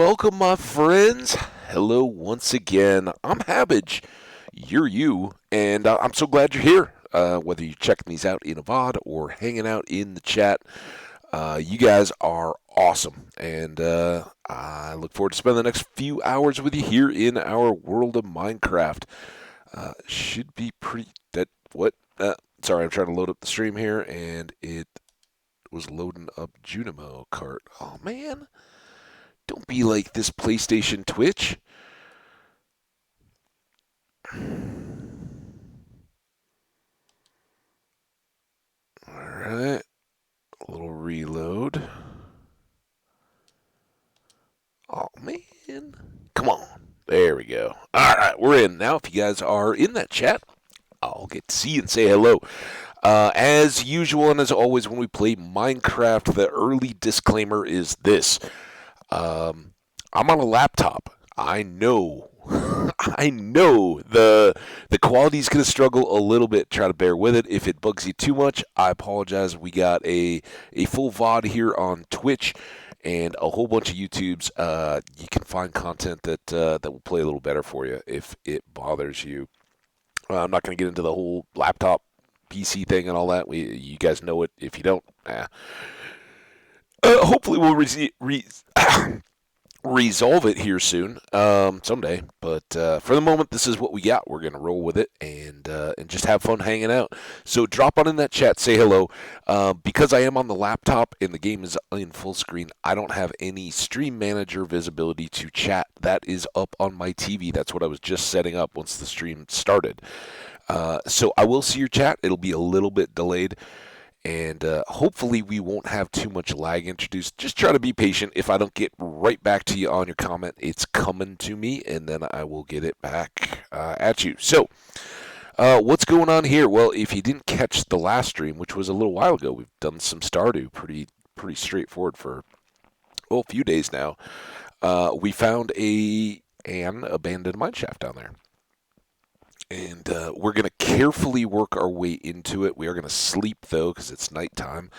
welcome, my friends. Hello once again. I'm Habbage. You're you, and I'm so glad you're here. Whether you're checking these out in a VOD or hanging out in the chat, you guys are awesome, and I look forward to spending the next few hours with you here in our world of Minecraft. Should be pretty. That what? Sorry, I'm trying to load up the stream here, and it was loading up Junimo cart. Oh man. Don't be like this PlayStation Twitch. Alright. A little reload. Oh, man. Come on. There we go. Alright, we're in. Now, if you guys are in that chat, I'll get to see you and say hello. As usual and as always, when we play Minecraft, the early disclaimer is this. I'm on a laptop. I know. I know the quality's going to struggle a little bit. Try to bear with it. If it bugs you too much, I apologize. We got a full VOD here on Twitch and a whole bunch of YouTubes. You can find content that will play a little better for you if it bothers you. I'm not going to get into the whole laptop PC thing and all that. You guys know it. If you don't, hopefully we'll resolve it here soon, someday. But for the moment, this is what we got. We're gonna roll with it and just have fun hanging out. So drop on in that chat, say hello. Because I am on the laptop and the game is in full screen, I don't have any stream manager visibility to chat. That is up on my TV. That's what I was just setting up once the stream started. So I will see your chat. It'll be a little bit delayed. And hopefully we won't have too much lag introduced. Just try to be patient. If I don't get right back to you on your comment, it's coming to me, and then I will get it back at you. So, what's going on here? Well, if you didn't catch the last stream, which was a little while ago, we've done some Stardew, pretty straightforward for a few days now. We found an abandoned mineshaft down there. And we're going to carefully work our way into it. We are going to sleep, though, because it's nighttime.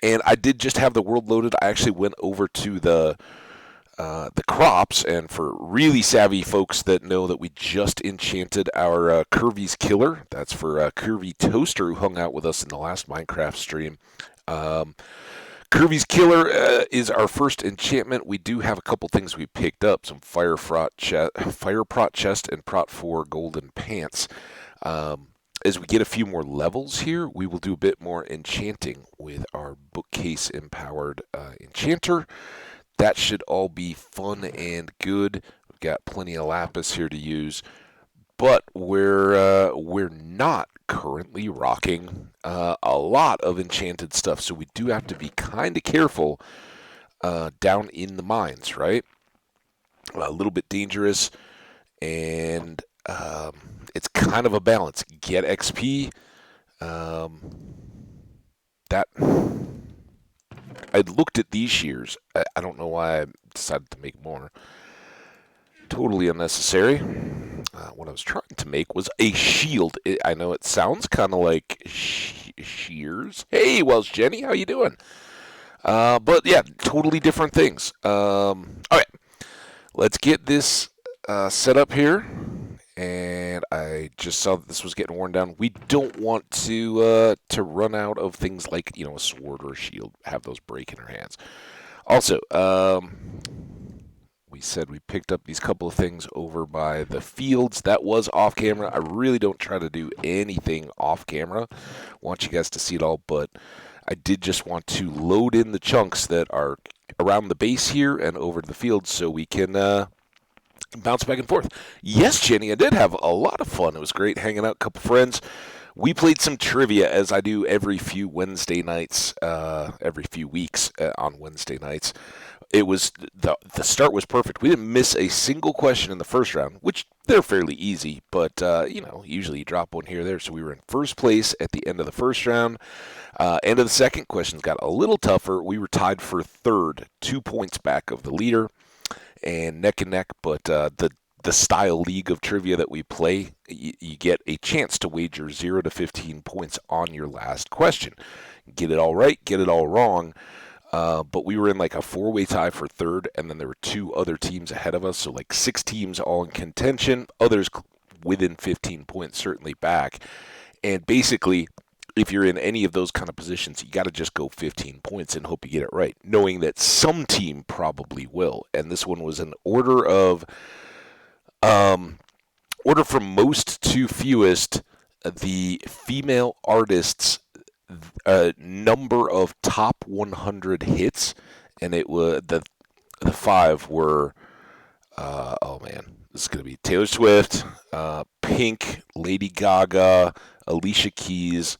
And I did just have the world loaded. I actually went over to the crops, and for really savvy folks that know that we just enchanted our Curvy's Killer. That's for Curvy Toaster, who hung out with us in the last Minecraft stream. Curvy's Killer is our first enchantment. We do have a couple things we picked up, some fire prot chest and prot 4 golden pants. As we get a few more levels here, we will do a bit more enchanting with our bookcase empowered enchanter. That should all be fun and good. We've got plenty of lapis here to use, but we're not currently rocking a lot of enchanted stuff, so we do have to be kind of careful down in the mines, right? A little bit dangerous, and it's kind of a balance. Get XP. That I looked at these shears. I don't know why I decided to make more. Totally unnecessary. What I was trying to make was a shield. I know it sounds kind of like shears. Hey, Welsh Jenny, how you doing? But yeah, totally different things. All right, let's get this set up here. And I just saw that this was getting worn down. We don't want to run out of things like a sword or a shield. Have those break in our hands. Also, we said we picked up these couple of things over by the fields. That was off camera. I really don't try to do anything off camera. Want you guys to see it all, but I did just want to load in the chunks that are around the base here and over to the fields so we can bounce back and forth. Yes, Jenny, I did have a lot of fun. It was great hanging out, a couple friends. We played some trivia, as I do every few Wednesday nights, every few weeks on Wednesday nights. It was the start was perfect. We didn't miss a single question in the first round, which they're fairly easy, but usually you drop one here or there. So we were in first place at the end of the first round. End of the second, questions got a little tougher. We were tied for third, 2 points back of the leader, and neck, but the style league of trivia that we play, you get a chance to wager 0 to 15 points on your last question. Get it all right, get it all wrong. But we were in like a four-way tie for third, and then there were two other teams ahead of us. So like six teams all in contention, others within 15 points certainly back. And basically, if you're in any of those kind of positions, you got to just go 15 points and hope you get it right, knowing that some team probably will. And this one was an um, order from most to fewest. The female artists number of top 100 hits, and it was the five were oh man, this is gonna be Taylor Swift, Pink, Lady Gaga, Alicia Keys,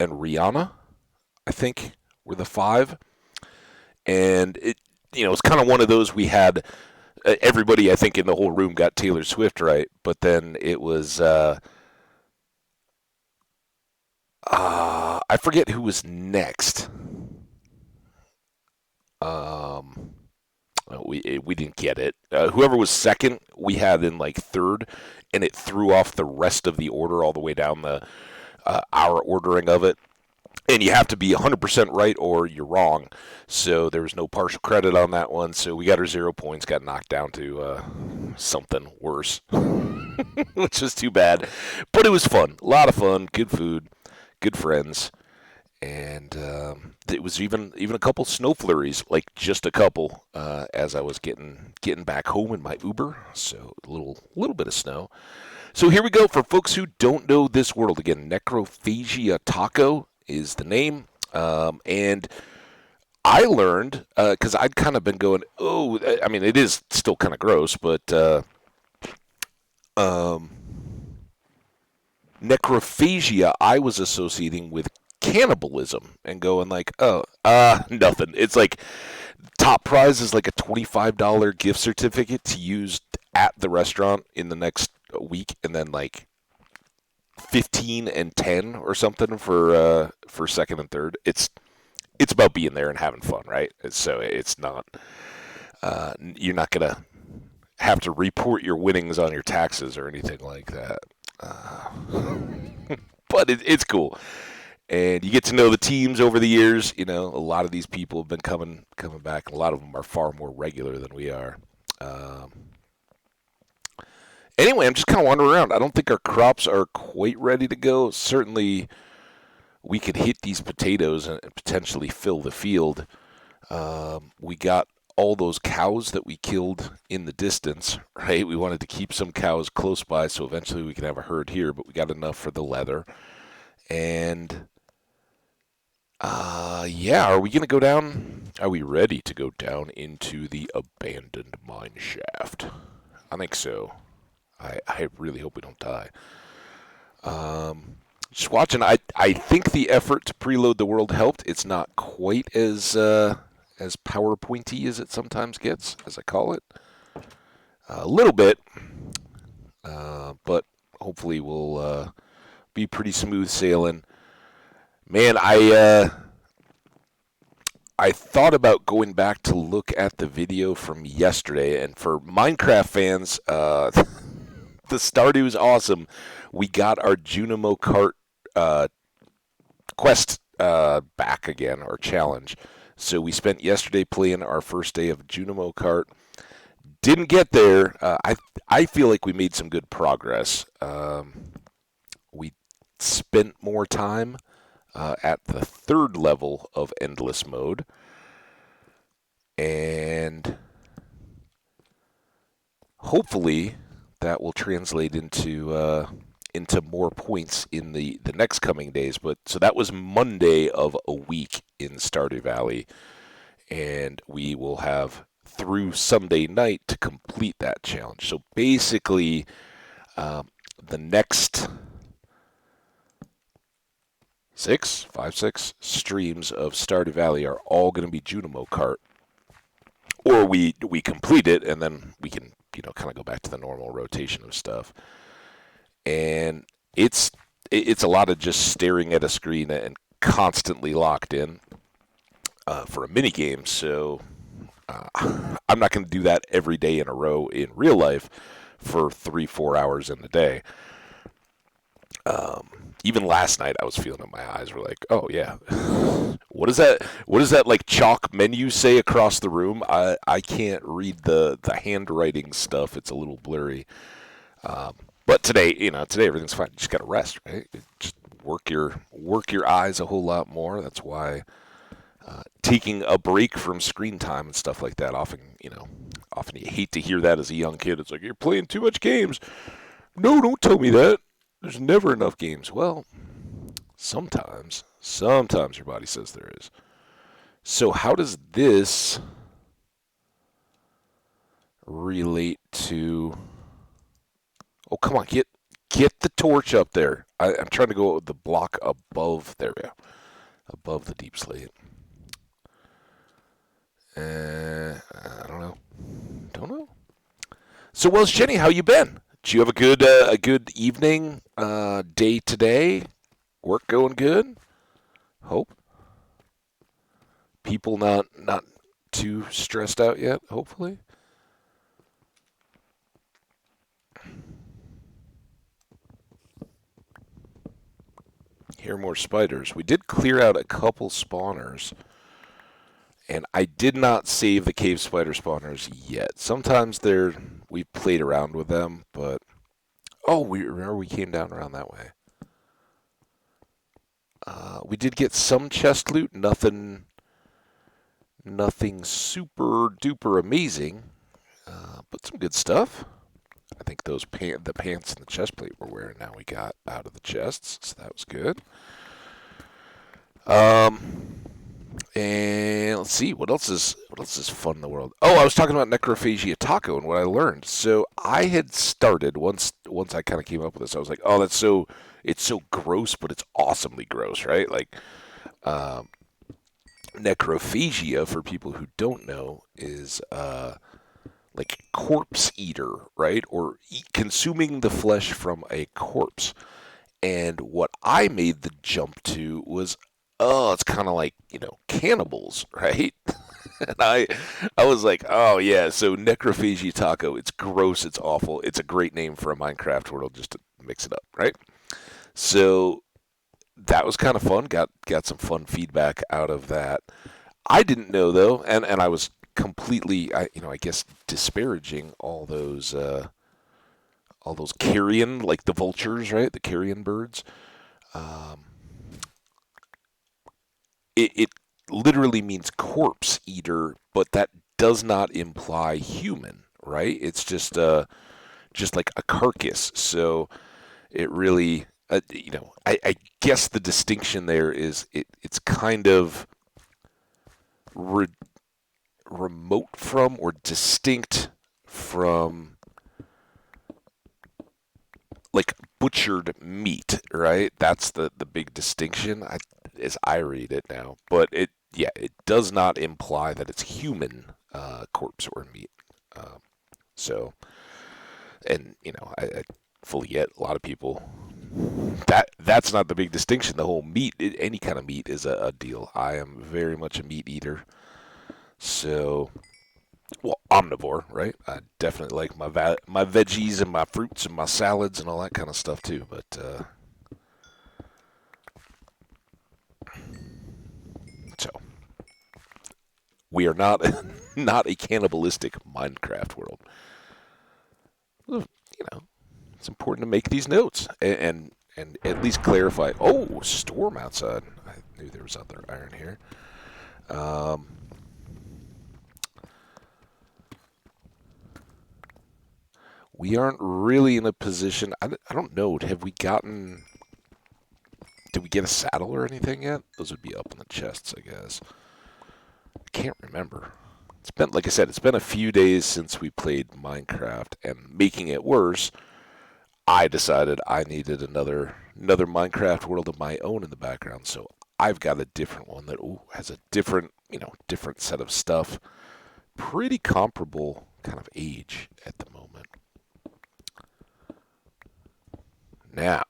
and Rihanna. I think were the five, and it's kind of one of those we had. Everybody, I think, in the whole room got Taylor Swift right, but then it was I forget who was next. Um, we didn't get it. Whoever was second, we had in like third, and it threw off the rest of the order all the way down the our ordering of it. And you have to be 100% right or you're wrong. So there was no partial credit on that one. So we got our 0 points, got knocked down to something worse, which was too bad. But it was fun. A lot of fun. Good food. Good friends. And it was even a couple snow flurries, like just a couple, as I was getting back home in my Uber. So a little bit of snow. So here we go for folks who don't know this world. Again, Necrophagia Taco is the name. And I learned, because I'd kind of been going, oh, I mean, it is still kind of gross, but necrophagia I was associating with cannibalism and going like, oh, nothing. It's like top prize is like a $25 gift certificate to use at the restaurant in the next week, and then like 15 and 10 or something for second and third. It's about being there and having fun, right? So it's not you're not gonna have to report your winnings on your taxes or anything like that. Uh, but it's cool, and you get to know the teams over the years. A lot of these people have been coming back, and a lot of them are far more regular than we are. Um, anyway, I'm just kind of wandering around. I don't think our crops are quite ready to go. Certainly, we could hit these potatoes and potentially fill the field. We got all those cows that we killed in the distance, right? We wanted to keep some cows close by so eventually we could have a herd here, but we got enough for the leather. And yeah, are we going to go down? Are we ready to go down into the abandoned mine shaft? I think so. I really hope we don't die. Just watching, I think the effort to preload the world helped. It's not quite as PowerPointy as it sometimes gets, as I call it. A little bit, but hopefully we'll be pretty smooth sailing. Man, I thought about going back to look at the video from yesterday, and for Minecraft fans, the Stardew is awesome. We got our Junimo Cart quest back again, our challenge. So we spent yesterday playing our first day of Junimo Kart. Didn't get there. I feel like we made some good progress. We spent more time at the third level of endless mode, and hopefully that will translate into more points in the next coming days. But so that was Monday of a week in Stardew Valley, and we will have through Sunday night to complete that challenge. So basically, the next six streams of Stardew Valley are all going to be Junimo Kart, or we complete it and then we can kind of go back to the normal rotation of stuff. And it's a lot of just staring at a screen and constantly locked in for a mini game. So I'm not going to do that every day in a row in real life for 3-4 hours in a day. Even last night, I was feeling it. My eyes were like, "Oh yeah, what is that? What does that like chalk menu say across the room?" I can't read the handwriting stuff. It's a little blurry. Um, but today, today everything's fine. You just gotta rest, right? Just work your eyes a whole lot more. That's why taking a break from screen time and stuff like that. Often you hate to hear that as a young kid. It's like you're playing too much games. No, don't tell me that. There's never enough games. Well, sometimes your body says there is. So how does this relate to? Oh, come on, get the torch up there. I'm trying to go the block above. There we go, above the deep slate. I don't know. Don't know. So, Wells Jenny, how you been? Did you have a good evening, day today? Work going good? Hope people not too stressed out yet. Hopefully. Hear more spiders. We did clear out a couple spawners, and I did not save the cave spider spawners yet. Sometimes we played around with them, but oh, we remember we came down around that way. We did get some chest loot. Nothing super duper amazing, but some good stuff. I think the pants and the chest plate we're wearing now we got out of the chests, so that was good. Um, and let's see what else is fun in the world. Oh, I was talking about Necrophagia taco and what I learned. So I had started once I kind of came up with this. I was like, oh, it's so gross, but it's awesomely gross, right? Like um, necrophagia, for people who don't know, is like corpse eater, right? Or consuming the flesh from a corpse. And what I made the jump to was, oh, it's kind of like, cannibals, right? And I was like, oh yeah, so Necrophagia taco, it's gross, it's awful. It's a great name for a Minecraft world just to mix it up, right? So that was kind of fun. Got some fun feedback out of that. I didn't know though, and I was completely, I guess, disparaging all those carrion, like the vultures, right? The carrion birds. Um, it literally means corpse eater, but that does not imply human, right? It's just like a carcass. So it really, I guess the distinction there is it's kind of re- remote from or distinct from like butchered meat, right? That's the big distinction, as I read it now. But it does not imply that it's human corpse or meat. Um, so, and I fully get a lot of people that's not the big distinction. The whole meat, any kind of meat, is a deal. I am very much a meat eater. So, well, omnivore, right? I definitely like my veggies and my fruits and my salads and all that kind of stuff too. But so we are not not a cannibalistic Minecraft world. Well, it's important to make these notes and at least clarify. Oh, storm outside. I knew there was other iron here. Um, we aren't really in a position. I don't know. Have we gotten? Did we get a saddle or anything yet? Those would be up in the chests, I guess. I can't remember. It's been, like I said, it's been a few days since we played Minecraft, and making it worse, I decided I needed another Minecraft world of my own in the background. So I've got a different one that has a different set of stuff. Pretty comparable kind of age at the moment. Now,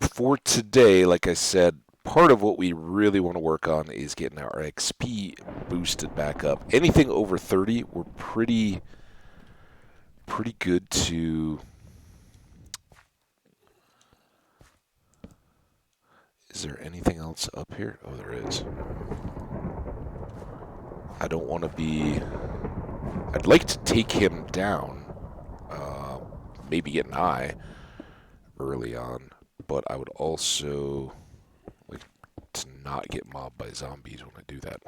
for today, like I said, part of what we really want to work on is getting our XP boosted back up. Anything over 30, we're pretty good to Is there anything else up here? Oh, there is. I don't want to be... I'd like to take him down. Maybe get an eye early on. But I would also like to not get mobbed by zombies when I do that.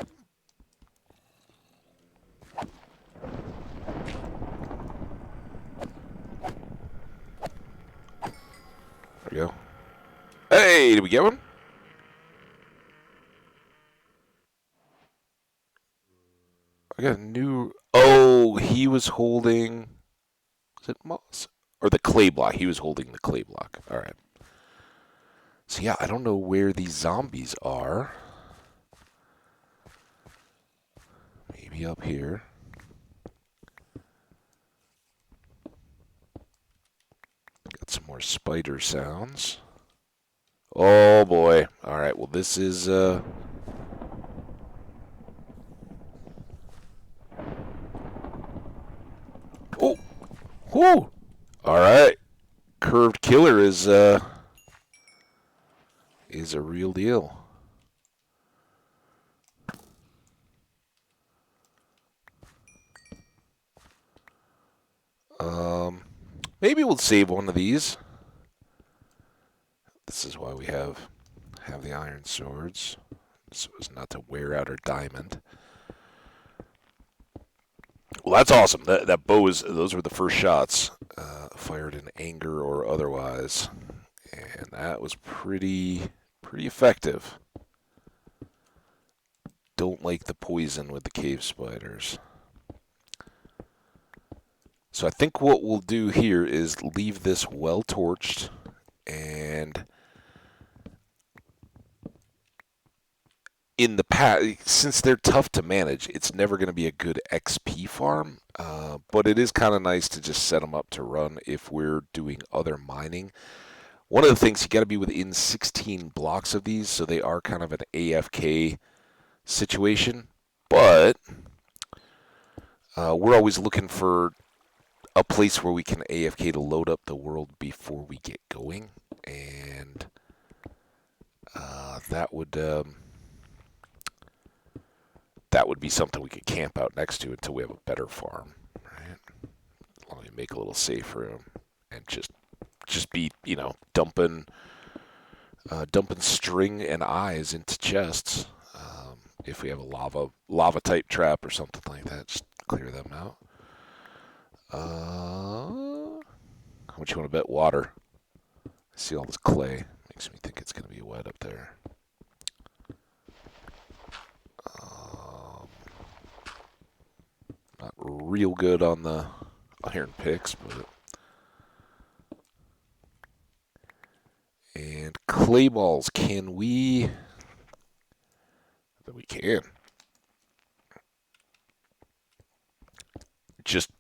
There we go. Hey, did we get one? I got a new... Oh, he was holding... Is it moss? Or the clay block. He was holding the clay block. Alright. So yeah, I don't know where these zombies are. Maybe up here. Got some more spider sounds. Oh boy. Alright, well this is Oh! Whoo! Alright. Curved killer is a real deal. Maybe we'll save one of these. This is why we have the iron swords, so as not to wear out our diamond. Well, that's awesome. That bow is... Those were the first shots, fired in anger or otherwise, and that was pretty effective. Don't like the poison with the cave spiders. So I think what we'll do here is leave this well torched, and in the past, since they're tough to manage, it's never going to be a good XP farm, but it is kind of nice to just set them up to run if we're doing other mining. One of the things, you got to be within 16 blocks of these, so they are kind of an AFK situation, but we're always looking for a place where we can AFK to load up the world before we get going, and that would be something we could camp out next to until we have a better farm, right? Let me make a little safe room and just be, dumping string and eyes into chests. If we have a lava type trap or something like that, just clear them out. How much you want to bet water? I see all this clay. Makes me think it's going to be wet up there. Not real good on the iron picks, but... And clay balls, can we... We can. Just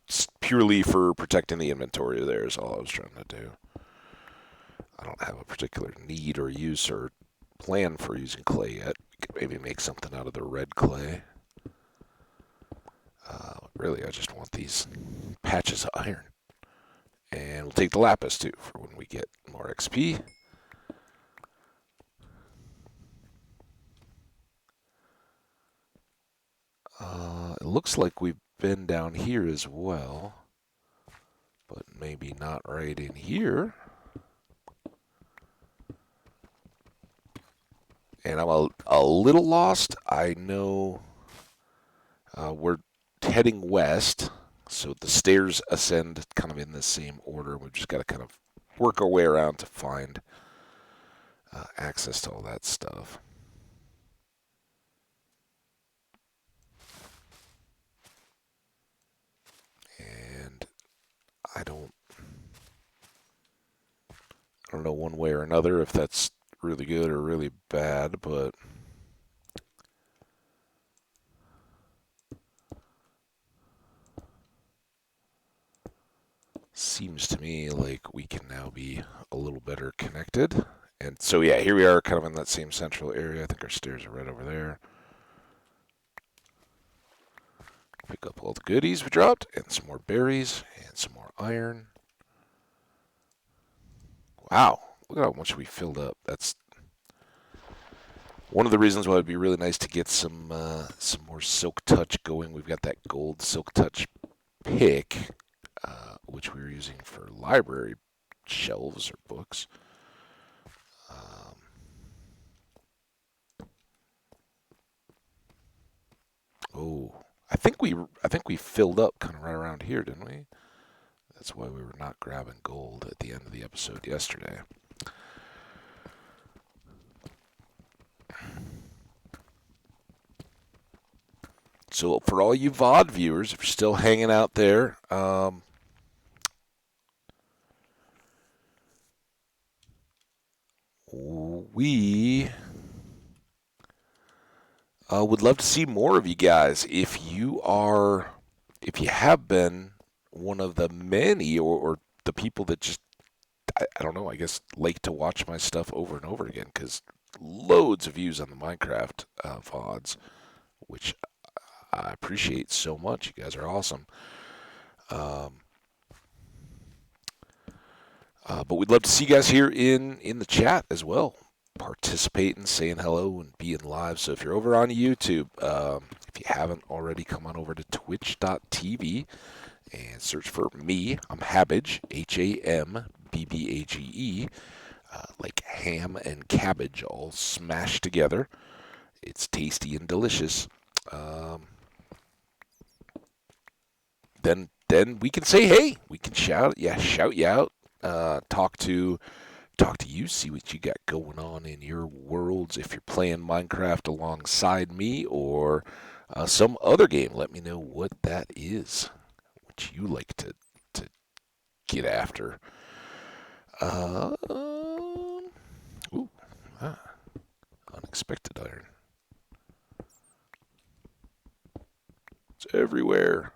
purely for protecting the inventory there is all I was trying to do. I don't have a particular need or use or plan for using clay yet. We could maybe make something out of the red clay. Really, I just want these patches of iron. And we'll take the lapis too for when we get more XP. It looks like we've been down here as well, but maybe not right in here. And I'm a little lost. I know we're heading west, so the stairs ascend kind of in the same order. We've just got to kind of work our way around to find access to all that stuff. And I don't know one way or another if that's really good or really bad, but seems to me like we can now be a little better connected. And so yeah, here we are kind of in that same central area. I think our stairs are right over there. Pick up all the goodies we dropped, and some more berries, and some more iron. Wow, look at how much we filled up. That's One of the reasons why it'd be really nice to get some more Silk Touch going. We've got that gold Silk Touch pick, which we were using for library shelves or books. Um, oh, I think we filled up kind of right around here, didn't we? That's why we were not grabbing gold at the end of the episode yesterday. So for all you VOD viewers, if you're still hanging out there, we would love to see more of you guys. If you have been one of the many or the people that just, I don't know, I guess like to watch my stuff over and over again because loads of views on the Minecraft VODs, which I appreciate so much. You guys are awesome. Um, but we'd love to see you guys here in the chat as well, participating, saying hello, and being live. So if you're over on YouTube, if you haven't already, come on over to twitch.tv and search for me. I'm Habbage, Hambbage, like ham and cabbage all smashed together. It's tasty and delicious. Um, then we can say hey. We can shout you out. Talk to you, see what you got going on in your worlds. If you're playing Minecraft alongside me or some other game, let me know what that is, what you like to get after. Ooh, ah, unexpected iron. It's everywhere.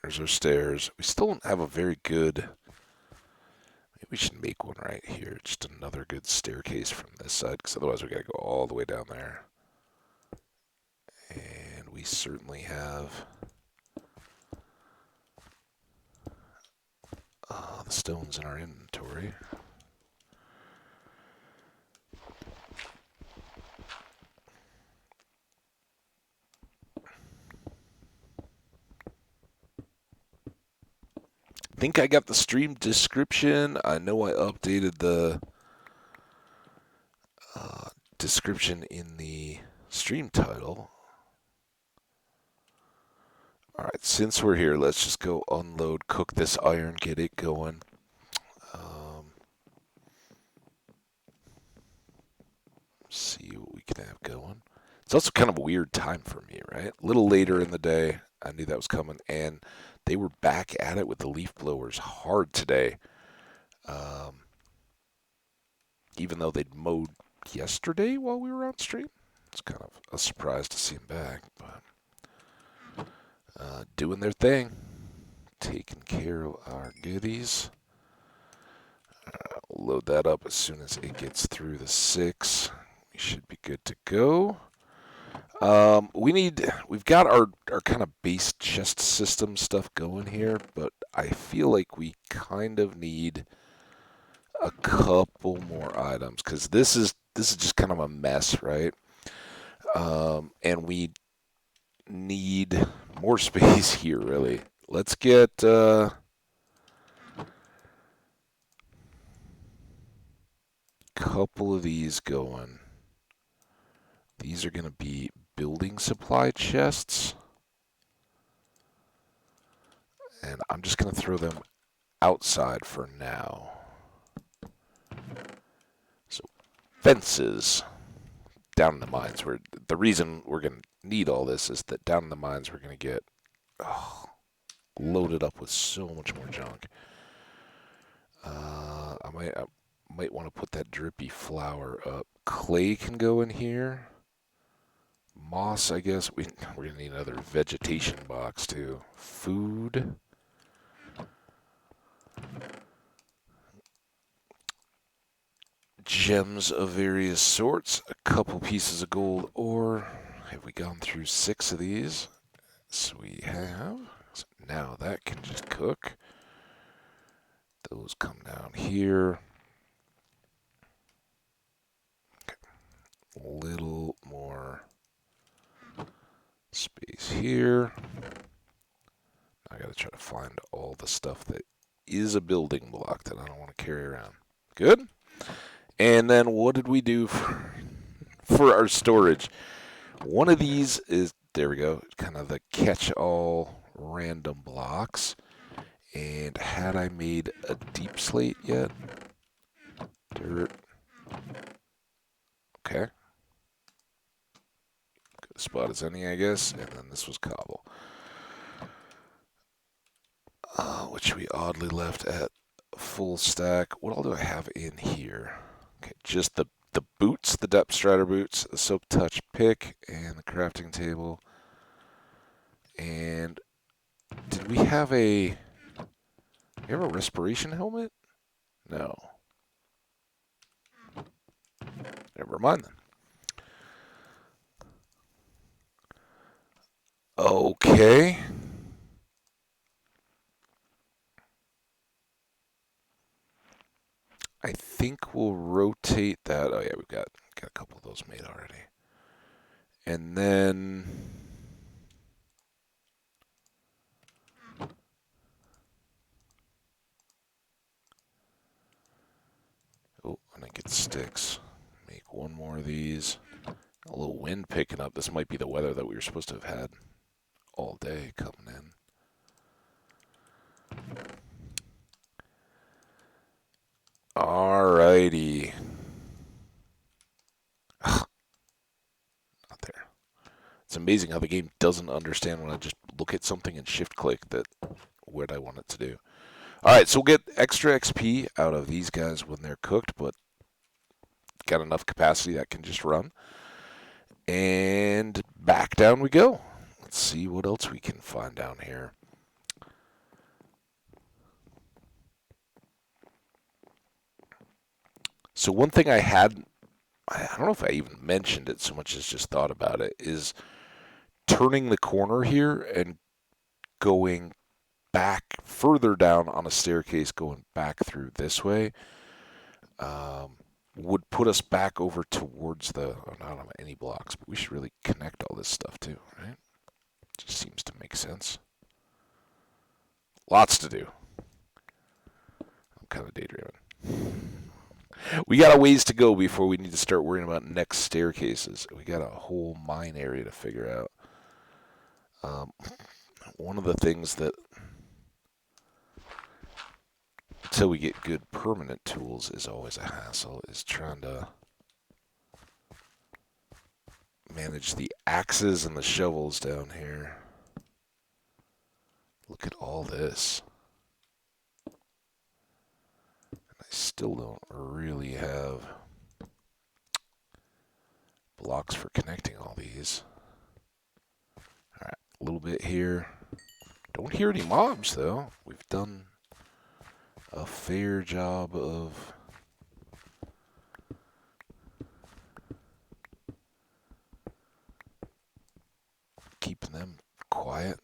There's our stairs. We still don't have a very good. Maybe we should make one right here. Just another good staircase from this side, because otherwise we gotta go all the way down there. And we certainly have the stones in our inventory. I think I got the stream description. I know I updated the description in the stream title. Alright, since we're here, let's just go unload, cook this iron, get it going. See what we can have going. It's also kind of a weird time for me, right? A little later in the day, I knew that was coming, and they were back at it with the leaf blowers hard today. Um, Even though they'd mowed yesterday while we were on stream. It's kind of a surprise to see them back, but doing their thing, taking care of our goodies. Load that up as soon as it gets through the 6. We should be good to go. We've got our kind of base chest system stuff going here, but I feel like we kind of need a couple more items because this is just kind of a mess, right? And we need more space here, really. Let's get couple of these going. These are going to be building supply chests. And I'm just going to throw them outside for now. So, fences down in the mines. The reason we're going to need all this is that down in the mines we're going to get loaded up with so much more junk. I might want to put that drippy flower up. Clay can go in here. Moss, I guess. We're going to need another vegetation box, too. Food. Gems of various sorts. A couple pieces of gold ore. Have we gone through 6 of these? So we have. So now that can just cook. Those come down here. Okay. A little more space here. I gotta try to find all the stuff that is a building block that I don't want to carry around. Good. And then what did we do for our storage? One of these is, there we go, kind of the catch-all random blocks. And had I made a deep slate yet? Dirt. Okay. Good spot as any, I guess. And then this was cobble. Which we oddly left at full stack. What all do I have in here? Okay, just the boots, the depth strider boots, the soak touch pick, and the crafting table. And did we have a respiration helmet? No. Never mind then. Okay. I think we'll rotate that. Oh yeah, we've got a couple of those made already. And then oh, I think it sticks. Make one more of these. A little wind picking up. This might be the weather that we were supposed to have had all day coming in. Alrighty. Not there. It's amazing how the game doesn't understand when I just look at something and shift click that what I want it to do. Alright, so we'll get extra XP out of these guys when they're cooked, but got enough capacity that can just run. And back down we go. Let's see what else we can find down here. So one thing I don't know if I even mentioned it so much as just thought about it, is turning the corner here and going back further down on a staircase, going back through this way, would put us back over towards the, I don't have any blocks, but we should really connect all this stuff too, right? Just seems to make sense. Lots to do. I'm kind of daydreaming. We got a ways to go before we need to start worrying about next staircases. We got a whole mine area to figure out. One of the things that, until we get good permanent tools, is always a hassle, is trying to manage the axes and the shovels down here. Look at all this. I still don't really have blocks for connecting all these. Alright, a little bit here. Don't hear any mobs, though. We've done a fair job of keeping them quiet.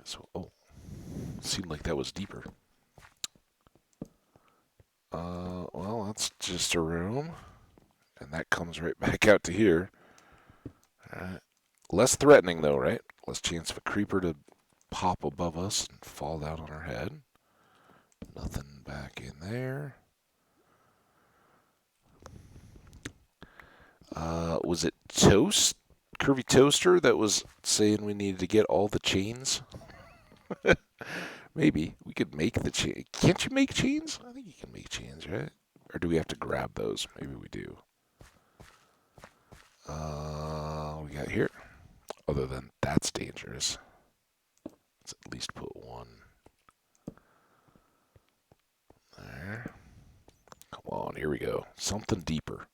So, oh, seemed like that was deeper. Well, that's just a room, and that comes right back out to here. Less threatening, though, right? Less chance of a creeper to pop above us and fall down on our head. Nothing back in there. Was it Toast? Curvy Toaster that was saying we needed to get all the chains? Maybe. We could make the chain. Can't you make chains? I think you can make chains, right? Or do we have to grab those? Maybe we do. We got here. Other than that's dangerous. Let's at least put one there. Come on, here we go. Something deeper.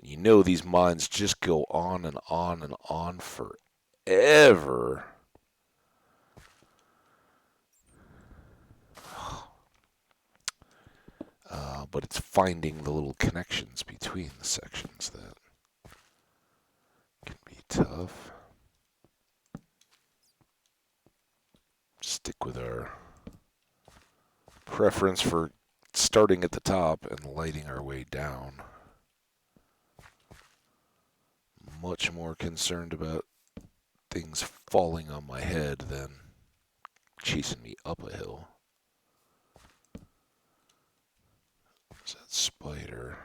And you know these mines just go on and on and on forever. But it's finding the little connections between the sections that can be tough. stick with our preference for starting at the top and lighting our way down. Much more concerned about things falling on my head than chasing me up a hill. There's that spider.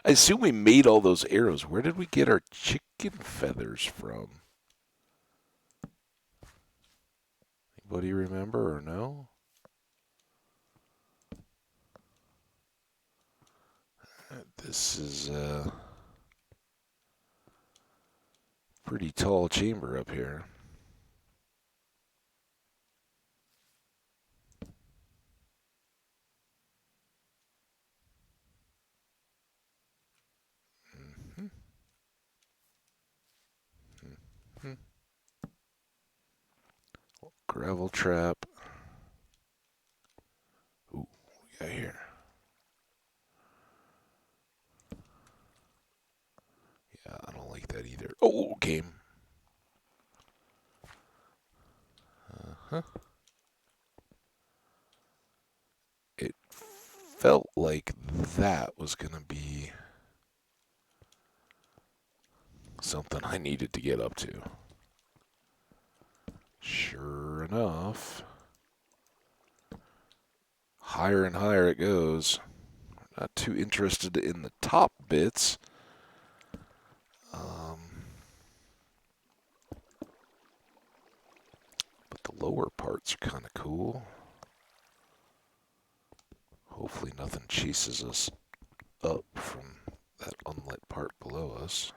I assume we made all those arrows. Where did we get our chicken feathers from? Anybody remember or know? This is a pretty tall chamber up here. Mm-hmm. Mm-hmm. Gravel trap. Ooh, what we got here? Yeah, I don't like that either. Oh, game. Uh-huh. It felt like that was going to be something I needed to get up to. Sure enough, higher and higher it goes. Not too interested in the top bits. But the lower parts are kind of cool. Hopefully nothing chases us up from that unlit part below us.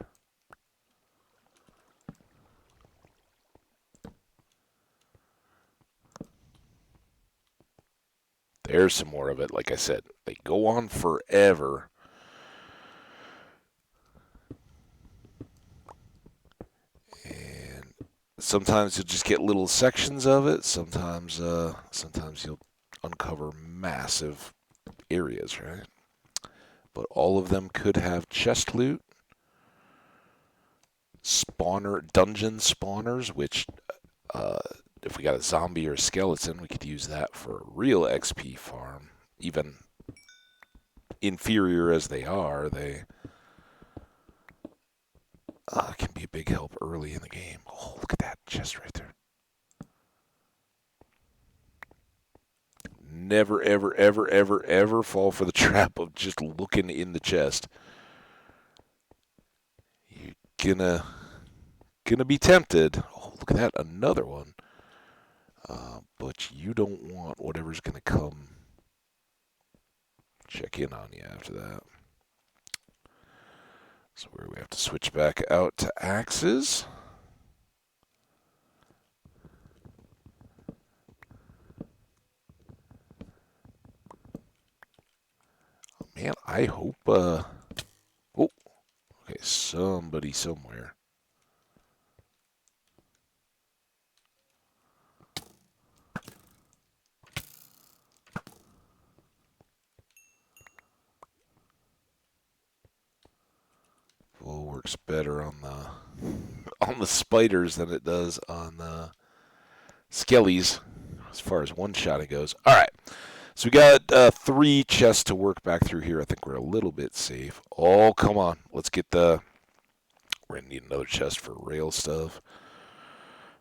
There's some more of it. Like I said, they go on forever. And sometimes you'll just get little sections of it. Sometimes you'll uncover massive areas, right? But all of them could have chest loot, dungeon spawners, which if we got a zombie or a skeleton, we could use that for a real XP farm. Even inferior as they are, they can be a big help early in the game. Oh, look at that chest right there. Never, ever, ever, ever, ever fall for the trap of just looking in the chest. You're gonna be tempted. Oh, look at that, another one. But you don't want whatever's gonna come check in on you after that. So where we have to switch back out to axes. Man, I hope, oh, okay, somebody somewhere. Well, works better on the spiders than it does on the skellies, as far as one-shotting goes. All right, so we got 3 chests to work back through here. I think we're a little bit safe. Oh, come on. Let's get we're going to need another chest for rail stuff.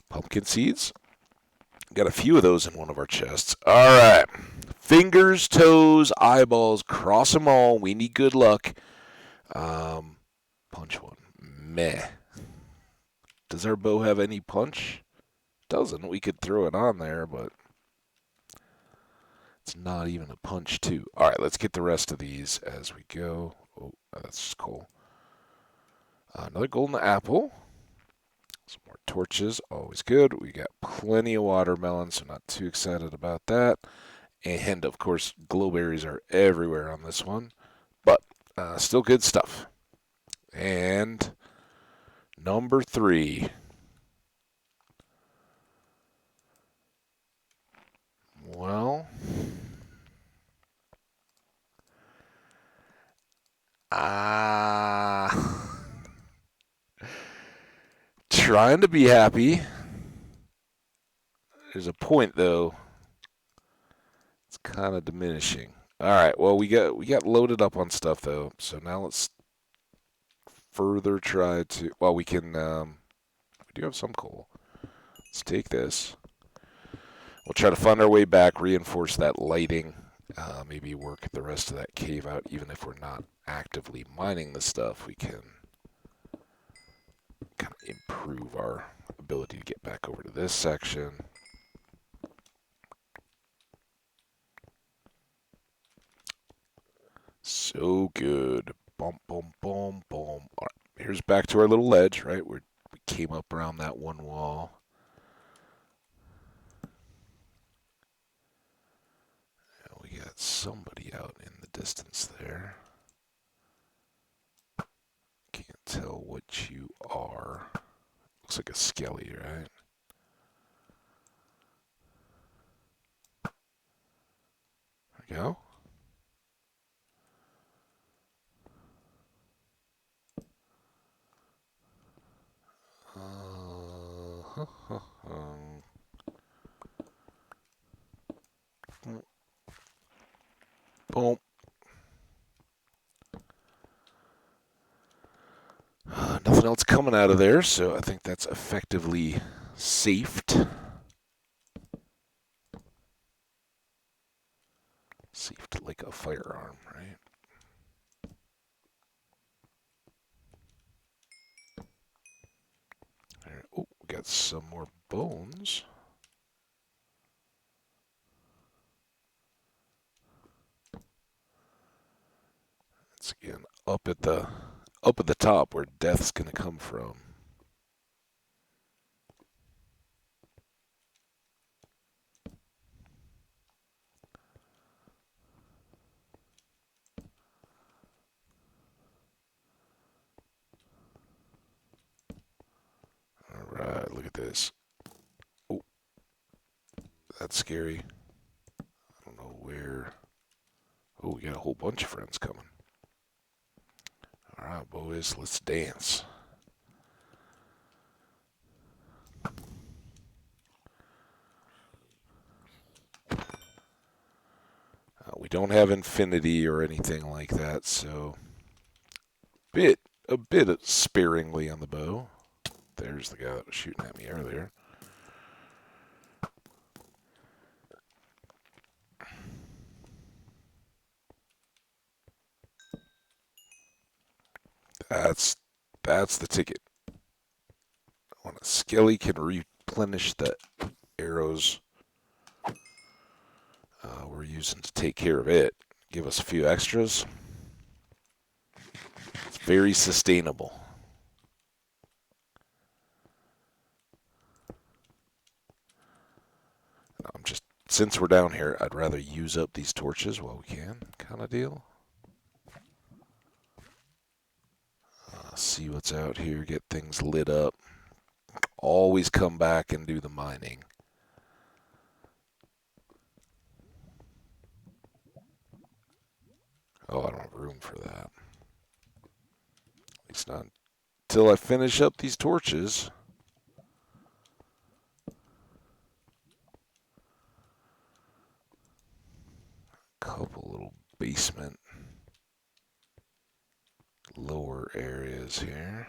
Pumpkin seeds. Got a few of those in one of our chests. All right. Fingers, toes, eyeballs, cross them all. We need good luck. Punch one. Meh. Does our bow have any punch? Doesn't. We could throw it on there, but it's not even a punch two. All right, let's get the rest of these as we go. Oh, that's cool. Another golden apple. Some more torches, always good. We got plenty of watermelon, so not too excited about that. And, of course, glowberries are everywhere on this one. But still good stuff. And number 3. trying to be happy. There's a point though. It's kind of diminishing. All right. Well, we got loaded up on stuff though. So now let's further try to. Well, we can. We do have some coal. Let's take this. We'll try to find our way back, reinforce that lighting, maybe work the rest of that cave out. Even if we're not actively mining the stuff, we can kind of improve our ability to get back over to this section. So good. Boom, boom, boom, boom. All right, here's back to our little ledge, right? We came up around that one wall. And we got somebody out in the distance there. Can't tell what you are. Looks like a skelly, right? There we go. Boom. Nothing else coming out of there, so I think that's effectively safed. Safed like a firearm, right? There. Oh, we got some more bones. It's again up at the top where death's gonna come from. All right, look at this. Oh, that's scary. I don't know where. Oh, we got a whole bunch of friends coming. All right, boys, let's dance. We don't have infinity or anything like that, so a bit sparingly on the bow. There's the guy that was shooting at me earlier. That's the ticket. When a skelly can replenish the arrows we're using to take care of it, give us a few extras. It's very sustainable. Since we're down here, I'd rather use up these torches while we can, kind of deal. See what's out here, get things lit up. Always come back and do the mining. Oh, I don't have room for that. At least not until I finish up these torches. Couple little basement lower areas here.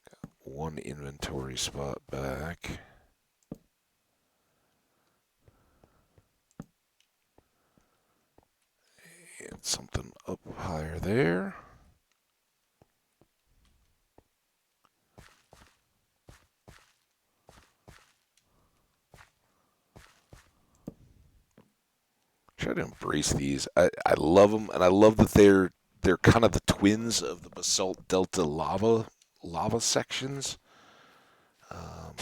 Got one inventory spot back. And something up higher there. Try to embrace these. I love them, and I love that they're kind of the twins of the basalt delta lava sections. Um,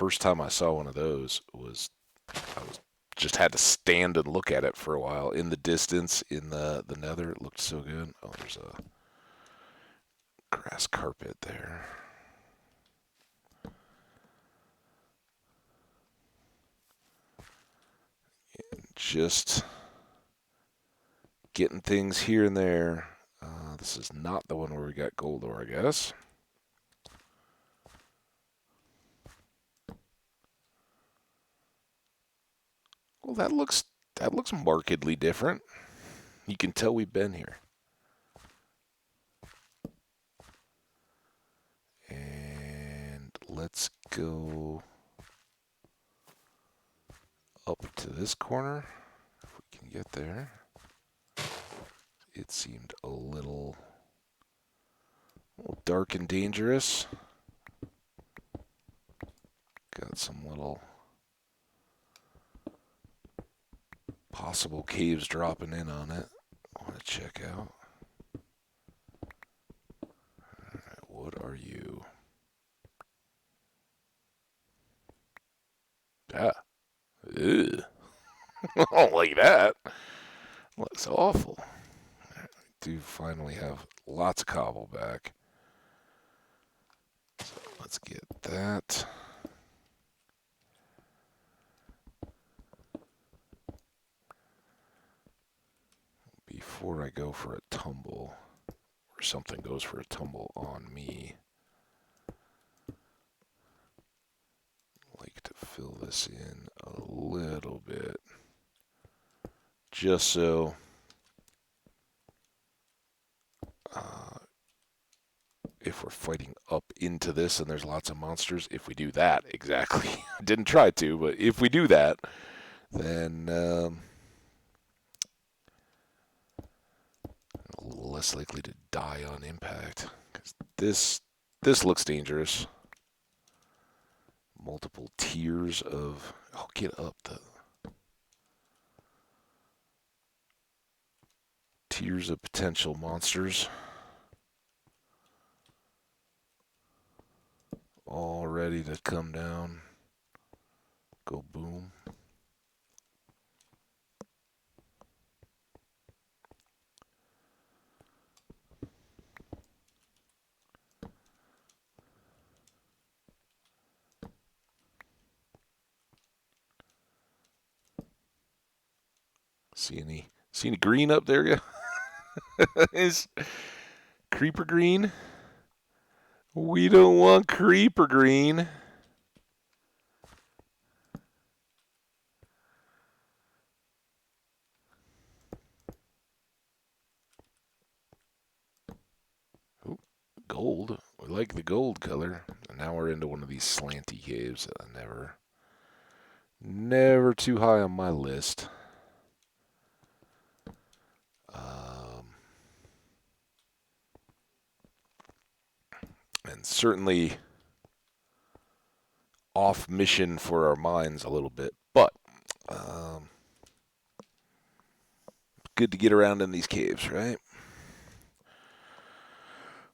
First time I saw one of those was I was just had to stand and look at it for a while in the distance in the nether. It looked so good. Oh, there's a grass carpet there. And just getting things here and there. This is not the one where we got gold ore, I guess. Well, that looks markedly different. You can tell we've been here. And let's go up to this corner, if we can get there. It seemed a little dark and dangerous. Got some little possible caves dropping in on it. I want to check out. Alright, what are you? Ah. Ew. I don't like that. Looks awful. I do finally have lots of cobble back. So let's get that. Before I go for a tumble, or something goes for a tumble on me, I like to fill this in a little bit, just so if we're fighting up into this and there's lots of monsters, if we do that, exactly, didn't try to, but if we do that, then a little less likely to die on impact. Because this looks dangerous. Multiple tiers of... I'll get up the... tiers of potential monsters. All ready to come down. Go boom. See any green up there? Yeah. Is creeper green? We don't want creeper green. Ooh, gold. We like the gold color. And now we're into one of these slanty caves that I never too high on my list. And certainly off mission for our minds a little bit, but good to get around in these caves, right?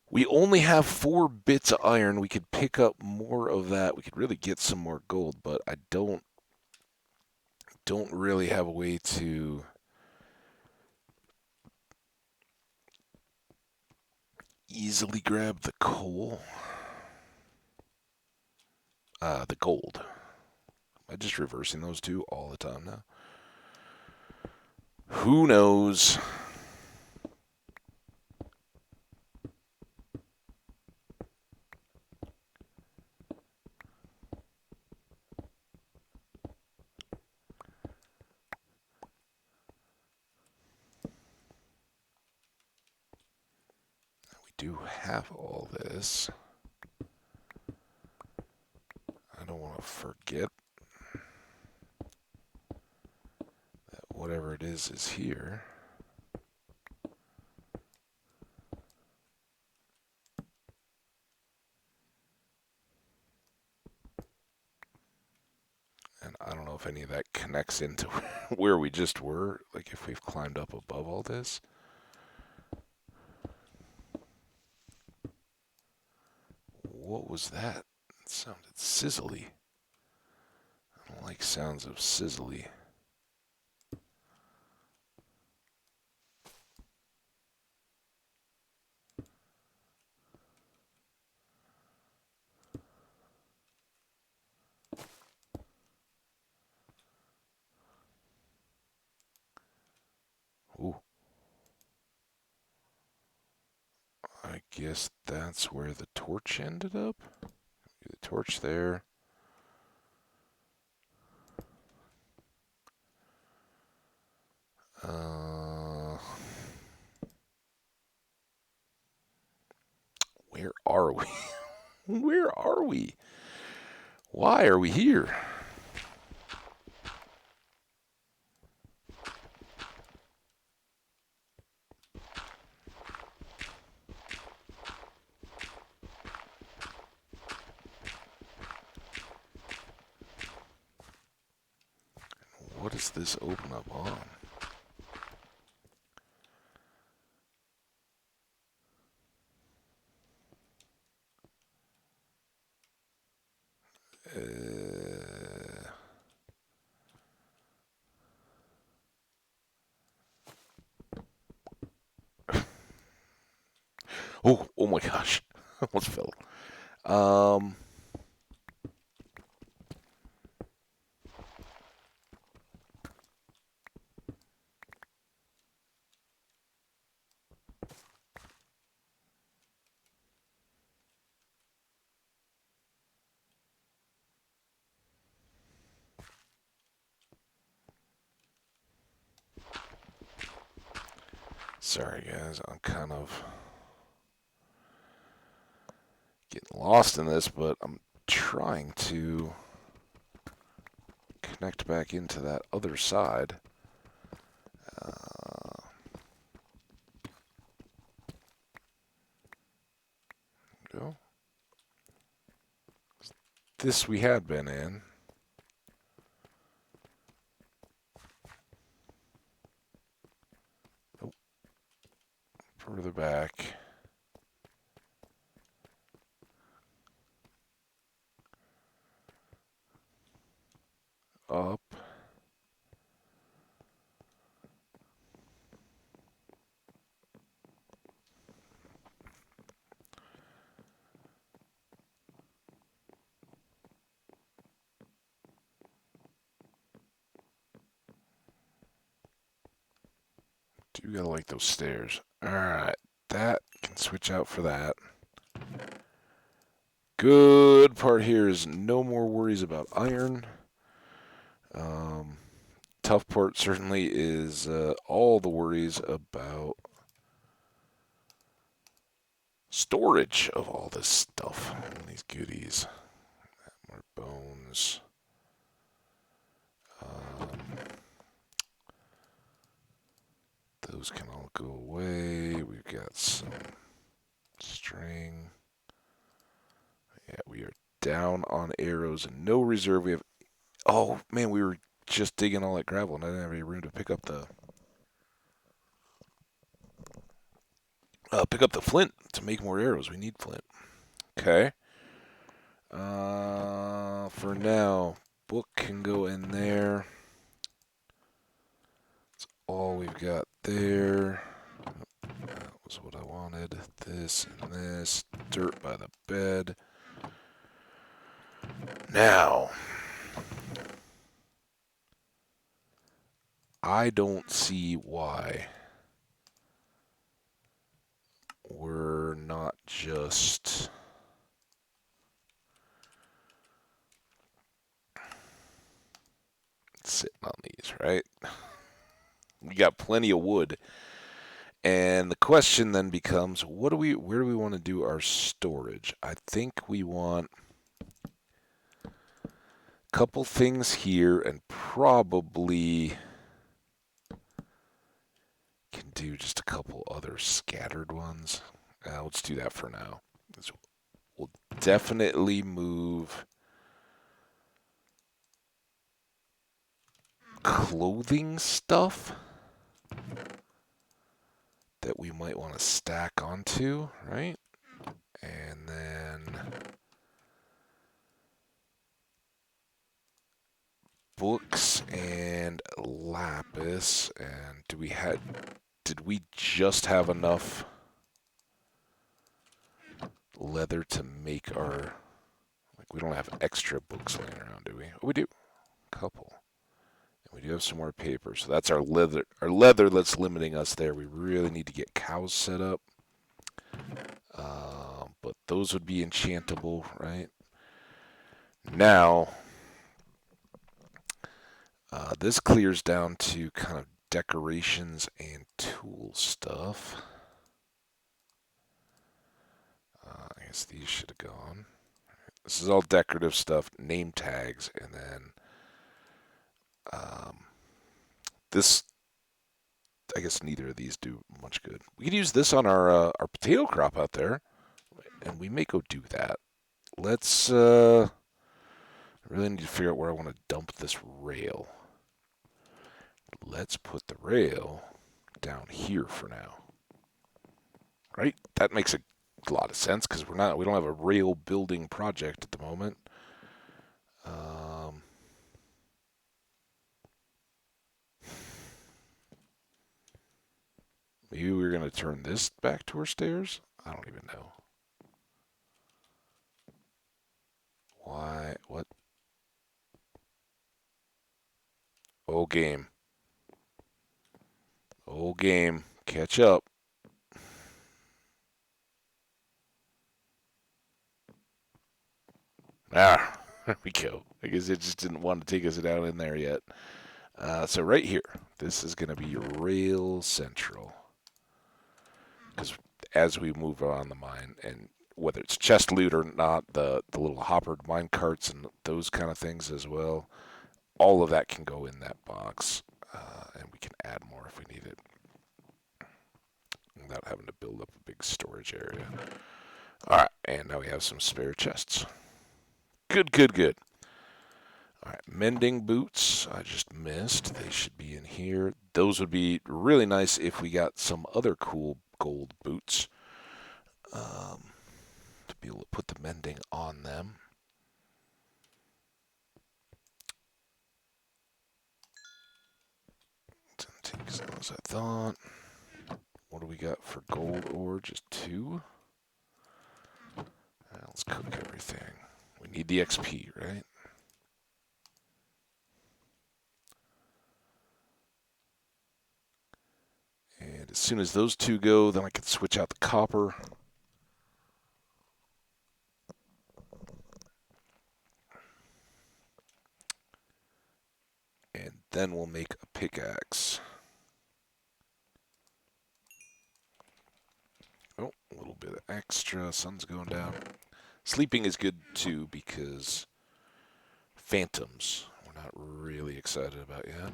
We only have 4 bits of iron. We could pick up more of that. We could really get some more gold, but I don't really have a way to easily grab the coal. The gold. Am I just reversing those two all the time now? Who knows? We do have all this. I don't want to forget that whatever it is here. And I don't know if any of that connects into where we just were, like if we've climbed up above all this. What was that? It sounded sizzly. I don't like sounds of sizzly. Ooh. guess that's where the torch ended up. The torch there. Where are we? Where are we? Why are we here? What does this open up on? Oh my gosh. Almost fell. Sorry guys, I'm kind of getting lost in this, but I'm trying to connect back into that other side. Go. This we had been in. Oh, further back. Up. Do gotta like those stairs. Alright, that can switch out for that. Good part here is no more worries about iron. Tough part certainly is all the worries about storage of all this stuff, all these goodies. More bones. Those can all go away. We've got some string. Yeah, we are down on arrows and no reserve. We have. Oh man, we were just digging all that gravel and I didn't have any room to pick up the flint to make more arrows. We need flint. Okay. For now, book can go in there. That's all we've got there. That was what I wanted. This and this. Dirt by the bed. Now, I don't see why we're not just sitting on these, right? We got plenty of wood. And the question then becomes, where do we want to do our storage? I think we want a couple things here and probably can do just a couple other scattered ones. Let's do that for now. We'll definitely move clothing stuff that we might want to stack onto, right? And then books and lapis. And did we just have enough leather to make our, like, we don't have extra books laying around, do we? Oh, we do. A couple. And we do have some more paper. So that's our leather. Our leather that's limiting us there. We really need to get cows set up. but those would be enchantable, right? Now, this clears down to kind of decorations and tool stuff. I guess these should have gone. This is all decorative stuff, name tags, and then um, this. I guess neither of these do much good. We could use this on our potato crop out there, and we may go do that. Let's. I really need to figure out where I want to dump this rail. Let's put the rail down here for now. Right? That makes a lot of sense because we don't have a rail building project at the moment. Maybe we're gonna turn this back to our stairs. I don't even know. Why? What? Oh game. Oh game. Catch up. Ah, there we go. I guess it just didn't want to take us down in there yet. So right here, this is going to be rail central. Because as we move on the mine, and whether it's chest loot or not, the little hoppered mine carts and those kind of things as well, all of that can go in that box. And we can add more if we need it without having to build up a big storage area. All right, and now we have some spare chests. Good, good, good. All right, mending boots. I just missed. They should be in here. Those would be really nice if we got some other cool gold boots to be able to put the mending on them. Didn't take as long as I thought. What do we got for gold ore? Just 2? Let's cook everything. We need the XP, right? And as soon as those 2 go, then I can switch out the copper. And then we'll make a pickaxe. Oh, a little bit of extra. Sun's going down. Sleeping is good too because phantoms we're not really excited about yet.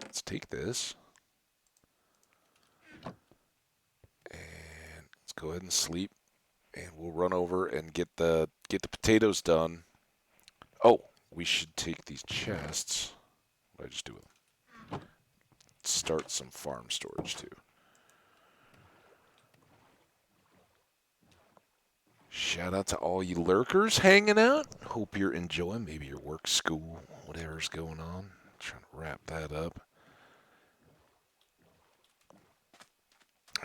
Let's take this and let's go ahead and sleep, and we'll run over and get the potatoes done. Oh, we should take these chests. What did I just do with them? Start some farm storage too. Shout out to all you lurkers hanging out. Hope you're enjoying maybe your work, school, whatever's going on. Trying to wrap that up.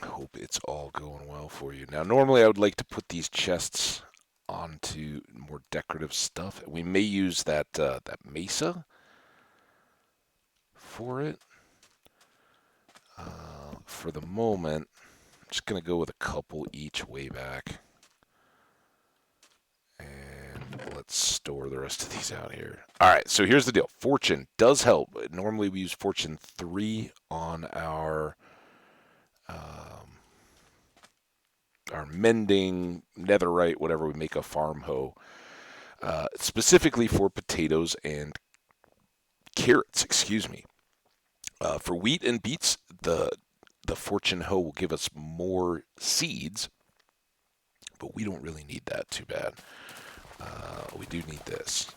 Hope it's all going well for you. Now, normally I would like to put these chests onto more decorative stuff. We may use that mesa for it. For the moment, I'm just going to go with a couple each way back. And let's store the rest of these out here. All right, so here's the deal. Fortune does help. Normally we use Fortune 3 on our mending, netherite, whatever we make a farm hoe, specifically for potatoes and carrots. Excuse me. For wheat and beets, the fortune hoe will give us more seeds, but we don't really need that too bad. We do need this.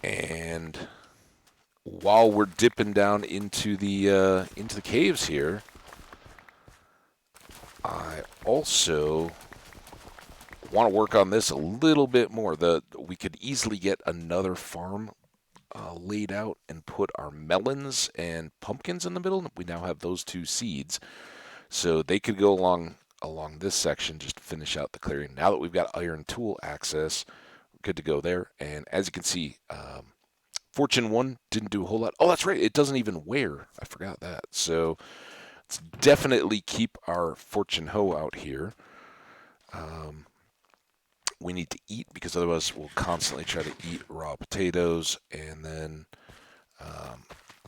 And while we're dipping down into the caves here, I also want to work on this a little bit more. We could easily get another farm laid out and put our melons and pumpkins in the middle. We now have those 2 seeds, so they could go along this section, just to finish out the clearing. Now that we've got iron tool access, we're good to go there. And as you can see, Fortune 1 didn't do a whole lot. Oh, that's right. It doesn't even wear. I forgot that. So let's definitely keep our Fortune Hoe out here. Um, we need to eat because otherwise we'll constantly try to eat raw potatoes. And then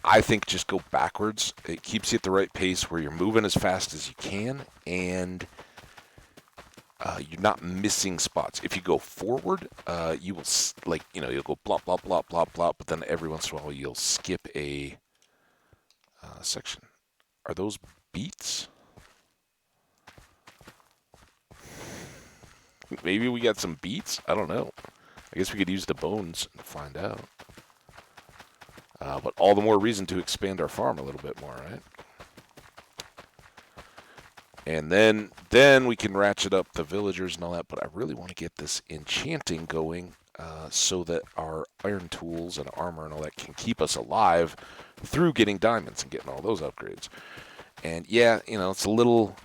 I think just go backwards. It keeps you at the right pace where you're moving as fast as you can and you're not missing spots. If you go forward, you will you'll go blop blop blop blop blop, but then every once in a while you'll skip a section. Are those beets? Maybe we got some beets. I don't know. I guess we could use the bones and find out. But all the more reason to expand our farm a little bit more, right? And then we can ratchet up the villagers and all that. But I really want to get this enchanting going so that our iron tools and armor and all that can keep us alive through getting diamonds and getting all those upgrades. And yeah, it's a little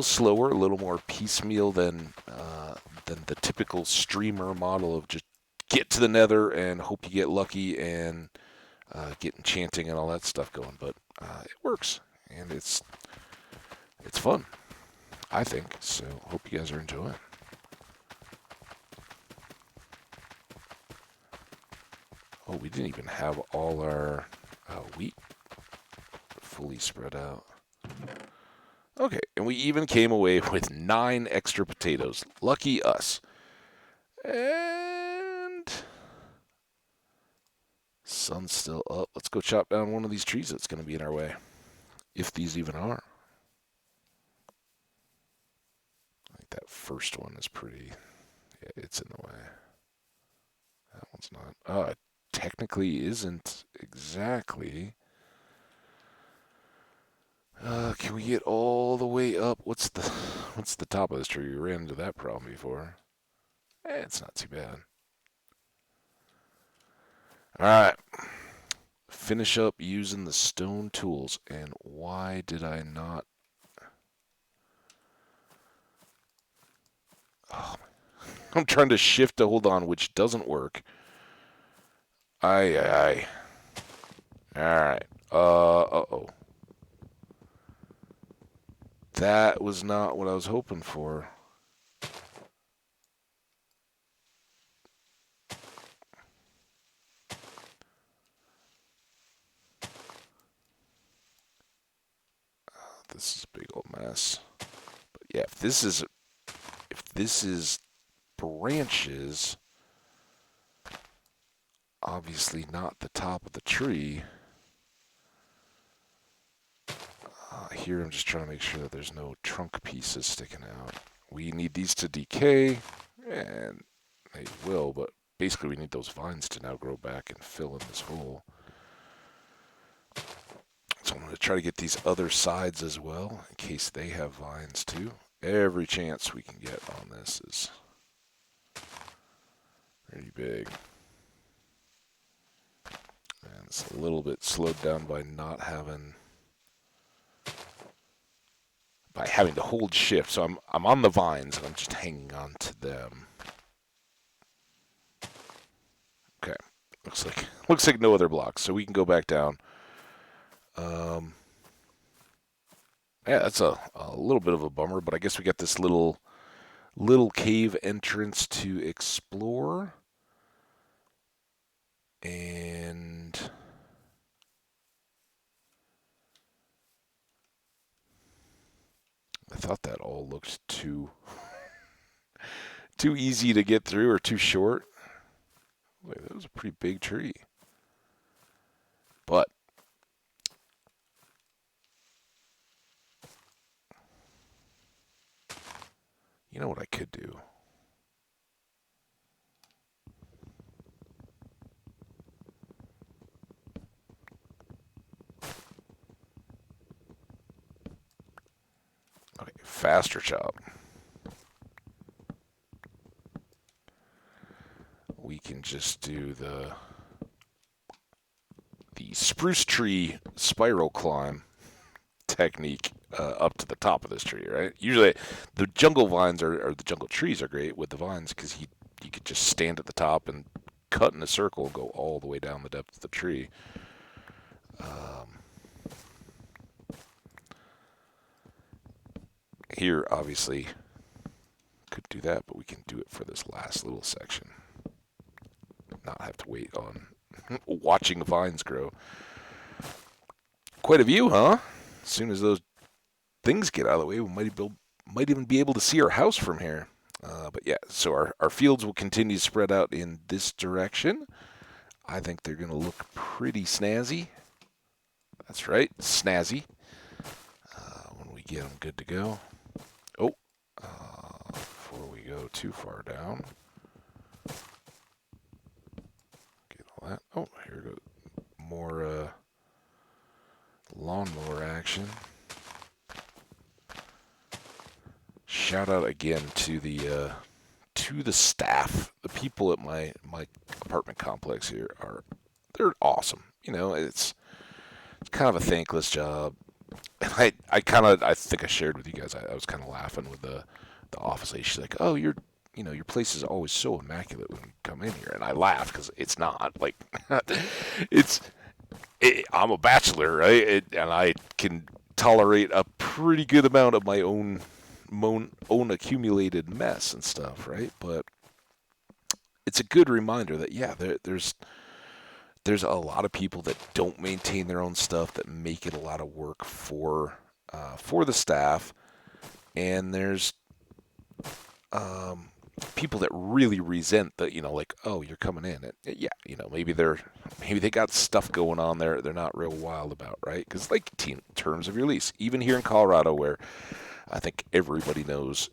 slower, a little more piecemeal than the typical streamer model of just get to the nether and hope you get lucky and get enchanting and all that stuff going. But it works, and it's fun, I think. So hope you guys are enjoying. Oh, we didn't even have all our wheat fully spread out. Okay, and we even came away with 9 extra potatoes. Lucky us. And sun's still up. Let's go chop down one of these trees that's going to be in our way. If these even are. I think that first one is pretty... Yeah, it's in the way. That one's not. Oh, it technically isn't exactly. Can we get all the way up? What's the top of this tree? We ran into that problem before. It's not too bad. Alright. Finish up using the stone tools. And why did I not... Oh, I'm trying to shift to hold on, which doesn't work. Aye. Alright. Uh-oh. That was not what I was hoping for. This is a big old mess. But yeah, if this is branches, obviously not the top of the tree. Here I'm just trying to make sure that there's no trunk pieces sticking out. We need these to decay, and they will, but basically we need those vines to now grow back and fill in this hole. So I'm going to try to get these other sides as well, in case they have vines too. Every chance we can get on this is pretty big. And it's a little bit slowed down by not having... by having to hold shift. So I'm on the vines and I'm just hanging on to them. Okay. Looks like no other blocks, so we can go back down. Yeah, that's a little bit of a bummer, but I guess we got this little cave entrance to explore. And I thought that all looked too easy to get through or too short. Wait, that was a pretty big tree. But you know what I could do? Okay, faster chop. We can just do the spruce tree spiral climb technique up to the top of this tree, right? Usually the jungle vines or the jungle trees are great with the vines because you could just stand at the top and cut in a circle, go all the way down the depth of the tree. Um, Here, obviously, could do that, but we can do it for this last little section. Not have to wait on watching vines grow. Quite a view, huh? As soon as those things get out of the way, we might even be able to see our house from here. But yeah, so our fields will continue to spread out in this direction. I think they're going to look pretty snazzy. That's right, snazzy. When we get them good to go. Oh, before we go too far down. Get all that. Oh, here we go. More lawnmower action. Shout out again to the staff. The people at my apartment complex here they're awesome. You know, it's kind of a thankless job. And I think I shared with you guys. I was kind of laughing with the office lady. She's like, "Oh, your place is always so immaculate when you come in here," and I laugh because it's not. Like, I'm a bachelor, right? And I can tolerate a pretty good amount of my own accumulated mess and stuff, right? But it's a good reminder that yeah, there's a lot of people that don't maintain their own stuff, that make it a lot of work for the staff, and there's people that really resent that, like, oh, you're coming in, and yeah, maybe they got stuff going on there they're not real wild about, right? Because like terms of your lease, even here in Colorado, where I think everybody knows,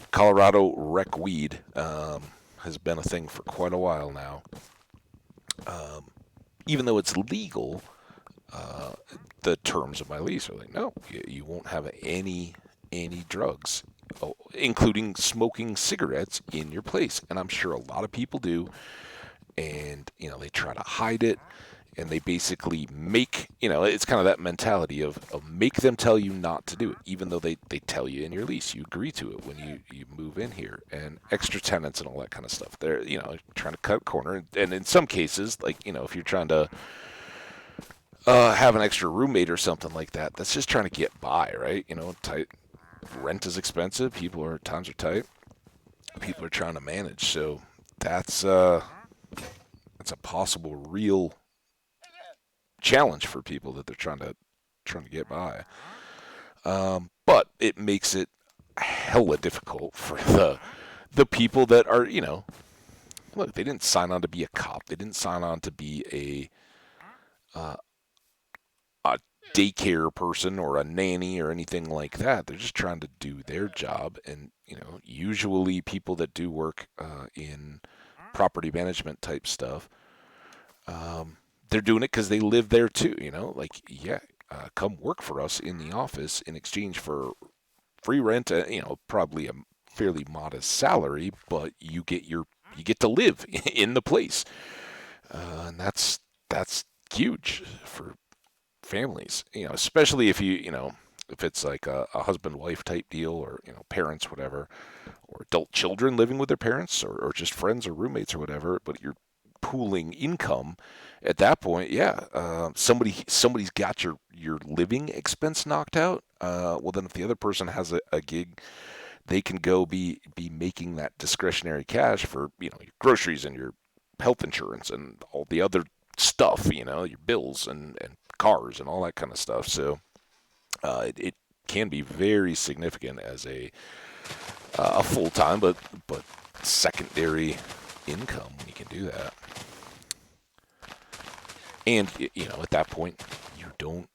Colorado rec weed has been a thing for quite a while now. Even though it's legal, the terms of my lease are like, no, you won't have any drugs, including smoking cigarettes, in your place. And I'm sure a lot of people do, and they try to hide it, and they basically make, it's kind of that mentality of make them tell you not to do it, even though they tell you in your lease you agree to it when you move in here, and extra tenants and all that kind of stuff. They're trying to cut a corner, and in some cases, like, if you're trying to have an extra roommate or something like that, that's just trying to get by, right? Tight rent is expensive. Times are tight. People are trying to manage, so that's a possible real challenge for people that they're trying to get by. But it makes it hella difficult for the people that are, look, they didn't sign on to be a cop. They didn't sign on to be a daycare person or a nanny or anything like that. They're just trying to do their job. And, usually people that do work in property management type stuff, they're doing it because they live there too, like, yeah, come work for us in the office in exchange for free rent, probably a fairly modest salary, but you get to live in the place. And that's huge for families, especially if if it's like a husband-wife type deal, or, parents, whatever, or adult children living with their parents, or just friends or roommates or whatever, but you're pooling income at that point. Yeah, somebody's got your living expense knocked out. Well, then if the other person has a gig, they can go be making that discretionary cash for, your groceries and your health insurance and all the other stuff, your bills and cars and all that kind of stuff. So it can be very significant as a full-time but secondary income when you can do that. And at that point, you don't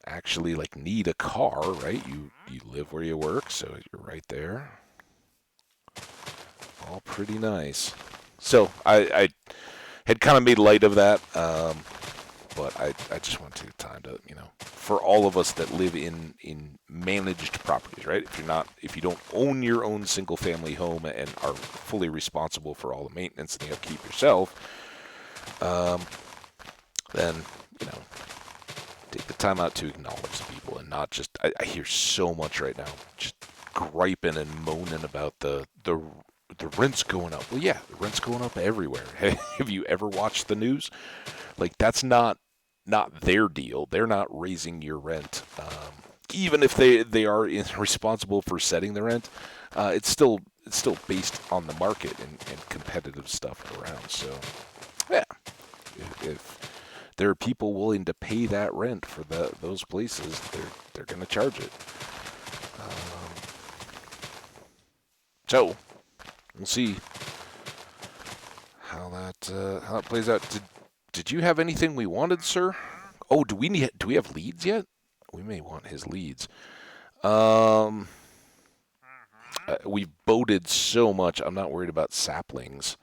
actually like need a car, right? You live where you work, so you're right there. All pretty nice. So I had kind of made light of that, but I just want to take time to, for all of us that live in managed properties, right? If you don't own your own single family home and are fully responsible for all the maintenance and the upkeep yourself, then, take the time out to acknowledge the people, and not just, I hear so much right now just griping and moaning about the The rent's going up. Well, yeah, the rent's going up everywhere. Have you ever watched the news? Like that's not their deal. They're not raising your rent. Even if they are responsible for setting the rent, it's still based on the market and competitive stuff around. So yeah, if there are people willing to pay that rent for those places, they're going to charge it. Um, so we'll see how that plays out. Did you have anything we wanted, sir? Oh, do we have leads yet? We may want his leads. Um, we've boated so much. I'm not worried about saplings.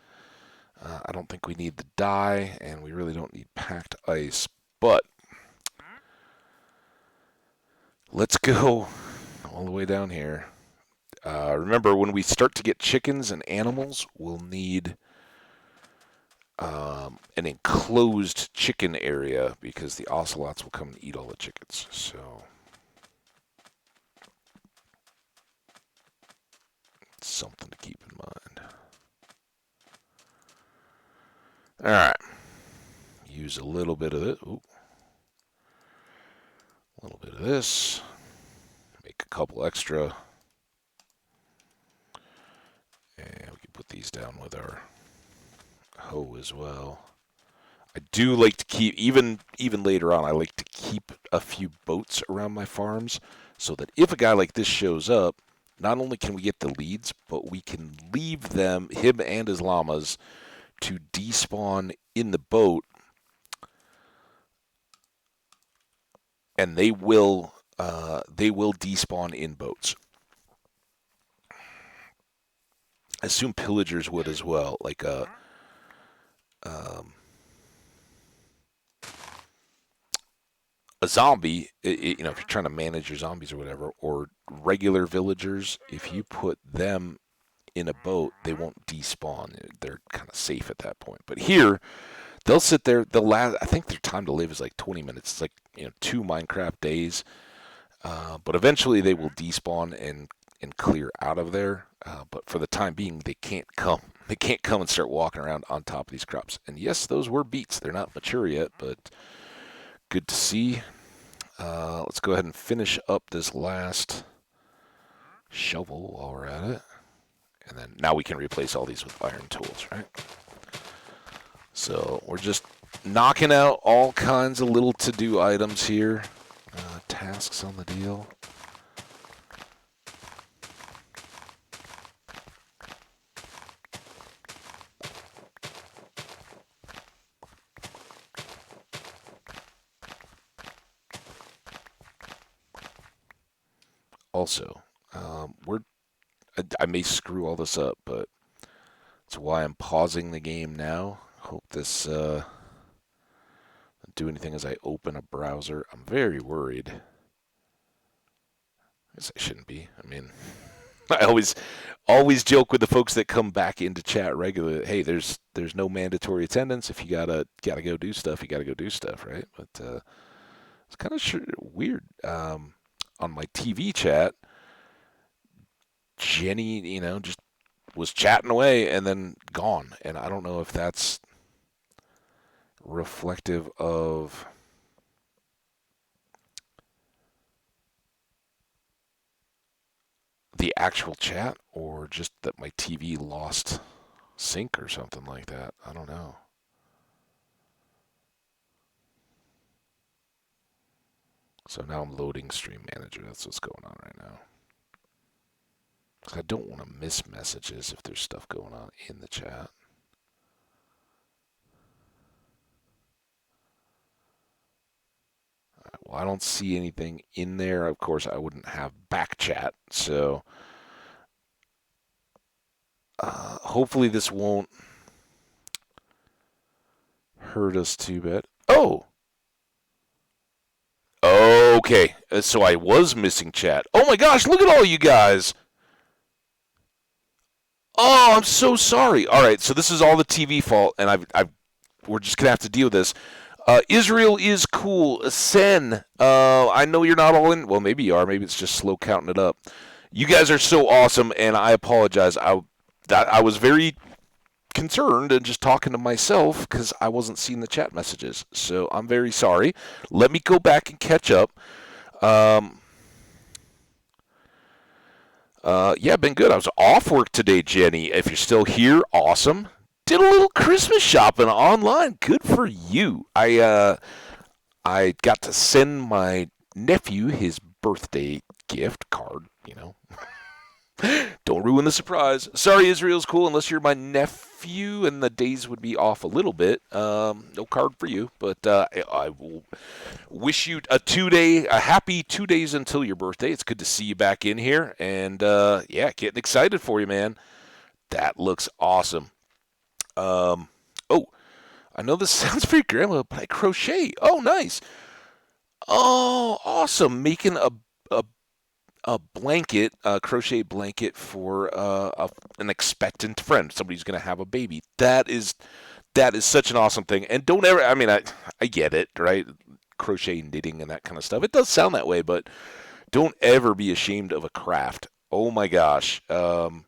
I don't think we need the dye, and we really don't need packed ice. But let's go all the way down here. Remember, when we start to get chickens and animals, we'll need an enclosed chicken area because the ocelots will come and eat all the chickens. So it's something to keep in mind. All right. Use a little bit of it. Ooh. A little bit of this. Make a couple extra. And we can put these down with our hoe as well. I do like to keep, even later on, I like to keep a few boats around my farms so that if a guy like this shows up, not only can we get the leads, but we can leave him and his llamas, to despawn in the boat, and they will despawn in boats. I assume pillagers would as well, like um, a zombie. If you're trying to manage your zombies or whatever, or regular villagers, if you put them in a boat, they won't despawn. They're kind of safe at that point. But here, they'll sit there. I think their time to live is like 20 minutes. It's like 2 Minecraft days. But eventually they will despawn and clear out of there. But for the time being, they can't come. They can't come and start walking around on top of these crops. And yes, those were beets. They're not mature yet, but good to see. Let's go ahead and finish up this last shovel while we're at it. And then now we can replace all these with iron tools, right? So we're just knocking out all kinds of little to-do items here. Tasks on the deal. Also, I may screw all this up, but that's why I'm pausing the game now. Hope this doesn't do anything as I open a browser. I'm very worried. I guess I shouldn't be. I mean, I always joke with the folks that come back into chat regularly. Hey, there's no mandatory attendance. If you gotta go do stuff, you gotta go do stuff, right? But it's kind of weird. On my TV chat, Jenny, just was chatting away and then gone. And I don't know if that's reflective of the actual chat or just that my TV lost sync or something like that. I don't know. So now I'm loading Stream Manager. That's what's going on right now. Because I don't want to miss messages if there's stuff going on in the chat. Right, well, I don't see anything in there. Of course, I wouldn't have back chat. So hopefully this won't hurt us too bad. Oh! Okay, so I was missing chat. Oh my gosh, look at all you guys! Oh, I'm so sorry. All right, so this is all the TV fault, and we're just gonna have to deal with this. Israel is cool. Sen, I know you're not all in. Well, maybe you are. Maybe it's just slow counting it up. You guys are so awesome, and I apologize. I was very concerned and just talking to myself because I wasn't seeing the chat messages. So I'm very sorry. Let me go back and catch up. Um, yeah, been good. I was off work today, Jenny. If you're still here, awesome. Did a little Christmas shopping online. Good for you. I got to send my nephew his birthday gift card. Don't ruin the surprise. Sorry, Israel's cool unless you're my nephew, and the days would be off a little bit. No card for you, but I will wish you a happy 2 days until your birthday. It's good to see you back in here, and yeah, getting excited for you, man. That looks awesome. Oh, I know this sounds very grandma, but I crochet. Oh, nice. Oh, awesome! Making a a blanket, a crochet blanket for an expectant friend, somebody who's going to have a baby. That is such an awesome thing. And don't ever, I mean, I get it, right? Crochet, knitting, and that kind of stuff. It does sound that way, but don't ever be ashamed of a craft. Oh my gosh, that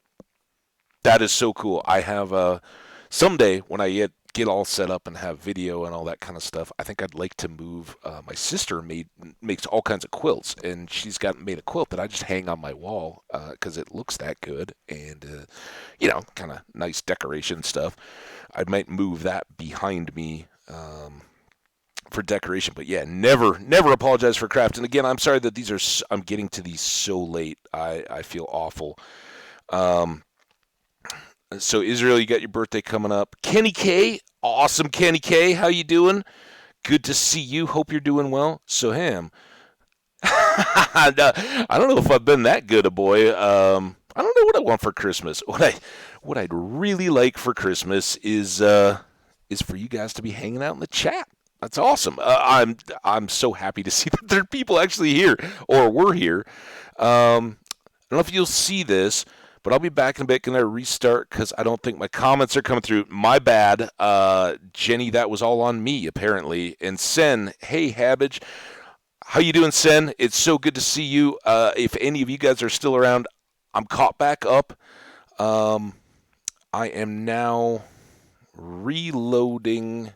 is so cool. I have someday when I get all set up and have video and all that kind of stuff, I think I'd like to move. My sister makes all kinds of quilts, and she's got made a quilt that I just hang on my wall because it looks that good, and kind of nice decoration stuff. I might move that behind me for decoration, but yeah, never apologize for craft. And again, I'm sorry that I'm getting to these so late. I feel awful. So Israel, you got your birthday coming up. Kenny K, awesome Kenny K, how you doing? Good to see you. Hope you're doing well. So Ham, I don't know if I've been that good a boy. I don't know what I want for Christmas. What I'd really like for Christmas is for you guys to be hanging out in the chat. That's awesome. I'm so happy to see that there are people actually here or were here. I don't know if you'll see this, but I'll be back in a bit. Going to restart because I don't think my comments are coming through. My bad. Jenny, that was all on me, apparently. And Sen, hey, Habbage. How you doing, Sen? It's so good to see you. If any of you guys are still around, I'm caught back up. I am now reloading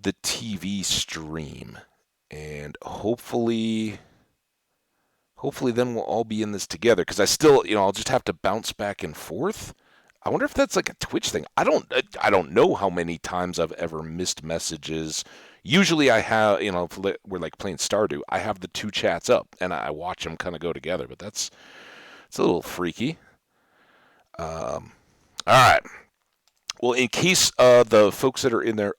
the TV stream. And hopefully then we'll all be in this together because I still, I'll just have to bounce back and forth. I wonder if that's like a Twitch thing. I don't know how many times I've ever missed messages. Usually I have, if we're like playing Stardew, I have the two chats up and I watch them kind of go together, but it's a little freaky. All right. Well, in case the folks that are in there,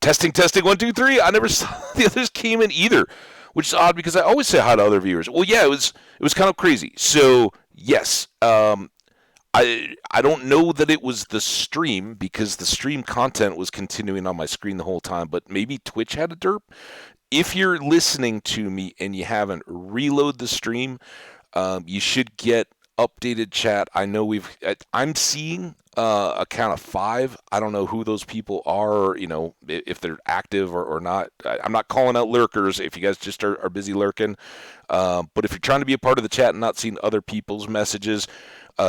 testing 1 2 3. I never saw the others came in either, which is odd because I always say hi to other viewers. Well, yeah, it was kind of crazy. So yes, I don't know that it was the stream because the stream content was continuing on my screen the whole time, but maybe Twitch had a derp. If you're listening to me and you haven't, reload the stream. You should get updated chat. I know I'm seeing a count of 5. I don't know who those people are, or, if they're active or not. I'm not calling out lurkers if you guys just are busy lurking. But if you're trying to be a part of the chat and not seeing other people's messages,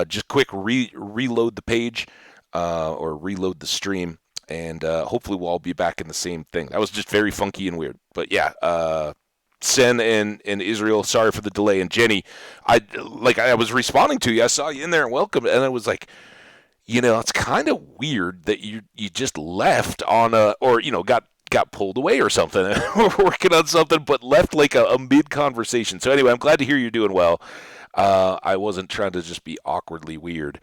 just quick reload the page or reload the stream, and hopefully we'll all be back in the same thing. That was just very funky and weird. But yeah, Sen and Israel, sorry for the delay. And Jenny, I was responding to you. I saw you in there and welcome, and I was like, it's kind of weird that you just left on got pulled away or something. We're working on something, but left like a mid conversation. So anyway, I'm glad to hear you're doing well. I wasn't trying to just be awkwardly weird.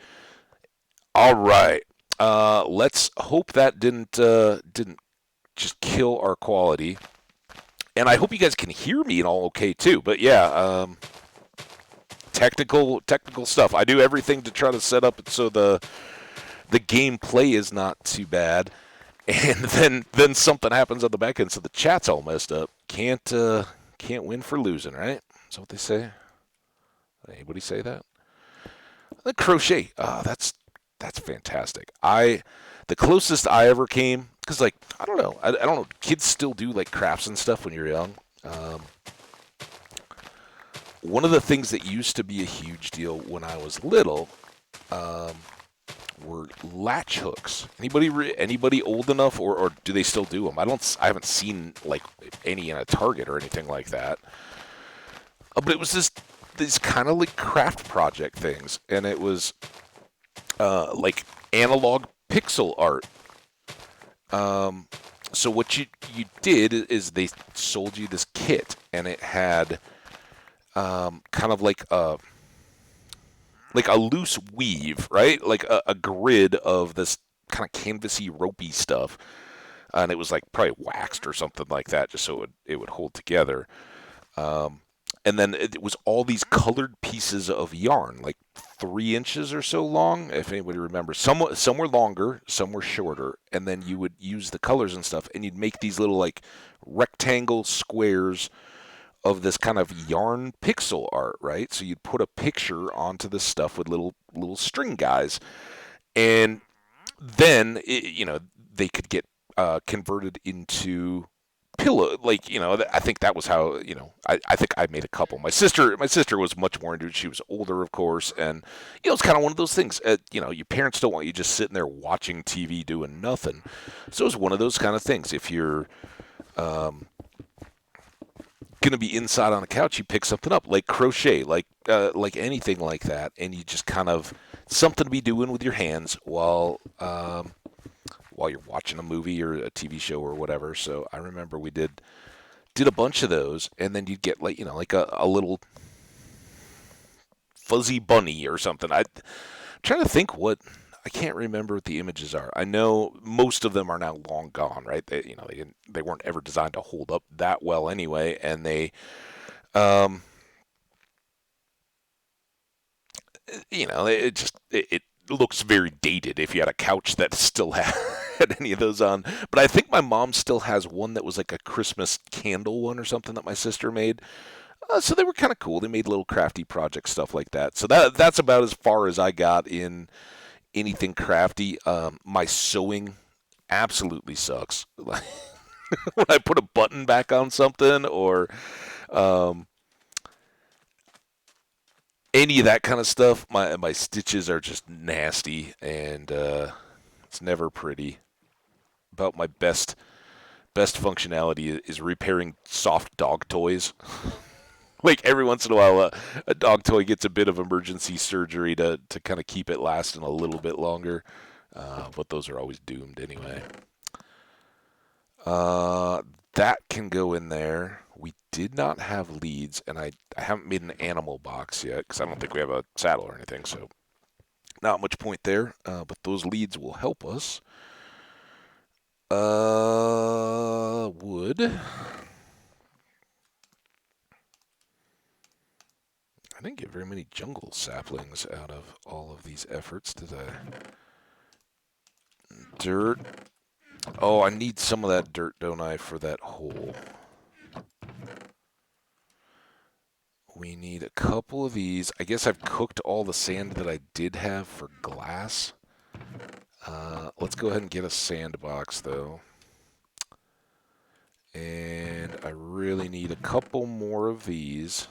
All right, let's hope that didn't just kill our quality. And I hope you guys can hear me and all okay too. But yeah, technical stuff. I do everything to try to set up it so the gameplay is not too bad. And then something happens on the back end, so the chat's all messed up. Can't win for losing, right? Is that what they say? Anybody say that? The crochet. That's fantastic. The closest I ever came, because I don't know. I don't know. Kids still do like crafts and stuff when you're young. One of the things that used to be a huge deal when I was little um, were latch hooks. Anybody old enough, or do they still do them? I haven't seen like any in a Target or anything like that. But it was these kind of like craft project things, and it was like analog pixel art. Um, so what you did is they sold you this kit, and it had kind of like a loose weave, right? Like a grid of this kind of canvasy, ropey stuff, and it was like probably waxed or something like that, just so it would hold together. Um, and then it was all these colored pieces of yarn, like 3 inches or so long, if anybody remembers. Some were longer, some were shorter, and then you would use the colors and stuff, and you'd make these little like rectangle squares of this kind of yarn pixel art, right? So you'd put a picture onto this stuff with little string guys, and then they could get converted into pillow, like I think that was how I think I made a couple. My sister was much more into it. She was older, of course, and it's kind of one of those things. Your parents don't want you just sitting there watching TV doing nothing. So it's one of those kind of things. If you're um, gonna be inside on a couch, you pick something up like crochet, like anything like that, and you just kind of something to be doing with your hands while you're watching a movie or a TV show or whatever. So I remember we did a bunch of those, and then you'd get like a little fuzzy bunny or something. I'm trying to think what. I can't remember what the images are. I know most of them are now long gone, right? They weren't ever designed to hold up that well anyway, and um, it looks very dated if you had a couch that still had any of those on. But I think my mom still has one that was like a Christmas candle one or something that my sister made. So they were kind of cool. They made little crafty project stuff like that. So that's about as far as I got in anything crafty. My sewing absolutely sucks. When I put a button back on something or um, any of that kind of stuff, my stitches are just nasty, and it's never pretty. About my best functionality is repairing soft dog toys. Like every once in a while, a dog toy gets a bit of emergency surgery to kind of keep it lasting a little bit longer, but those are always doomed anyway. Uh, that can go in there. We did not have leads, and I haven't made an animal box yet because I don't think we have a saddle or anything, so not much point there. But those leads will help us. Wood. I didn't get very many jungle saplings out of all of these efforts, did I? Dirt. Oh, I need some of that dirt, don't I, for that hole? We need a couple of these. I guess I've cooked all the sand that I did have for glass. Let's go ahead and get a sandbox, though. And I really need a couple more of these.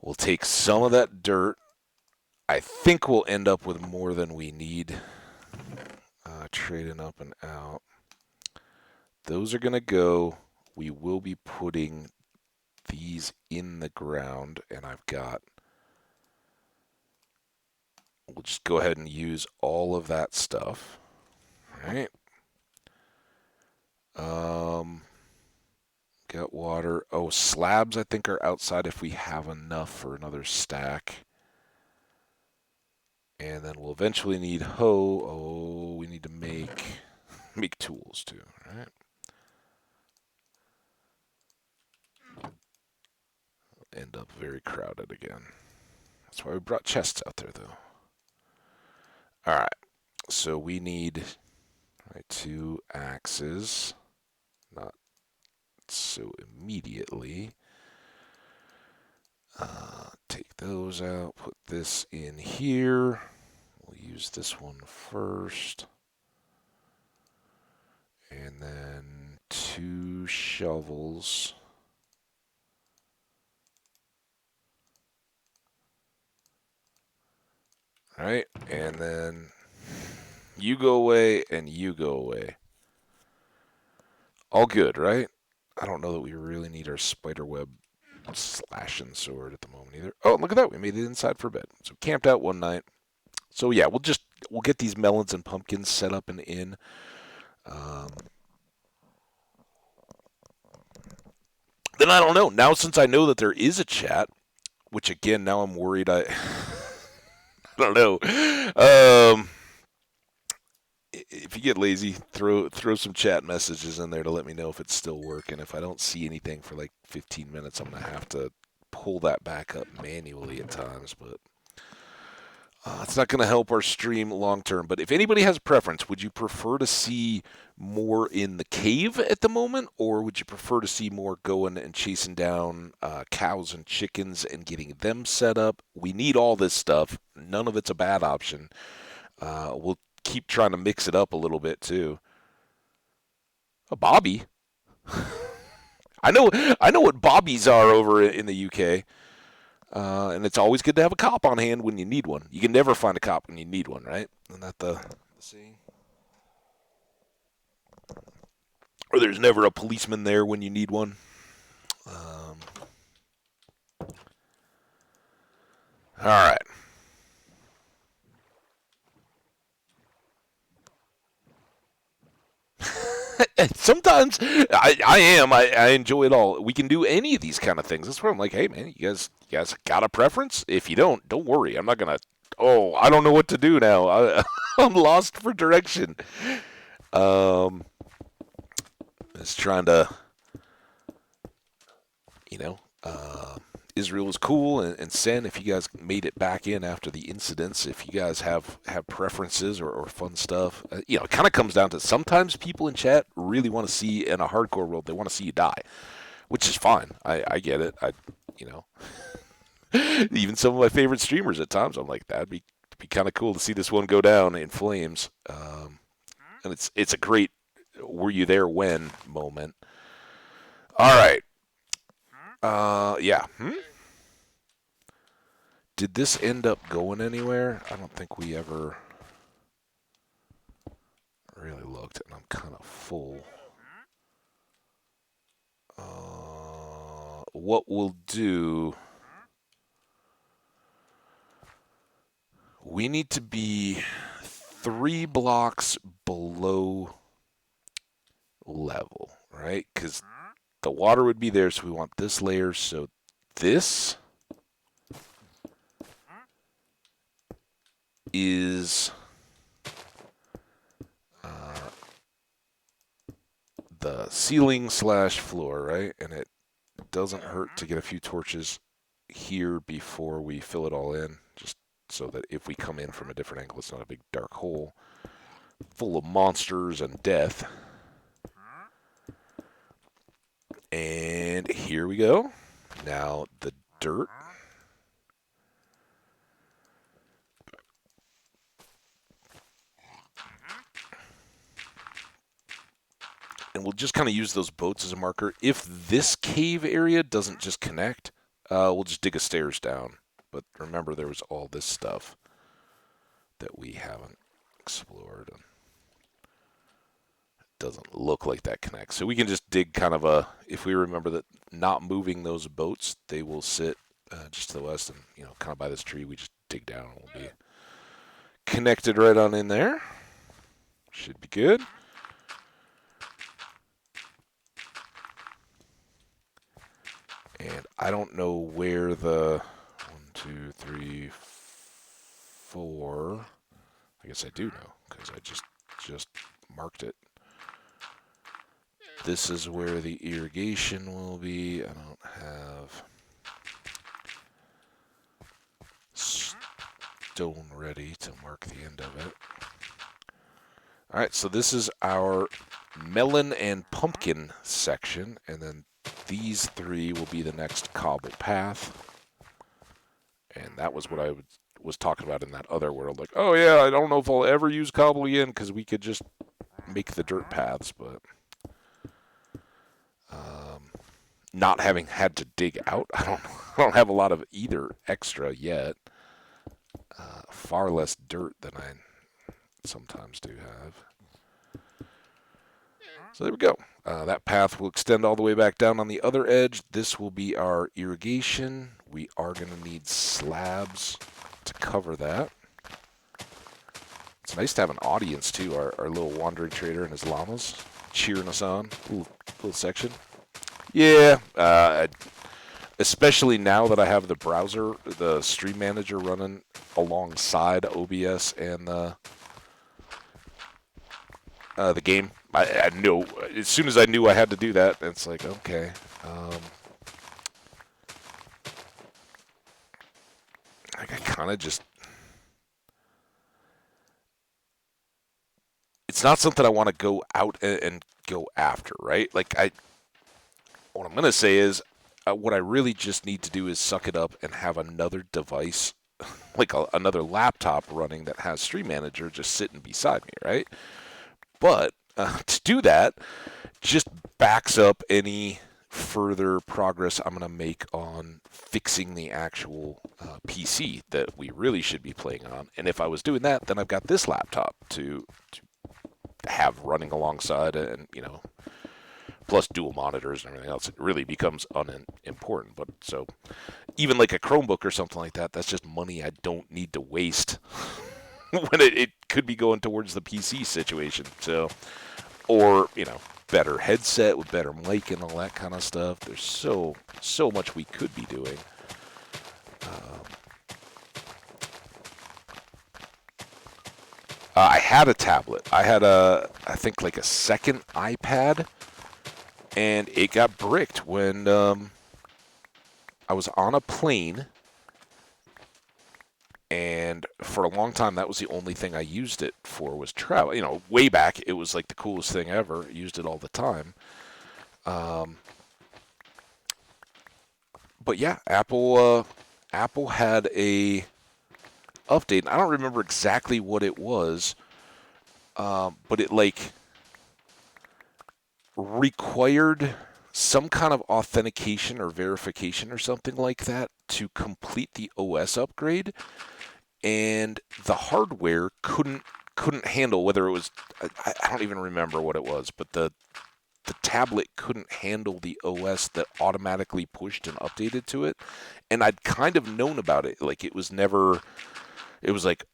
We'll take some of that dirt. I think we'll end up with more than we need. Trading up and out. Those are going to go. We will be putting these in the ground, and we'll just go ahead and use all of that stuff. All right. Got water. Oh, slabs I think are outside if we have enough for another stack. And then we'll eventually need hoe. Oh, we need to make tools too, right? End up very crowded again. That's why we brought chests out there, though. All right, so we need 2 axes. Not so immediately. Take those out. Put this in here. We'll use this one first. And then 2 shovels. All right, and then you go away and you go away. All good, right? I don't know that we really need our spiderweb slashing sword at the moment either. Oh, look at that. We made it inside for bed. So camped out one night. So yeah, we'll get these melons and pumpkins set up and in. Um, then I don't know. Now since I know that there is a chat, which again now I'm worried I I don't know. If you get lazy, throw some chat messages in there to let me know if it's still working. If I don't see anything for like 15 minutes, I'm gonna have to pull that back up manually at times, but it's not going to help our stream long term. But if anybody has a preference, would you prefer to see more in the cave at the moment, or would you prefer to see more going and chasing down cows and chickens and getting them set up? We need all this stuff. None of it's a bad option. We'll keep trying to mix it up a little bit too. Bobby, I know what bobbies are over in the UK. And it's always good to have a cop on hand when you need one. You can never find a cop when you need one, right? Isn't that the saying? Or there's never a policeman there when you need one. All right. Sometimes I enjoy it all. We can do any of these kind of things. That's where I'm like, hey man, you guys got a preference? If you don't worry. I'm not gonna. Oh, I don't know what to do now. I'm lost for direction. Um, just trying to, you know, Israel was cool, and Sen, if you guys made it back in after the incidents, if you guys have preferences or fun stuff, it kind of comes down to sometimes people in chat really want to see in a hardcore world, they want to see you die, which is fine. I get it. You know, even some of my favorite streamers at times, I'm like, that'd be kind of cool to see this one go down in flames. And it's a great were you there when moment. All right. Yeah. Did this end up going anywhere? I don't think we ever really looked, and I'm kind of full. What we'll do... We need to be 3 blocks below level, right? Because the water would be there, so we want this layer. So this is the ceiling slash floor, right? And it doesn't hurt to get a few torches here before we fill it all in, just so that if we come in from a different angle, it's not a big dark hole full of monsters and death. And here we go. Now the dirt. And we'll just kind of use those boats as a marker. If this cave area doesn't just connect, we'll just dig a stairs down. But remember, there was all this stuff that we haven't explored. And it doesn't look like that connects. So we can just dig kind of a... If we remember that not moving those boats, they will sit just to the west. And, kind of by this tree, we just dig down. And we'll be connected right on in there. Should be good. And I don't know where the 1, 2, 3, 4. I guess I do know because I just marked it. This is where the irrigation will be. I don't have stone ready to mark the end of it. All right, so this is our melon and pumpkin section, and then these 3 will be the next cobble path. And that was what I was talking about in that other world. Like, oh yeah, I don't know if I'll ever use cobble again because we could just make the dirt paths, but not having had to dig out, I don't have a lot of either extra yet. Far less dirt than I sometimes do have. So there we go. That path will extend all the way back down on the other edge. This will be our irrigation. We are going to need slabs to cover that. It's nice to have an audience, too. Our little wandering trader and his llamas cheering us on. Little section. Yeah, especially now that I have the browser, the stream manager running alongside OBS and the game. I know as soon as I knew I had to do that, it's like, okay. I kind of just, it's not something I want to go out and go after, right? Like what I'm gonna say is, what I really just need to do is suck it up and have another device, like another laptop running that has Stream Manager just sitting beside me, right? But to do that, just backs up any further progress I'm going to make on fixing the actual PC that we really should be playing on. And if I was doing that, then I've got this laptop to have running alongside, and plus dual monitors and everything else. It really becomes unimportant. But so even like a Chromebook or something like that, that's just money I don't need to waste when it could be going towards the PC situation. So, or better headset with better mic and all that kind of stuff. There's so much we could be doing. I had a tablet. I had I think like a second iPad, and it got bricked when I was on a plane. And for a long time, that was the only thing I used it for, was travel. Way back, it was like the coolest thing ever. I used it all the time. But yeah, Apple had a update. I don't remember exactly what it was, but it like required some kind of authentication or verification or something like that to complete the OS upgrade. And the hardware couldn't handle, whether it was, I don't even remember what it was, but the tablet couldn't handle the OS that automatically pushed and updated to it. And I'd kind of known about it. Like it was like,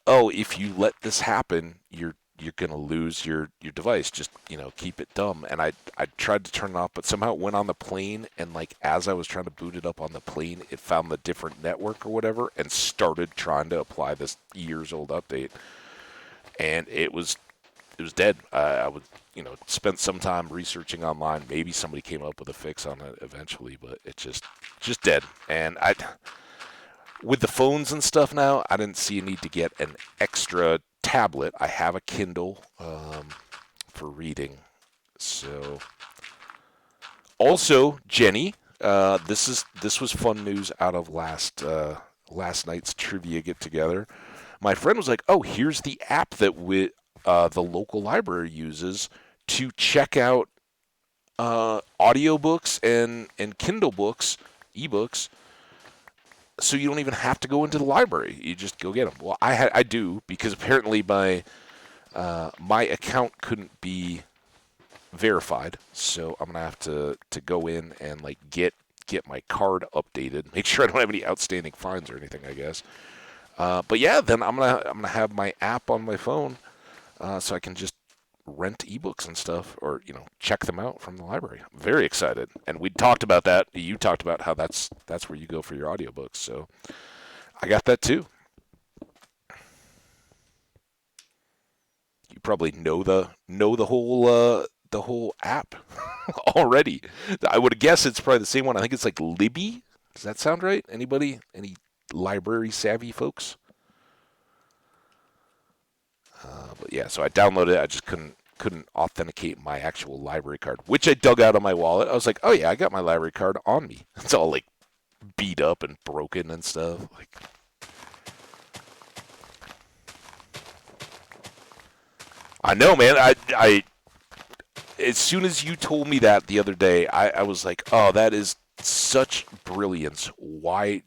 oh, if you let this happen, you're gonna lose your device. Just keep it dumb. And I tried to turn it off, but somehow it went on the plane, and like as I was trying to boot it up on the plane, it found the different network or whatever and started trying to apply this years old update, and it was dead. I would spent some time researching online. Maybe somebody came up with a fix on it eventually, but it's just dead. And with the phones and stuff now, I didn't see a need to get an extra tablet. I have a Kindle for reading. So, also, Jenny, this was fun news out of last night's trivia get together. My friend was like, "Oh, here's the app that the local library uses to check out audiobooks and Kindle books, ebooks." So you don't even have to go into the library. You just go get them. Well, I do, because apparently my account couldn't be verified. So I'm gonna have to go in and like get my card updated. Make sure I don't have any outstanding fines or anything, I guess. But yeah, then I'm gonna have my app on my phone, so I can just rent ebooks and stuff, or check them out from the library. I'm very excited. And we talked about that. You talked about how that's where you go for your audiobooks. So I got that too. You probably know the whole app already. I would guess it's probably the same one. I think it's like Libby. Does that sound right? Anybody? Any library savvy folks? But yeah, so I downloaded it. I just couldn't authenticate my actual library card, which I dug out of my wallet. I was like, oh yeah, I got my library card on me. It's all like beat up and broken and stuff. Like, I know, man. I as soon as you told me that the other day, I was like, oh, that is such brilliance. Why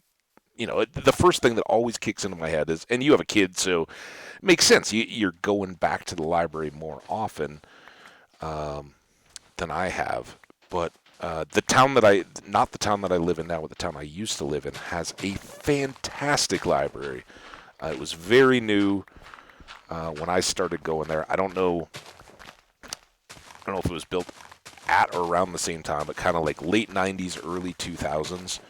the first thing that always kicks into my head is, and you have a kid, so it makes sense. You're going back to the library more often um, than I have. But not the town that I live in now, but the town I used to live in, has a fantastic library. It was very new when I started going there. I don't know if it was built at or around the same time, but kind of like late '90s, early 2000s.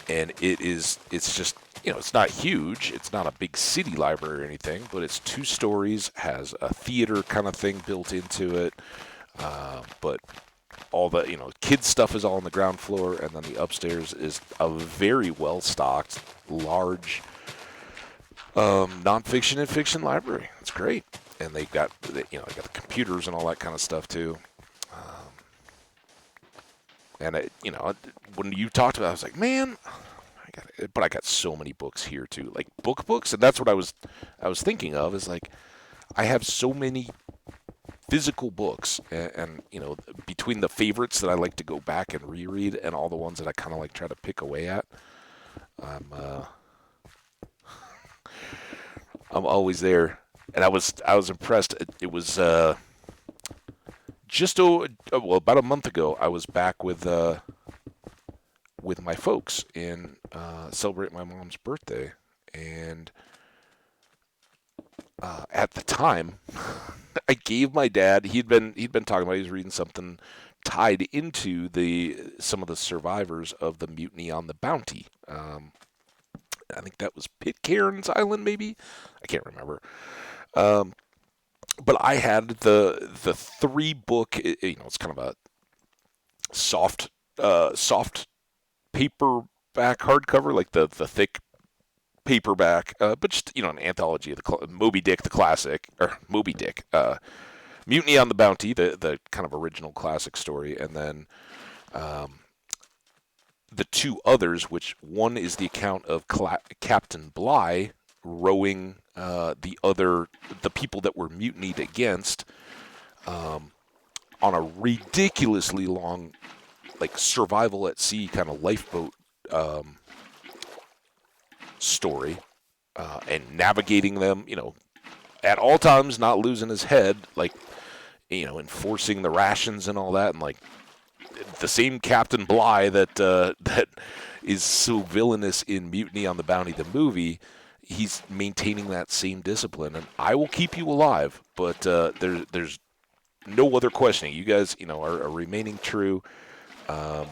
And it's just, it's not huge. It's not a big city library or anything, but it's 2 stories, has a theater kind of thing built into it. But all the, kids stuff is all on the ground floor, and then the upstairs is a very well stocked, large nonfiction and fiction library. It's great, and they got the computers and all that kind of stuff too. Um, and when you talked about it, I was like, man, I got so many books here too, like books, and that's what I was thinking of is like I have so many physical books, and between the favorites that I like to go back and reread and all the ones that I kind of like try to pick away at, I'm I'm always there, and I was impressed. It was about a month ago. I was back with my folks and celebrate my mom's birthday, and at the time, I gave my dad. He'd been talking about. He was reading something tied into the some of the survivors of the mutiny on the Bounty. I think that was Pitcairn's Island, maybe. I can't remember. Um, but I had the 3 book. It's kind of a soft paperback hardcover, like the thick paperback, but just an anthology of the Moby Dick, the classic, or Moby Dick, Mutiny on the Bounty, the kind of original classic story, and then um, the 2 others, which one is the account of Captain Bligh rowing the people that were mutinied against um, on a ridiculously long, like survival at sea kind of lifeboat um, story, and navigating them, at all times, not losing his head, like, enforcing the rations and all that, and like the same Captain Bligh that is so villainous in Mutiny on the Bounty, the movie. He's maintaining that same discipline, and I will keep you alive. But there's no other questioning. You guys, are remaining true. Um,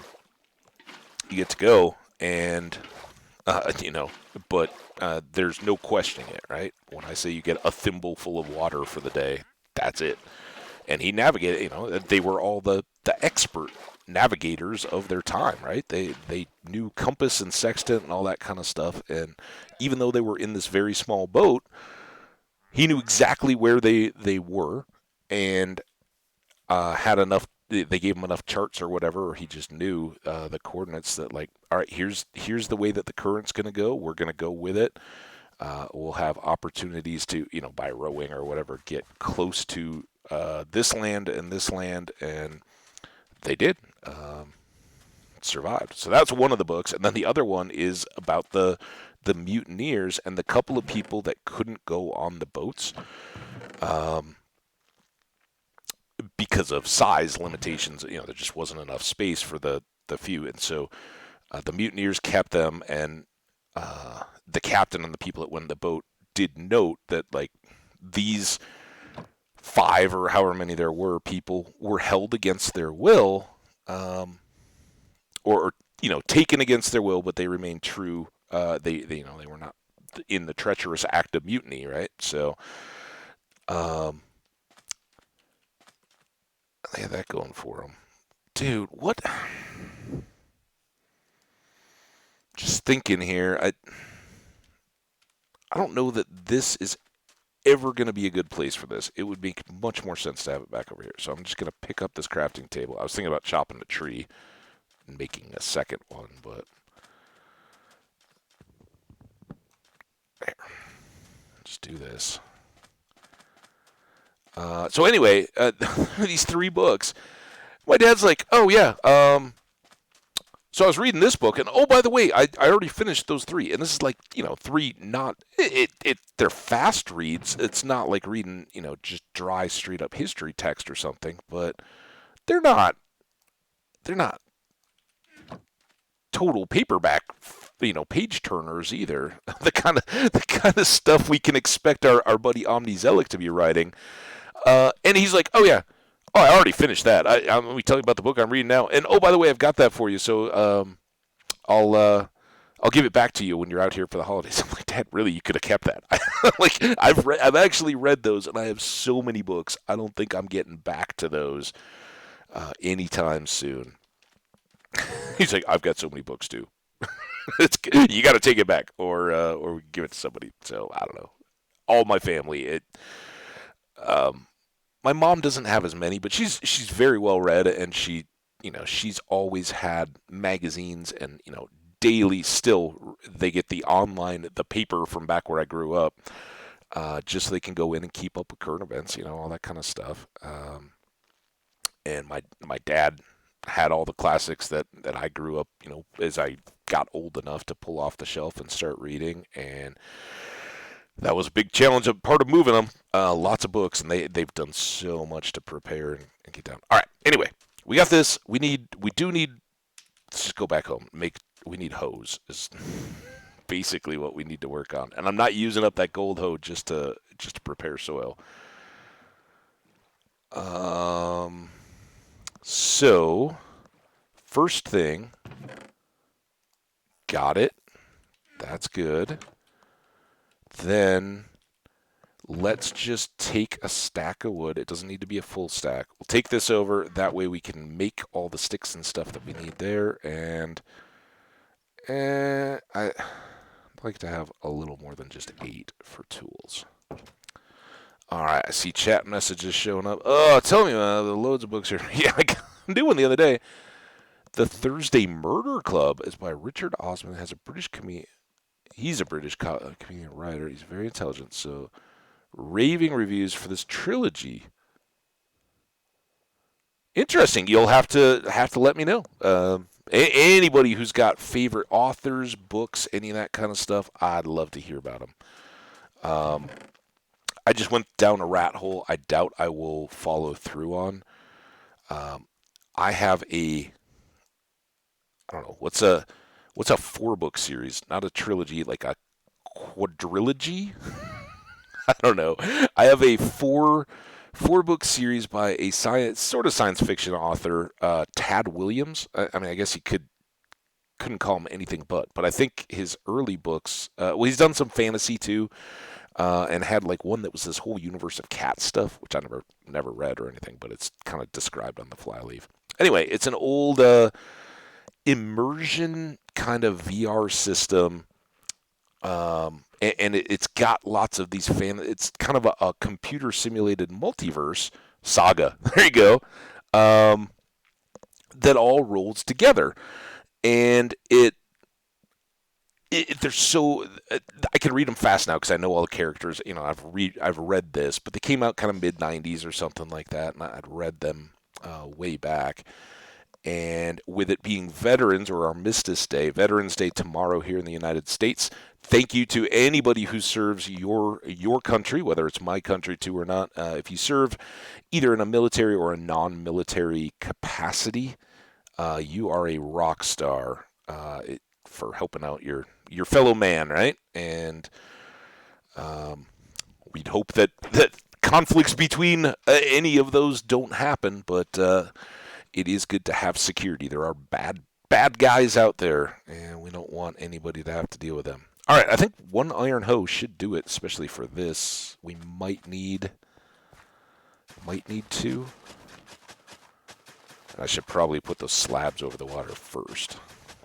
you get to go, and but there's no questioning it, right? When I say you get a thimble full of water for the day, that's it. And he navigated. They were all the expert navigators of their time, right? They knew compass and sextant and all that kind of stuff. And even though they were in this very small boat, he knew exactly where they were, and had enough. They gave him enough charts or whatever, or he just knew the coordinates that, like, all right, here's the way that the current's going to go. We're going to go with it. We'll have opportunities to, by rowing or whatever, get close to this land and this land, and they did. Survived. So that's one of the books, and then the other one is about the mutineers and the couple of people that couldn't go on the boats. Because of size limitations, there just wasn't enough space for the few, and so the mutineers kept them, and the captain and the people that went in the boat did note that, like, these 5 or however many there were people were held against their will, or taken against their will, but they remained true. They were not in the treacherous act of mutiny, right? So. They had that going for them. Dude, what? Just thinking here, I don't know that this is ever going to be a good place for this. It would make much more sense to have it back over here. So I'm just going to pick up this crafting table. I was thinking about chopping a tree and making a second one, but there. Just do this. So anyway, these 3 books. My dad's like, "Oh yeah, So I was reading this book, and oh, by the way, I already finished those three, and this is like three not they're fast reads. It's not like reading just dry straight up history text or something, but they're not they're not total paperback page turners either. The kind of stuff we can expect our buddy Omni Zellick to be writing. And he's like, oh yeah, oh I already finished that. Let me tell you about the book I'm reading now. And oh by the way, I've got that for you. So I'll give it back to you when you're out here for the holidays. I'm like, Dad, really? You could have kept that. Like, I've actually read those, and I have so many books. I don't think I'm getting back to those anytime soon. He's like, I've got so many books too. You got to take it back, or give it to somebody. So I don't know. All my family. Um, my mom doesn't have as many, but she's very well read, and she's always had magazines and daily. Still, they get the paper from back where I grew up, just so they can go in and keep up with current events, all that kind of stuff. And my dad had all the classics that I grew up, as I got old enough to pull off the shelf and start reading, and that was a big challenge, a part of moving them. Lots of books, and they've done so much to prepare and get down. All right. Anyway, we got this. We do need. Let's just go back home. We need hose is basically what we need to work on, and I'm not using up that gold hose just to prepare soil. So first thing, got it. That's good. Then let's just take a stack of wood. It doesn't need to be a full stack. We'll take this over. That way we can make all the sticks and stuff that we need there. And I'd like to have a little more than just 8 for tools. All right, I see chat messages showing up. Oh, tell me, the loads of books here. Yeah, I got a new one the other day. The Thursday Murder Club is by Richard Osman. Has a British comedian. He's a British comedian writer. He's very intelligent. So, raving reviews for this trilogy. Interesting. You'll have to let me know. Anybody who's got favorite authors, books, any of that kind of stuff, I'd love to hear about them. I just went down a rat hole I doubt I will follow through on. I have I don't know, what's a 4-book series? Not a trilogy, like a quadrilogy? I don't know. I have a four-book series by a science fiction author, Tad Williams. I mean, I guess couldn't call him anything but I think his early books, well, he's done some fantasy too. And had like one that was this whole universe of cat stuff, which I never read or anything, but it's kind of described on the flyleaf. Anyway, it's an old immersion kind of VR system, and it's got lots of these It's kind of a computer simulated multiverse saga. There you go. That all rolls together, and they're so I can read them fast now because I know all the characters. I've read this, but they came out kind of mid '90s or something like that, and I'd read them way back. And with it being Veterans or Armistice Day, Veterans Day tomorrow here in the United States, thank you to anybody who serves your country, whether it's my country too or not. If you serve either in a military or a non-military capacity, you are a rock star for helping out your fellow man, right? And we'd hope that conflicts between any of those don't happen, but it is good to have security. There are bad guys out there, and we don't want anybody to have to deal with them. All right, I think one iron hoe should do it, especially for this. We might need two. I should probably put those slabs over the water first.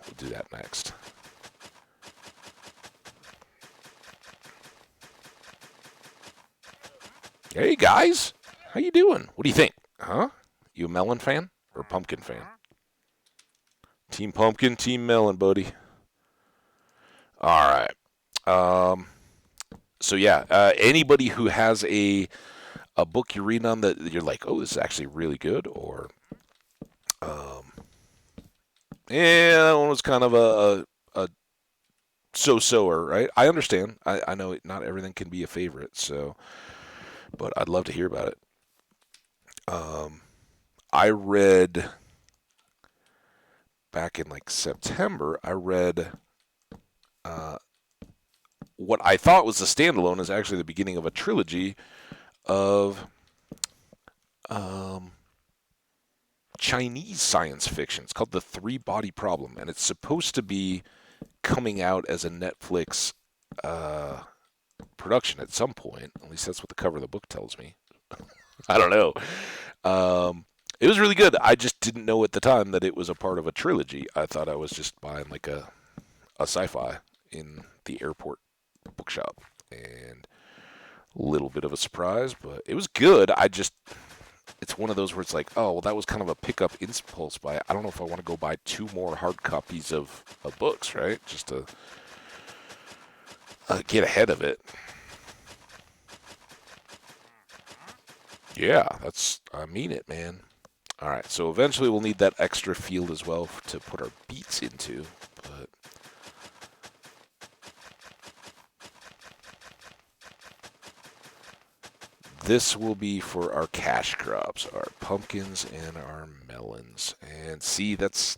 We'll do that next. Hey guys, how you doing? What do you think? Huh? You a melon fan or a pumpkin fan? Team pumpkin, team melon, buddy. All right. So yeah, anybody who has a book you're reading on that you're like, oh, this is actually really good, or Yeah, that one was kind of a so-soer, right? I understand. I know not everything can be a favorite, so but I'd love to hear about it. Um, I read back in like September. I read uh, what I thought was a standalone is actually the beginning of a trilogy of um, Chinese science fiction. It's called The Three Body Problem, and it's supposed to be coming out as a Netflix uh, production at some point. At least that's what the cover of the book tells me. I don't know. It was really good. I just didn't know at the time that it was a part of a trilogy. I thought I was just buying like a sci-fi in the airport bookshop, and a little bit of a surprise, but it was good. I just it's one of those where it's like, oh, well, that was kind of a pickup impulse buy. I don't know if I want to go buy two more hard copies of books, right? Just to get ahead of it. Yeah, I mean it, man. All right, so eventually we'll need that extra field as well to put our beets into, but this will be for our cash crops, our pumpkins and our melons. And see, that's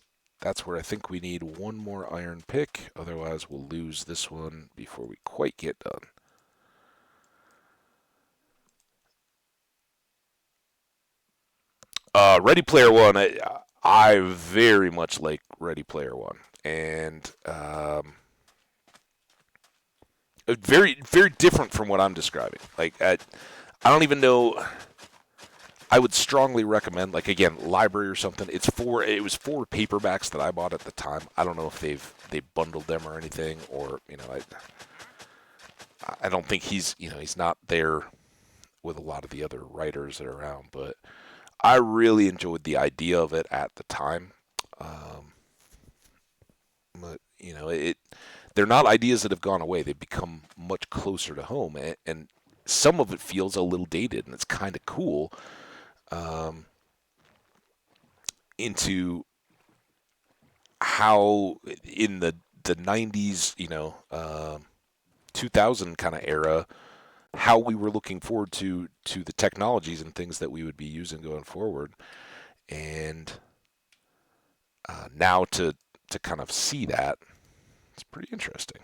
where I think we need one more iron pick. Otherwise, we'll lose this one before we quite get done. Ready Player One, I very much like Ready Player One, and very different from what I'm describing. Like I don't even know. I would strongly recommend, like again, library or something. It was four paperbacks that I bought at the time. I don't know if they bundled them or anything, or I don't think he's not there with a lot of the other writers that are around, but I really enjoyed the idea of it at the time. Um, but they're not ideas that have gone away. They've become much closer to home, and some of it feels a little dated, and it's kind of cool. Um, into how in the 90s, 2000 kind of era, how we were looking forward to the technologies and things that we would be using going forward, and now to kind of see that, it's pretty interesting.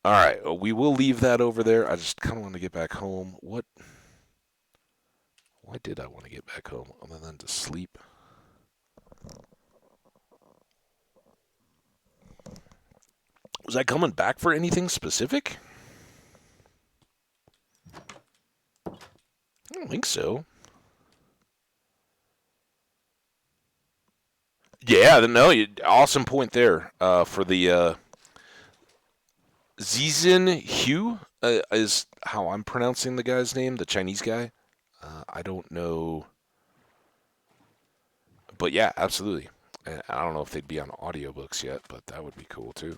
All right, well, we will leave that over there. I just kind of want to get back home. Why did I want to get back home other than to sleep? Was I coming back for anything specific? I don't think so. Yeah, no, awesome point there. For the Zizin Hu is how I'm pronouncing the guy's name, the Chinese guy. I don't know, but yeah, absolutely. I don't know if they'd be on audiobooks yet, but that would be cool too.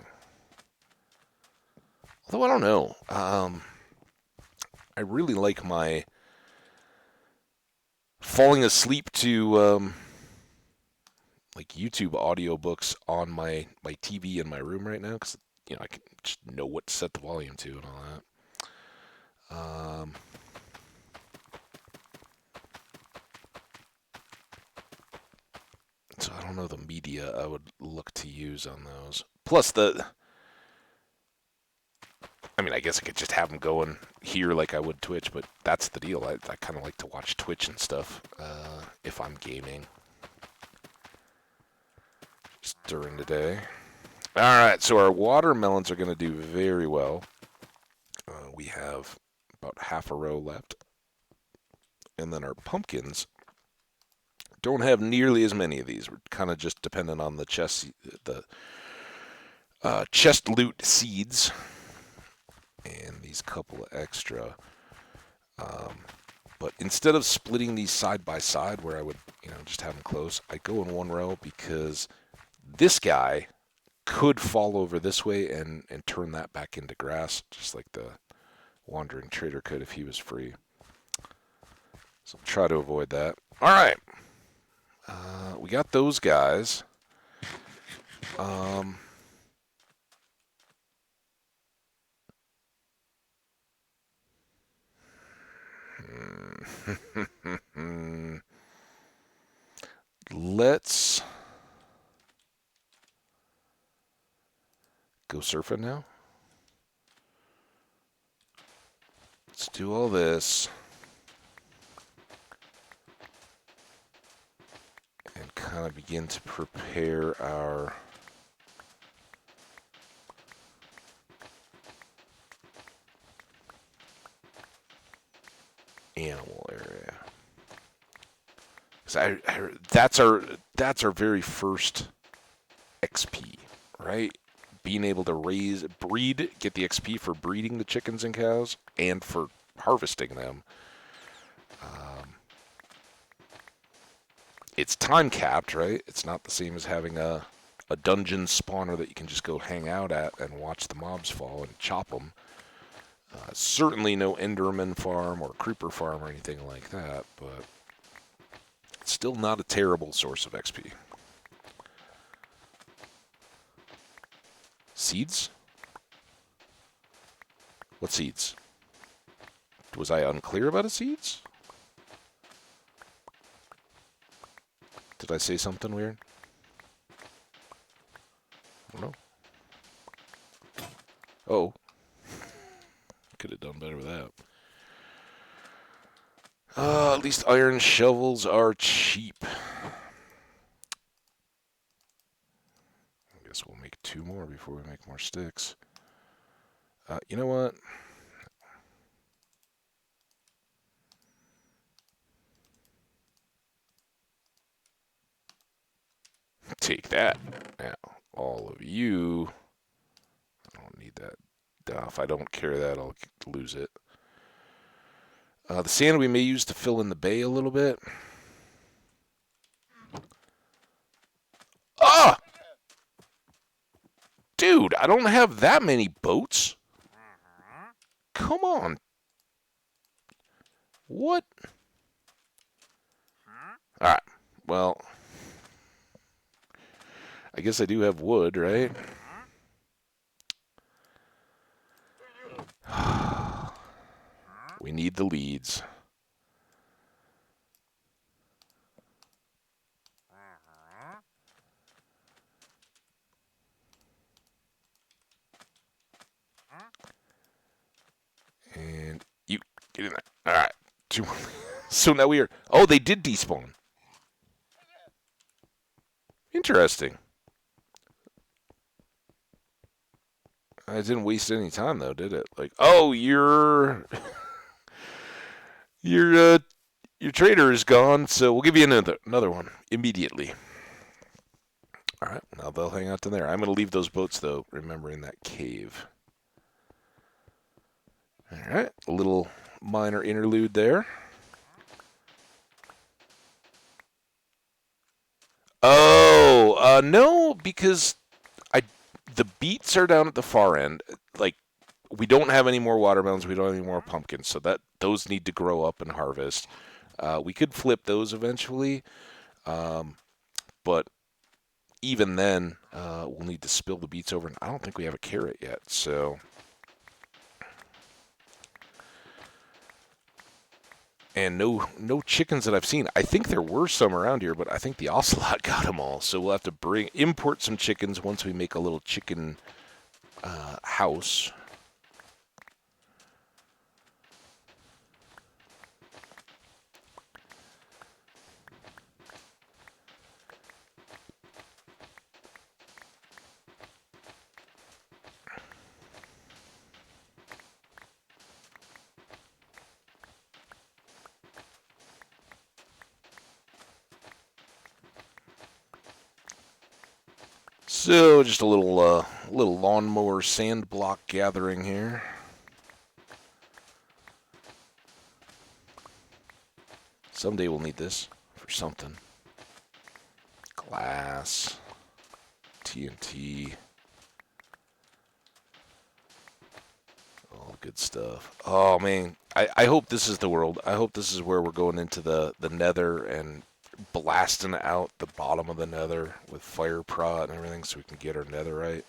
Although I don't know. I really like my falling asleep to like YouTube audiobooks on my TV in my room right now because I can just know what to set the volume to and all that. So I don't know the media I would look to use on those. Plus I mean, I guess I could just have them going here like I would Twitch, but that's the deal. I kind of like to watch Twitch and stuff if I'm gaming just during the day. All right, so our watermelons are going to do very well. We have about half a row left, and then our pumpkins don't have nearly as many of these. We're kind of just dependent on the chest loot seeds and these couple of extra. Um, but instead of splitting these side by side, where I would just have them close, I go in one row because this guy could fall over this way and turn that back into grass, just like the wandering trader could if he was free. So try to avoid that. All right. We got those guys. Um, let's go surfing now. Let's do all this. And kind of begin to prepare our animal area. That's our very first XP, right? Being able to breed, get the XP for breeding the chickens and cows, and for harvesting them. Um, it's time capped, right? It's not the same as having a dungeon spawner that you can just go hang out at and watch the mobs fall and chop them. Certainly no Enderman farm or Creeper farm or anything like that, but it's still not a terrible source of XP. Seeds? What seeds? Was I unclear about the seeds? Did I say something weird? I don't know. Oh. Could have done better with that. At least iron shovels are cheap. I guess we'll make 2 more before we make more sticks. You know what? Take that. Now, all of you. I don't need that. If I don't carry that, I'll lose it. The sand we may use to fill in the bay a little bit. Ah! Dude, I don't have that many boats. Come on. What? Alright. Well, I guess I do have wood, right? We need the leads. And you get in there. Alright. 2 more. So now we are... Oh, they did despawn. Interesting. I didn't waste any time, though, did it? Like, oh, your trader is gone, so we'll give you another one immediately. All right, now they'll hang out to there. I'm going to leave those boats, though, remembering that cave. All right, a little minor interlude there. Oh, no, because the beets are down at the far end. Like, we don't have any more watermelons. We don't have any more pumpkins, so those need to grow up and harvest. We could flip those eventually, but even then, we'll need to spill the beets over. And I don't think we have a carrot yet, so. And no chickens that I've seen. I think there were some around here, but I think the ocelot got them all. So we'll have to import some chickens once we make a little chicken house. So just a little lawnmower sand block gathering here. Someday we'll need this for something. Glass, TNT, all good stuff. Oh man, I hope this is the world. I hope this is where we're going into the nether and blasting out the bottom of the nether with fire prot and everything so we can get our netherite.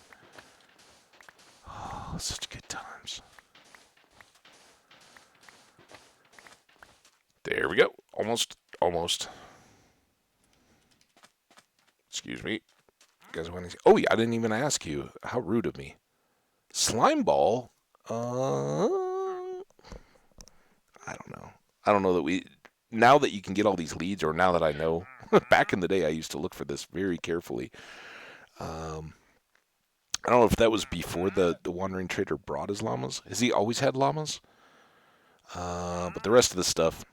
Oh, such good times. There we go. Almost. Almost. Excuse me. You guys want to... Oh, yeah, I didn't even ask you. How rude of me. Slime ball? I don't know. I don't know that we... Now that you can get all these leads, or now that I know, back in the day I used to look for this very carefully. I don't know if that was before the Wandering Trader brought his llamas. Has he always had llamas? But the rest of the stuff,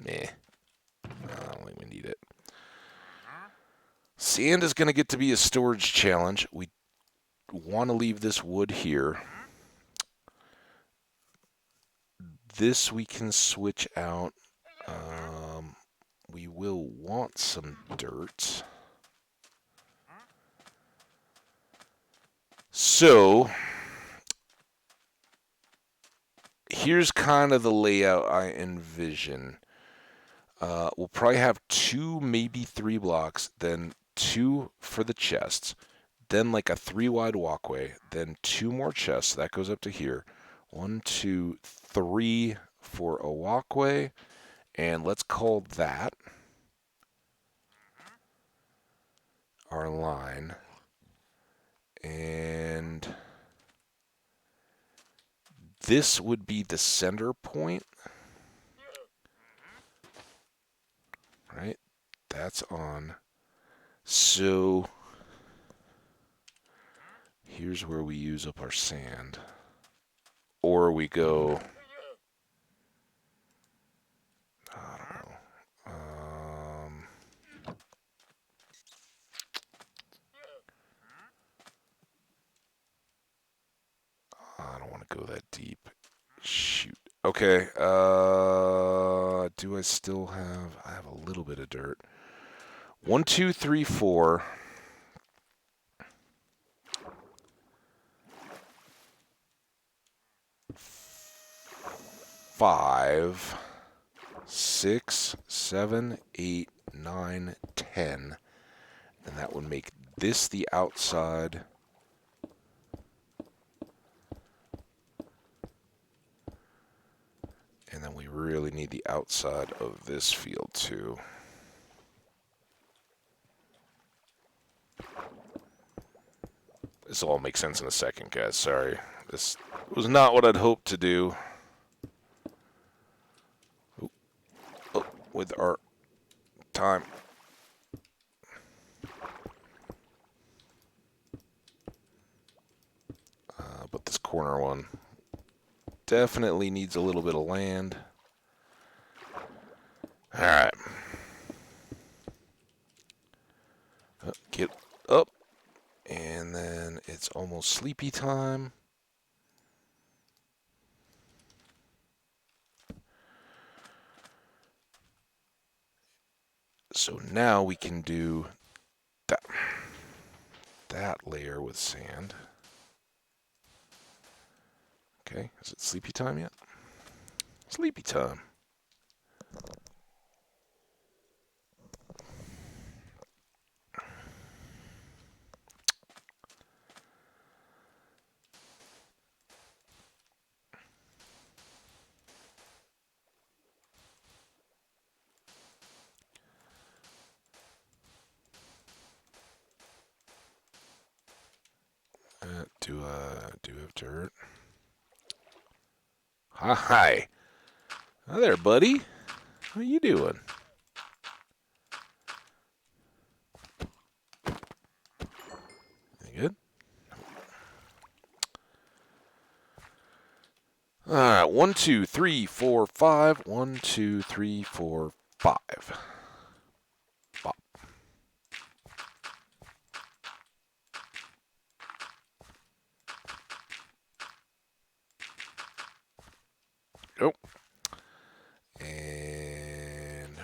meh. I don't think we need it. Sand is going to get to be a storage challenge. We want to leave this wood here. This we can switch out. We will want some dirt. So, here's kind of the layout I envision. We'll probably have 2, maybe 3 blocks, then 2 for the chests, then like a 3 wide walkway, then 2 more chests. That goes up to here. 1, 2, 3 for a walkway, and let's call that our line. And this would be the center point, right? That's on. So here's where we use up our sand. Or we go, I don't know. I don't want to go that deep. Shoot. Okay. Do I still have? I have a little bit of dirt. 1, 2, 3, 4. 5, 6, 7, 8, 9, 10. And that would make this the outside. And then we really need the outside of this field too. This will all make sense in a second, guys. Sorry. This was not what I'd hoped to do. Oh, with our time. But this corner one definitely needs a little bit of land. Alright. Get up. And then it's almost sleepy time. So now we can do that layer with sand. Okay, is it sleepy time yet? Sleepy time. Do have dirt? Hi. Hi there, buddy. How you doing? You good? Alright, 1, 2, 3, 4, 5. 1, 2, 3, 4, 5. Bop. Go. And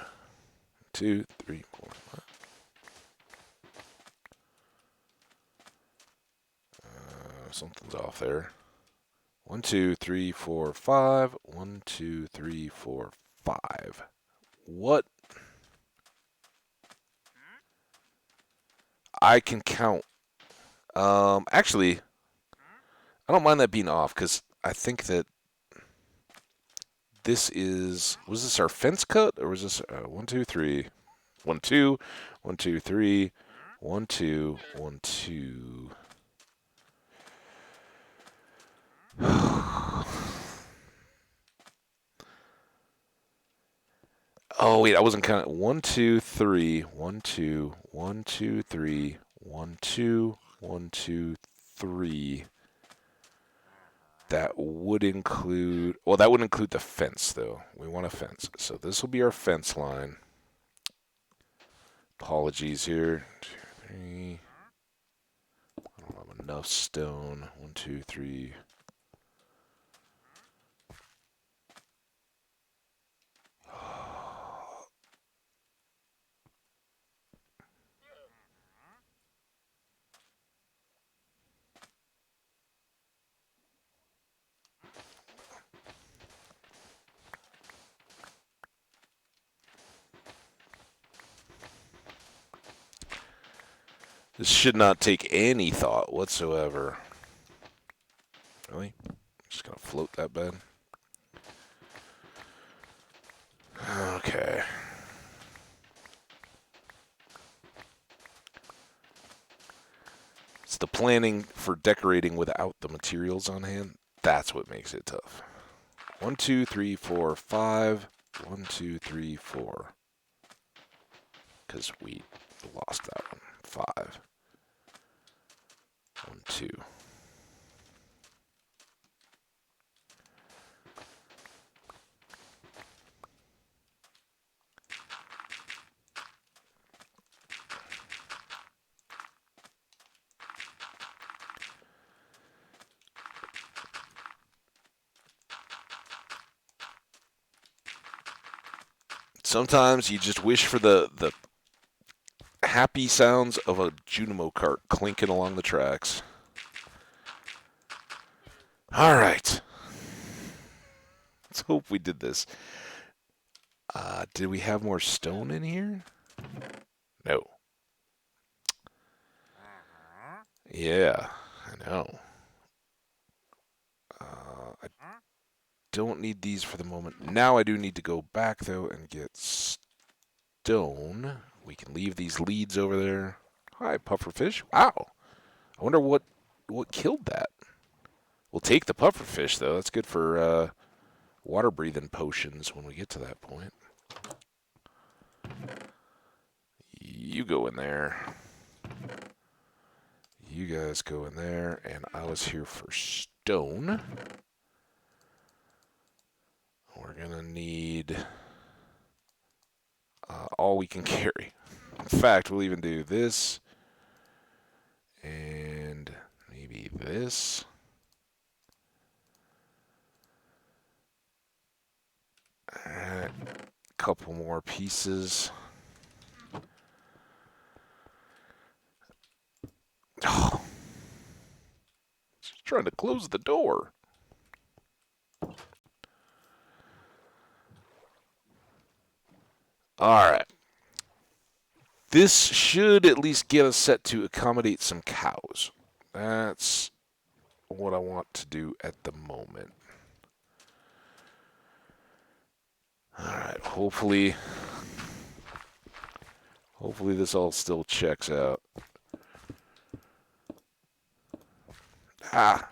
2, 3, 4, 5. Something's off there. 1, 2, 3, 4, 5. 1, 2, 3, 4, 5. What? I can count. Actually, I don't mind that being off because I think that this is. Was this our fence cut or was this 1, 2, 3, 1, 2, 1, 2, 3, 1, 2, 1, 2. Oh wait, I wasn't counting. 1, 2, 3, 1, 2, 1, 2, 3, 1, 2, 1, 2, 3. That would include. Well, that would include the fence, though. We want a fence, so this will be our fence line. Apologies here. 2, 3. I don't have enough stone. 1, 2, 3. This should not take any thought whatsoever. Really? Just gonna float that bed. Okay. It's the planning for decorating without the materials on hand. That's what makes it tough. 1, 2, 3, 4, 5. 1, 2, 3, 4. Because we lost that one. 5. 1, 2. Sometimes you just wish for the happy sounds of a Junimo cart clinking along the tracks. All right. Let's hope we did this. Did we have more stone in here? No. Yeah, I know. I don't need these for the moment. Now I do need to go back, though, and get stone. We can leave these leads over there. Hi, pufferfish. Wow. I wonder what killed that. We'll take the pufferfish, though. That's good for water-breathing potions when we get to that point. You go in there. You guys go in there, and I was here for stone. We're going to need all we can carry. In fact, we'll even do this and maybe this. A couple more pieces. Oh, she's trying to close the door. All right. This should at least get us set to accommodate some cows. That's what I want to do at the moment. Alright, hopefully this all still checks out. Ah!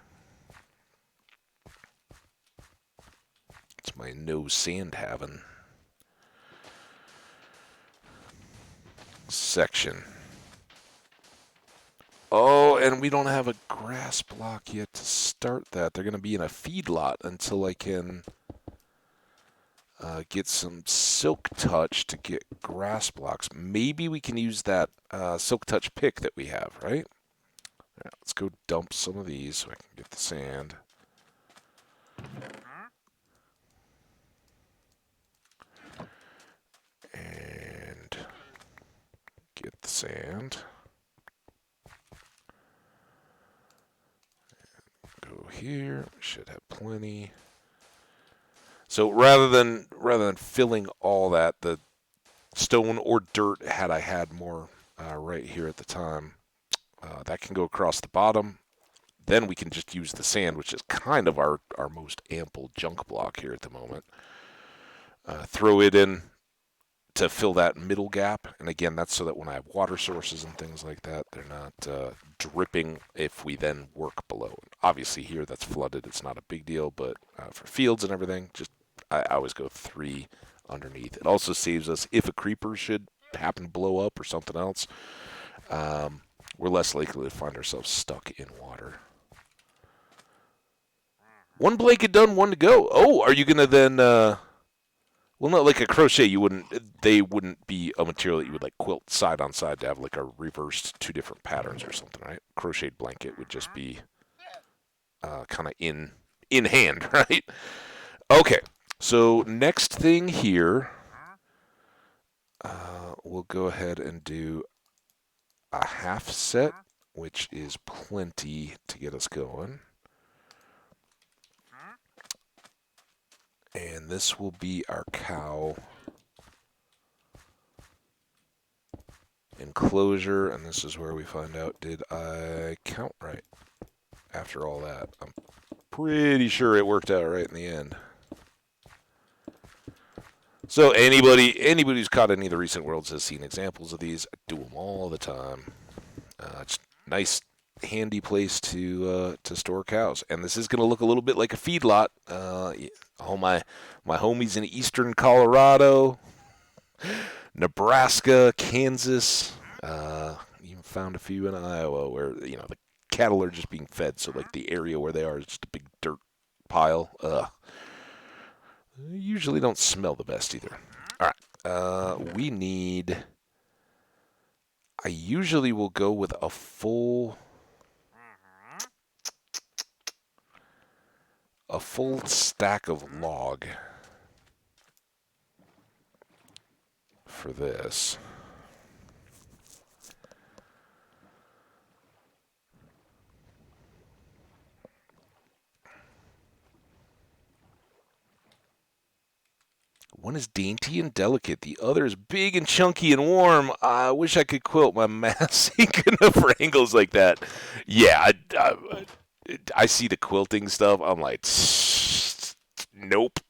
It's my no sand having section. Oh, and we don't have a grass block yet to start that. They're going to be in a feedlot until I can get some silk touch to get grass blocks. Maybe we can use that silk touch pick that we have, right? Yeah, let's go dump some of these so I can get the sand. And get the sand. Go here. We should have plenty. So rather than filling all that, the stone or dirt, had I had more right here at the time, That can go across the bottom. Then we can just use the sand, which is kind of our most ample junk block here at the moment. Throw it in to fill that middle gap. And again, that's so that when I have water sources and things like that, they're not dripping if we then work below. Obviously here that's flooded, it's not a big deal, but for fields and everything, I always go 3 underneath. It also saves us if a creeper should happen to blow up or something else. We're less likely to find ourselves stuck in water. 1 blanket done, 1 to go. Oh, are you gonna then? Well, not like a crochet. You wouldn't. They wouldn't be a material that you would like quilt side on side to have like a reversed 2 different patterns or something, right? Crocheted blanket would just be kind of in hand, right? Okay. So next thing here, we'll go ahead and do a half set, which is plenty to get us going. And this will be our cow enclosure, and this is where we find out, did I count right after all that? I'm pretty sure it worked out right in the end. So anybody who's caught any of the recent worlds has seen examples of these. I do them all the time. It's nice, handy place to store cows, and this is going to look a little bit like a feedlot. All my homies in eastern Colorado, Nebraska, Kansas, even found a few in Iowa where the cattle are just being fed. So like the area where they are is just a big dirt pile. They usually don't smell the best either. All right, we need. I usually will go with a full stack of log for this. One is dainty and delicate. The other is big and chunky and warm. I wish I could quilt. My mass ain't enough for angles like that. Yeah, I see the quilting stuff. I'm like, nope.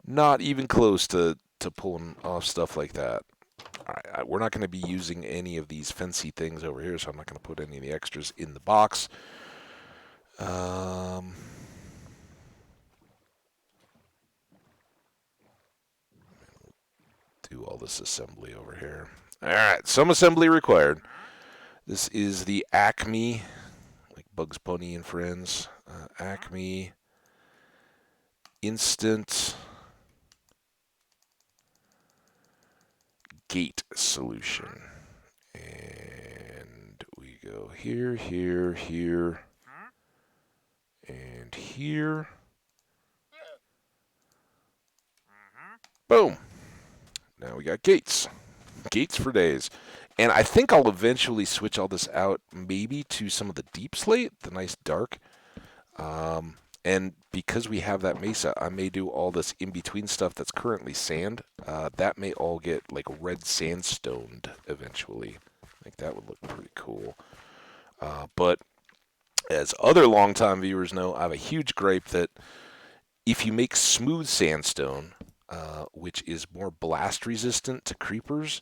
Not even close to pulling off stuff like that. All right, we're not going to be using any of these fancy things over here, so I'm not going to put any of the extras in the box. Do all this assembly over here. All right, some assembly required. This is the Acme, like Bugs Bunny and Friends, Acme Instant Gate Solution. And we go here, here, here, and here. Boom. Now we got gates. Gates for days. And I think I'll eventually switch all this out maybe to some of the deep slate, the nice dark. And because we have that mesa, I may do all this in-between stuff that's currently sand. That may all get like red sandstoned eventually. I think that would look pretty cool. But as other longtime viewers know, I have a huge gripe that if you make smooth sandstone, which is more blast resistant to creepers,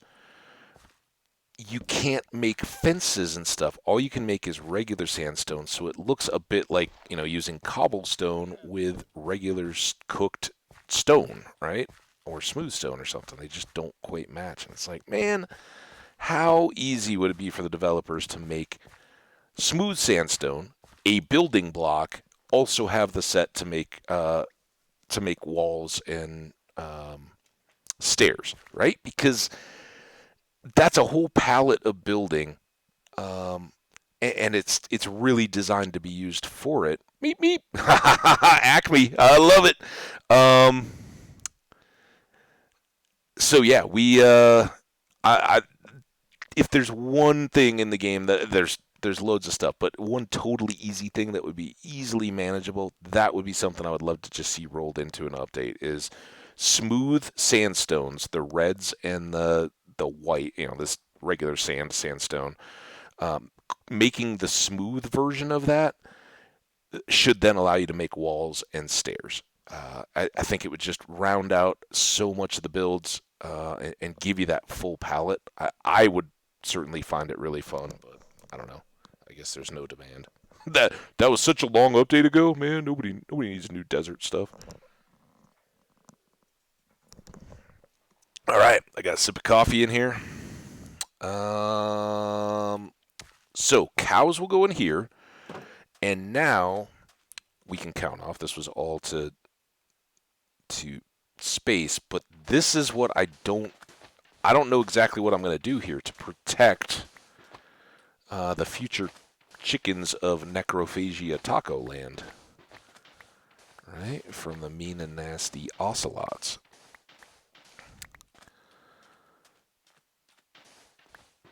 you can't make fences and stuff. All you can make is regular sandstone, so it looks a bit like, using cobblestone with regular cooked stone, right? Or smooth stone or something. They just don't quite match. And it's like, man, how easy would it be for the developers to make smooth sandstone, a building block, also have the set to make walls and stairs, right? Because that's a whole palette of building, and it's really designed to be used for it. Meep meep, Acme, I love it. So yeah, if there's one thing in the game that there's loads of stuff, but one totally easy thing that would be easily manageable, that would be something I would love to just see rolled into an update, is smooth sandstones, the reds and the white, this regular sandstone. Um, Making the smooth version of that should then allow you to make walls and stairs. I think it would just round out so much of the builds and give you that full palette. I would certainly find it really fun, but I don't know. I guess there's no demand. That was such a long update ago, man. Nobody needs new desert stuff. All right, I got a sip of coffee in here. Um, so cows will go in here, and now we can count off. This was all to space, but this is what I don't know exactly what I'm going to do here to protect the future chickens of Necrophagia Taco Land, right? From the mean and nasty ocelots.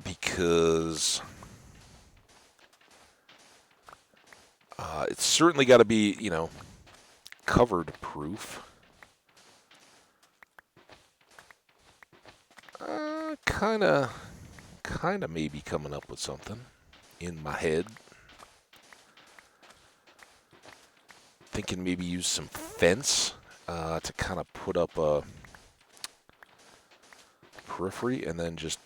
Because it's certainly got to be, covered proof. Kind of maybe coming up with something in my head. Thinking maybe use some fence to kind of put up a periphery, and then just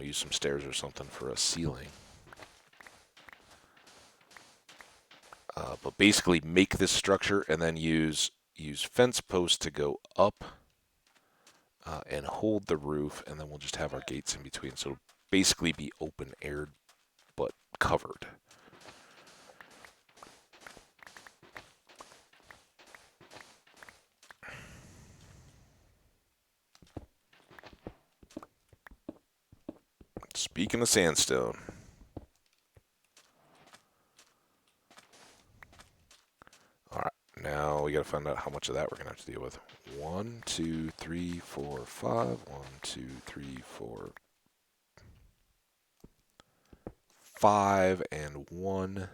use some stairs or something for a ceiling. But basically, make this structure and then use fence posts to go up and hold the roof, and then we'll just have our gates in between. So it'll basically be open aired but covered. Speaking of sandstone. Alright, now we gotta find out how much of that we're gonna have to deal with. 1, 2, 3, 4, 5. 1, 2, 3, 4, 5, and 1.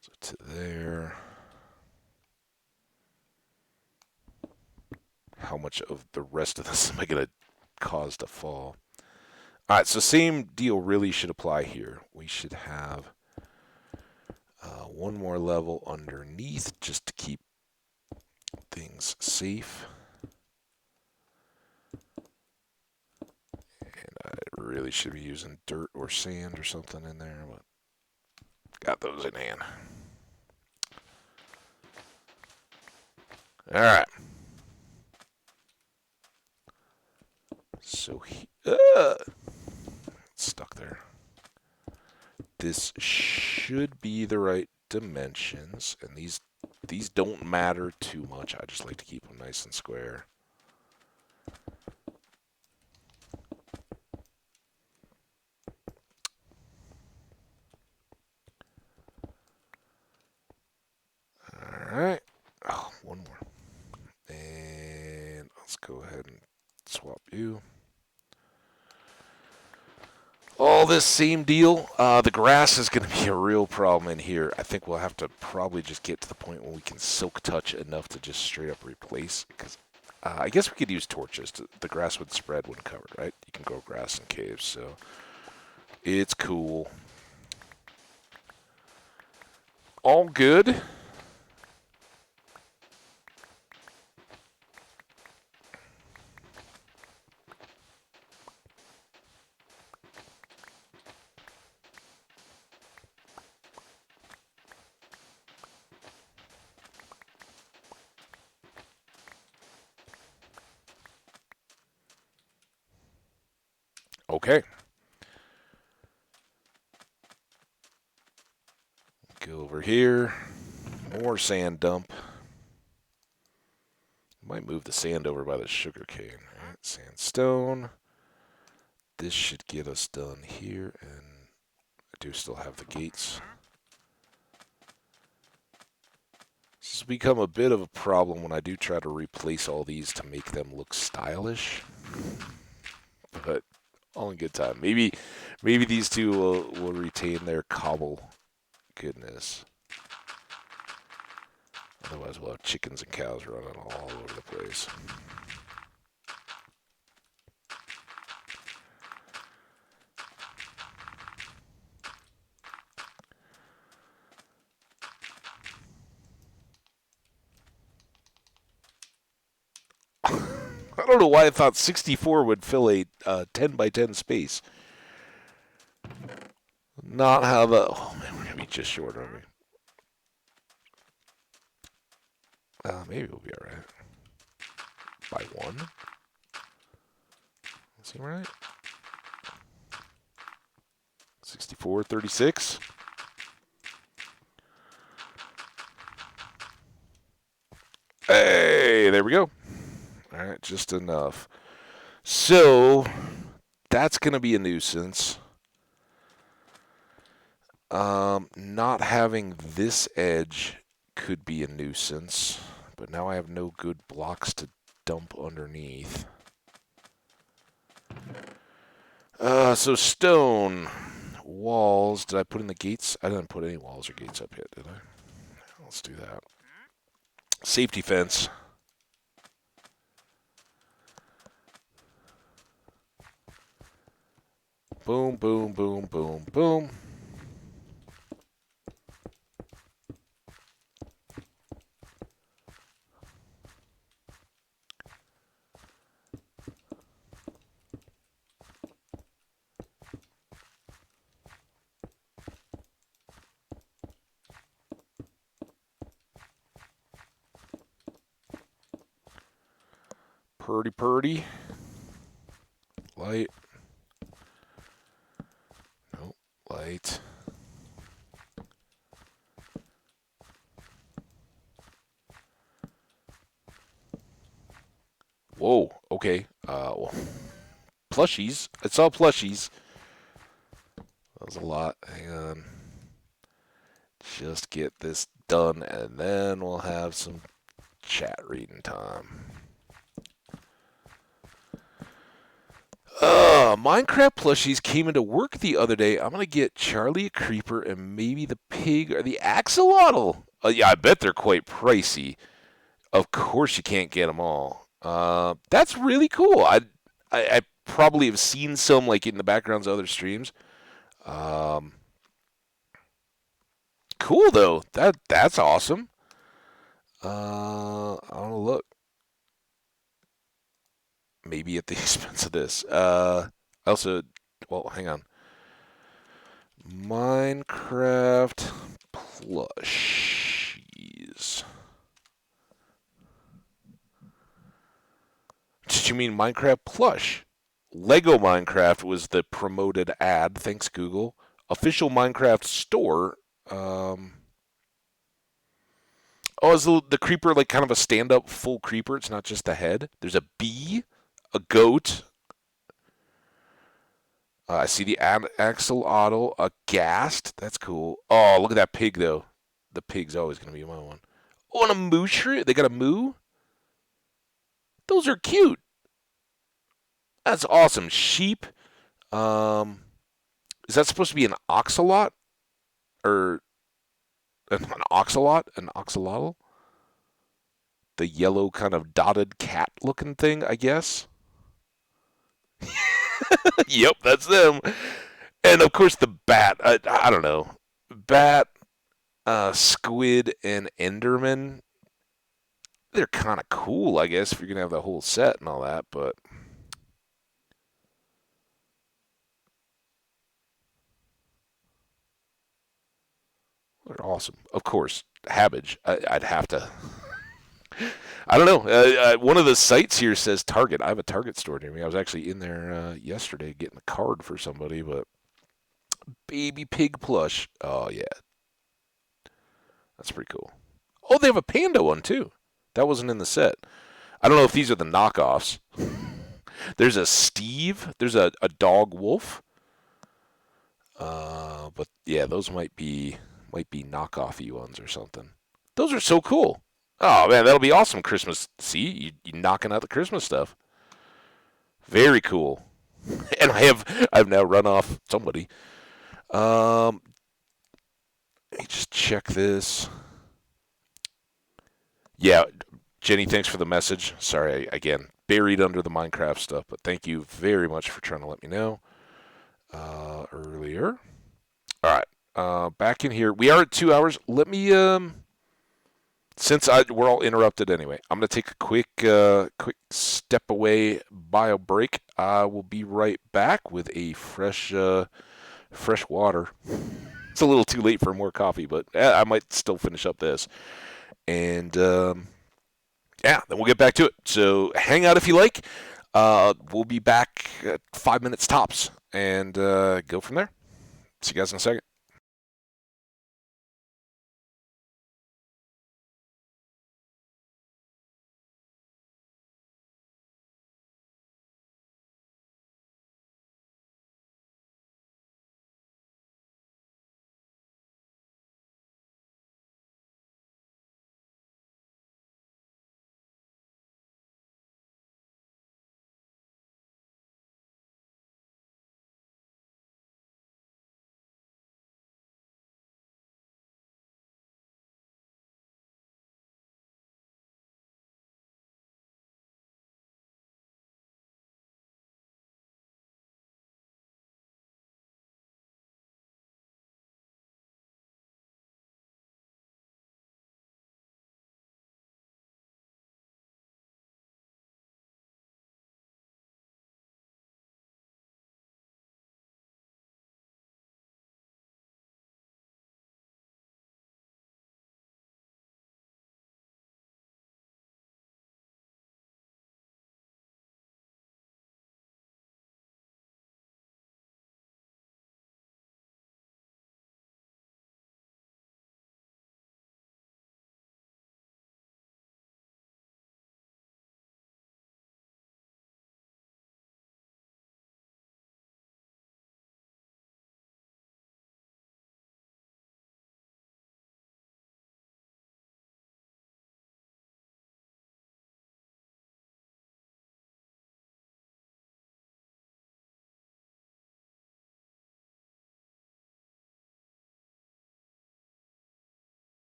So to there. How much of the rest of this am I gonna cause to fall? Alright, so same deal really should apply here. We should have one more level underneath just to keep things safe. And I really should be using dirt or sand or something in there, but got those in hand. Alright. So, stuck there. This should be the right dimensions, and these don't matter too much. I just like to keep them nice and square. Alright. Oh, one more. And let's go ahead and swap you. All this same deal. The grass is going to be a real problem in here. I think we'll have to probably just get to the point where we can silk touch enough to just straight up replace. Because I guess we could use torches. The grass would spread when covered, right? You can grow grass in caves, so it's cool. All good. Okay. Go over here. More sand dump. Might move the sand over by the sugar cane. Right? Sandstone. This should get us done here, and I do still have the gates. This has become a bit of a problem when I do try to replace all these to make them look stylish. But all in good time. Maybe these two will retain their cobble goodness. Otherwise, we'll have chickens and cows running all over the place. I don't know why I thought 64 would fill a 10 by 10 space. Not how the... Oh, man, we're going to be just short, aren't we? Maybe we'll be all right. By 1. Seem right? 64, 36. Hey, there we go. All right, just enough. So that's going to be a nuisance. Not having this edge could be a nuisance, but now I have no good blocks to dump underneath. So stone walls. Did I put in the gates? I didn't put any walls or gates up yet, did I? Let's do that. Safety fence. Boom, boom, boom, boom, boom. Purdy, purdy. Light. Nope. Light. Whoa. Okay. Well, plushies. I saw plushies. That was a lot. Hang on. Just get this done, and then we'll have some chat reading time. Minecraft plushies came into work the other day. I'm going to get Charlie a creeper and maybe the pig or the axolotl. Yeah, I bet they're quite pricey. Of course you can't get them all. That's really cool. I probably have seen some like in the backgrounds of other streams. Cool though. That's awesome. I want to look. Maybe at the expense of this. Also, well, hang on. Minecraft plushies. Did you mean Minecraft plush? Lego Minecraft was the promoted ad. Thanks, Google. Official Minecraft store. Oh, is the creeper like kind of a stand-up full creeper? It's not just a head. There's a bee, a goat. I see the axolotl, a ghast. That's cool. Oh, look at that pig, though. The pig's always going to be my one. Oh, and a moo shrew. They got a moo? Those are cute. That's awesome. Sheep. Is that supposed to be an oxalot? Or an oxalot? An oxalotl? The yellow kind of dotted cat-looking thing, I guess. Yep, that's them. And of course the bat. I don't know. Bat, squid, and enderman. They're kind of cool, I guess, if you're going to have the whole set and all that, but... They're awesome. Of course, Habbage. I'd have to... I don't know. One of the sites here says Target. I have a Target store near me. I was actually in there yesterday getting a card for somebody, but... Baby pig plush. Oh, yeah. That's pretty cool. Oh, they have a panda one, too. That wasn't in the set. I don't know if these are the knockoffs. There's a Steve. There's a dog wolf. But yeah, those might be knockoffy ones or something. Those are so cool. Oh man, that'll be awesome Christmas. See, you knocking out the Christmas stuff. Very cool. And I've now run off somebody. Let me just check this. Yeah, Jenny, thanks for the message. Sorry, again, buried under the Minecraft stuff, but thank you very much for trying to let me know earlier. All right, back in here. We are at 2 hours. Let me since we're all interrupted anyway, I'm gonna take a quick step away bio break. I will be right back with a fresh water. It's a little too late for more coffee, but I might still finish up this. And yeah, then we'll get back to it. So hang out if you like. We'll be back 5 minutes tops, and go from there. See you guys in a second.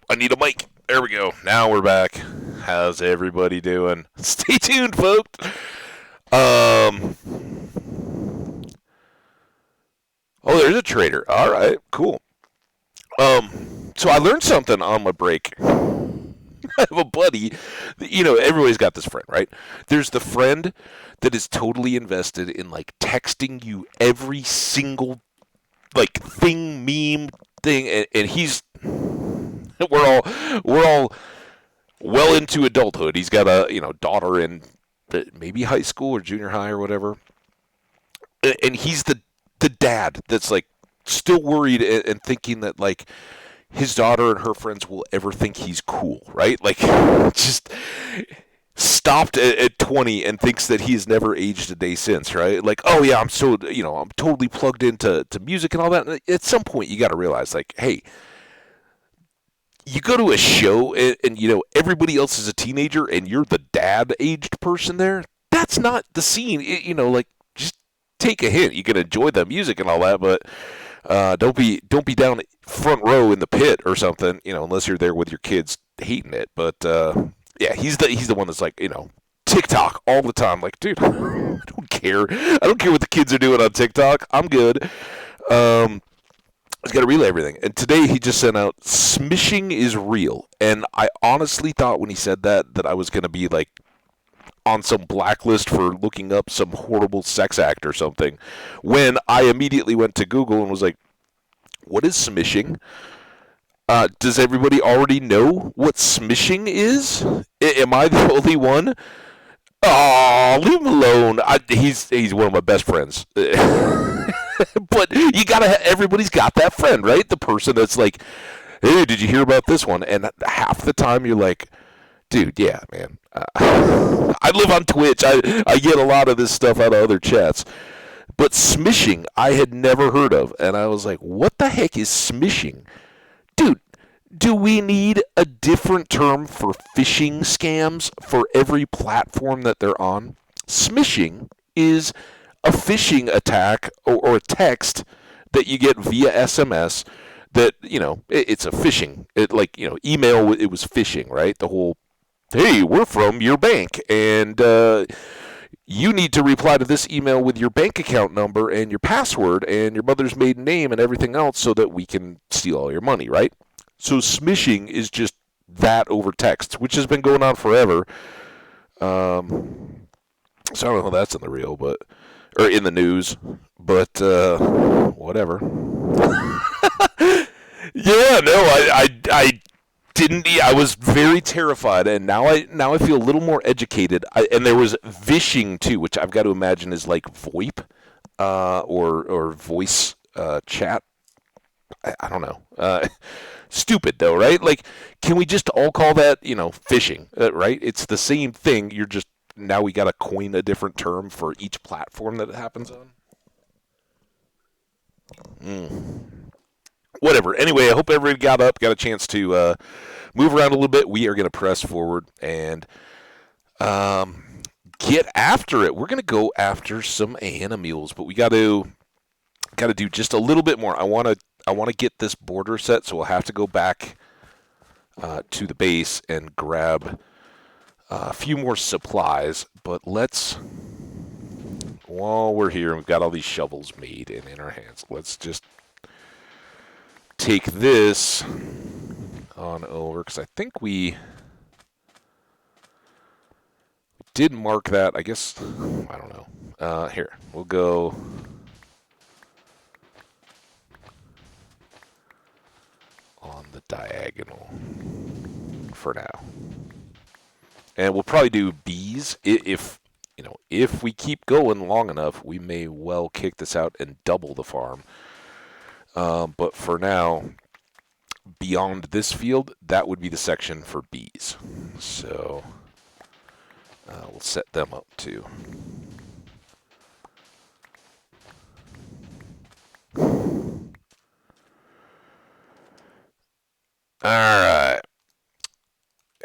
I need a mic. There we go. Now we're back. How's everybody doing? Stay tuned, folks. Um. Oh, there's a trader. All right, cool. So I learned something on my break. I have a buddy. Everybody's got this friend, right? There's the friend that is totally invested in like texting you every single like thing, meme thing, and he's we're all well into adulthood. He's got a daughter in maybe high school or junior high or whatever, and he's the dad that's like still worried and thinking that like his daughter and her friends will ever think he's cool, right? Like just stopped at 20 and thinks that he's never aged a day since, right? Like, oh yeah, I'm totally plugged into music and all that. And at some point, you got to realize, like, hey, you go to a show and everybody else is a teenager and you're the dad aged person there. That's not the scene. Like just take a hint. You can enjoy the music and all that, but don't be down front row in the pit or something. Unless you're there with your kids hating it. But yeah, he's the one that's like TikTok all the time. Like, dude, I don't care. I don't care what the kids are doing on TikTok. I'm good. He's got to relay everything. And today he just sent out, smishing is real. And I honestly thought when he said that I was going to be like on some blacklist for looking up some horrible sex act or something. When I immediately went to Google and was like, what is smishing? Does everybody already know what smishing is? Am I the only one? Oh, leave him alone. He's one of my best friends. But everybody's got that friend, right? The person that's like, hey, did you hear about this one? And half the time you're like, dude, yeah, man. I live on Twitch. I get a lot of this stuff out of other chats. But smishing, I had never heard of. And I was like, what the heck is smishing? Dude, do we need a different term for phishing scams for every platform that they're on? Smishing is a phishing attack or a text that you get via SMS that, it's a phishing. Email, it was phishing, right? The whole, hey, we're from your bank, and you need to reply to this email with your bank account number and your password and your mother's maiden name and everything else so that we can steal all your money, right? So smishing is just that over text, which has been going on forever. So I don't know if that's in the real, or in the news, but whatever. Yeah, no, I didn't. I was very terrified, and now I feel a little more educated. And there was vishing too, which I've got to imagine is like VoIP, or voice chat. I don't know. Stupid though, right? Like, can we just all call that phishing? Right? It's the same thing. You're just now we got to coin a different term for each platform that it happens on. Whatever. Anyway, I hope everybody got a chance to move around a little bit. We are going to press forward and get after it. We're going to go after some animals, but we got to do just a little bit more. I want to get this border set, so we'll have to go back to the base and grab a few more supplies. But while we're here, we've got all these shovels made and in our hands. Let's just take this on over, because I think we did mark that. I guess, I don't know. Here, we'll go on the diagonal for now. And we'll probably do bees. If we keep going long enough, we may well kick this out and double the farm. But for now, beyond this field, that would be the section for bees. So we'll set them up too. All right.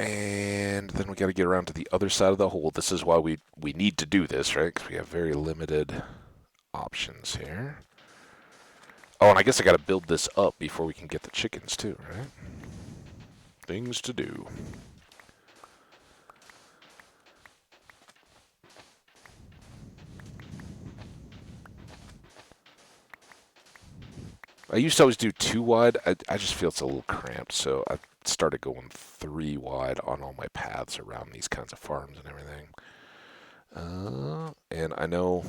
And then we got to get around to the other side of the hole. This is why we need to do this, right? Because we have very limited options here. Oh, and I guess I got to build this up before we can get the chickens too, right? Things to do. I used to always do 2 wide. I just feel it's a little cramped, so I started going 3 wide on all my paths around these kinds of farms and everything. And I know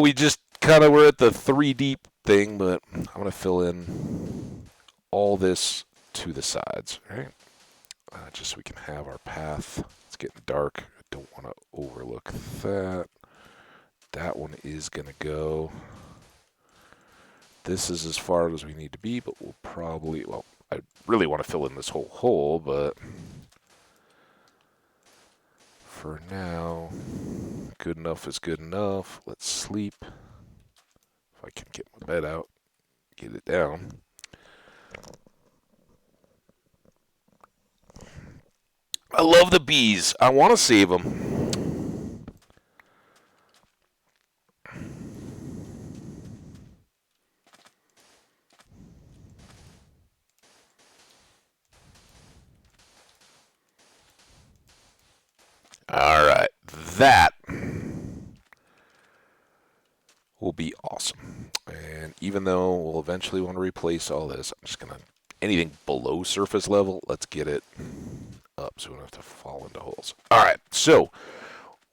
we just kind of were at the 3 deep thing, but I'm gonna fill in all this to the sides, right? Just so we can have our path. It's getting dark. I don't want to overlook that. That one is gonna go. This is as far as we need to be, but we'll probably, well, I really want to fill in this whole hole, but for now, good enough is good enough. Let's sleep. If I can get my bed out, get it down. I love the bees. I want to save them. All right, that will be awesome. And even though we'll eventually want to replace all this, I'm just going to, anything below surface level, let's get it up so we don't have to fall into holes. All right, so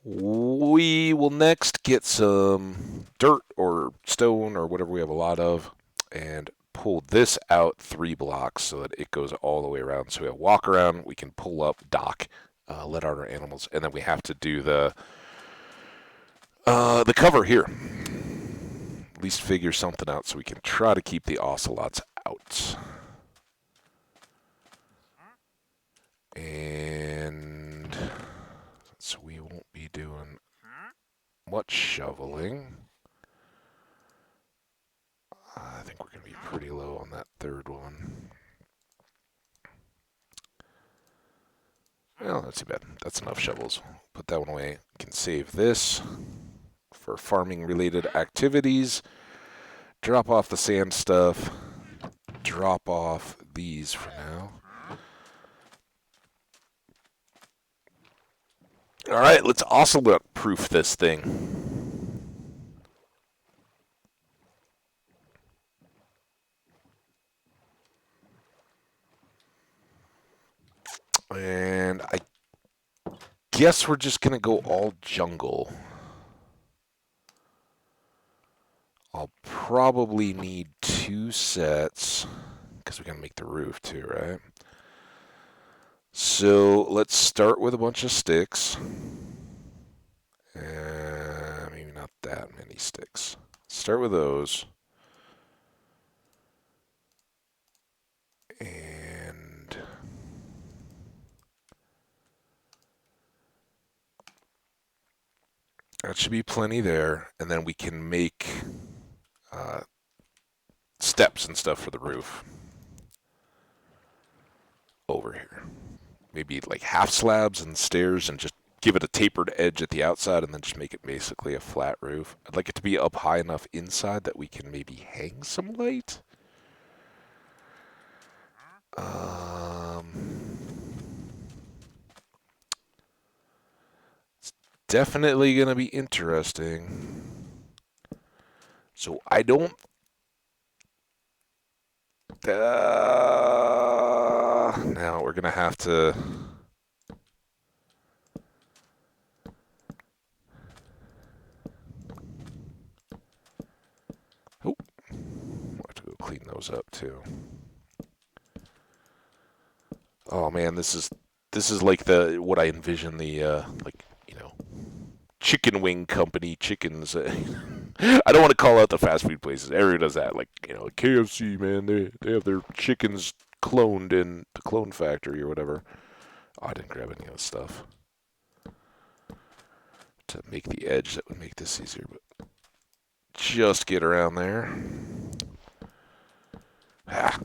we will next get some dirt or stone or whatever we have a lot of and pull this out 3 blocks so that it goes all the way around. So we have walk around, we can pull up, dock, let out our animals, and then we have to do the cover here. At least figure something out so we can try to keep the ocelots out. And so we won't be doing much shoveling. I think we're going to be pretty low on that third one. Well, not too bad. That's enough shovels. Put that one away. Can save this for farming-related activities. Drop off the sand stuff. Drop off these for now. All right, let's ocelot-proof this thing. And I guess we're just going to go all jungle. I'll probably need 2 sets because we're going to make the roof too, right? So let's start with a bunch of sticks. Maybe not that many sticks. Start with those. And that should be plenty there. And then we can make steps and stuff for the roof over here. Maybe like half slabs and stairs and just give it a tapered edge at the outside and then just make it basically a flat roof. I'd like it to be up high enough inside that we can maybe hang some light. It's definitely going to be interesting. So I don't... now we're going to have to... Oh, we'll have to go clean those up too. Oh man, this is like what I envision the chicken wing company chickens. I don't want to call out the fast food places. Everyone does that. Like KFC, man, they have their chickens cloned in the clone factory or whatever. Oh, I didn't grab any of this stuff to make the edge. That would make this easier, but just get around there. Ah.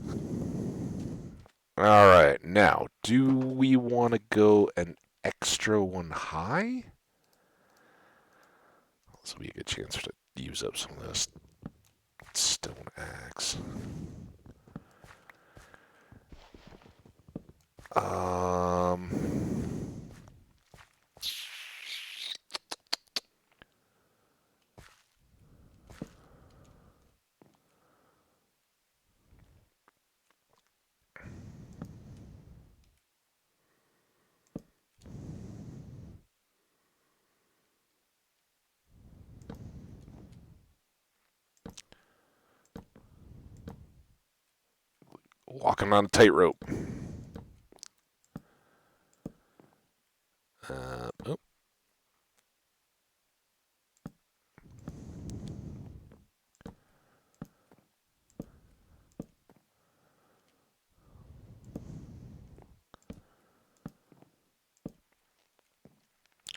All right, now, do we want to go an extra one high? This will be a good chance to use up some of this stone axe. Walking on a tightrope. Oh.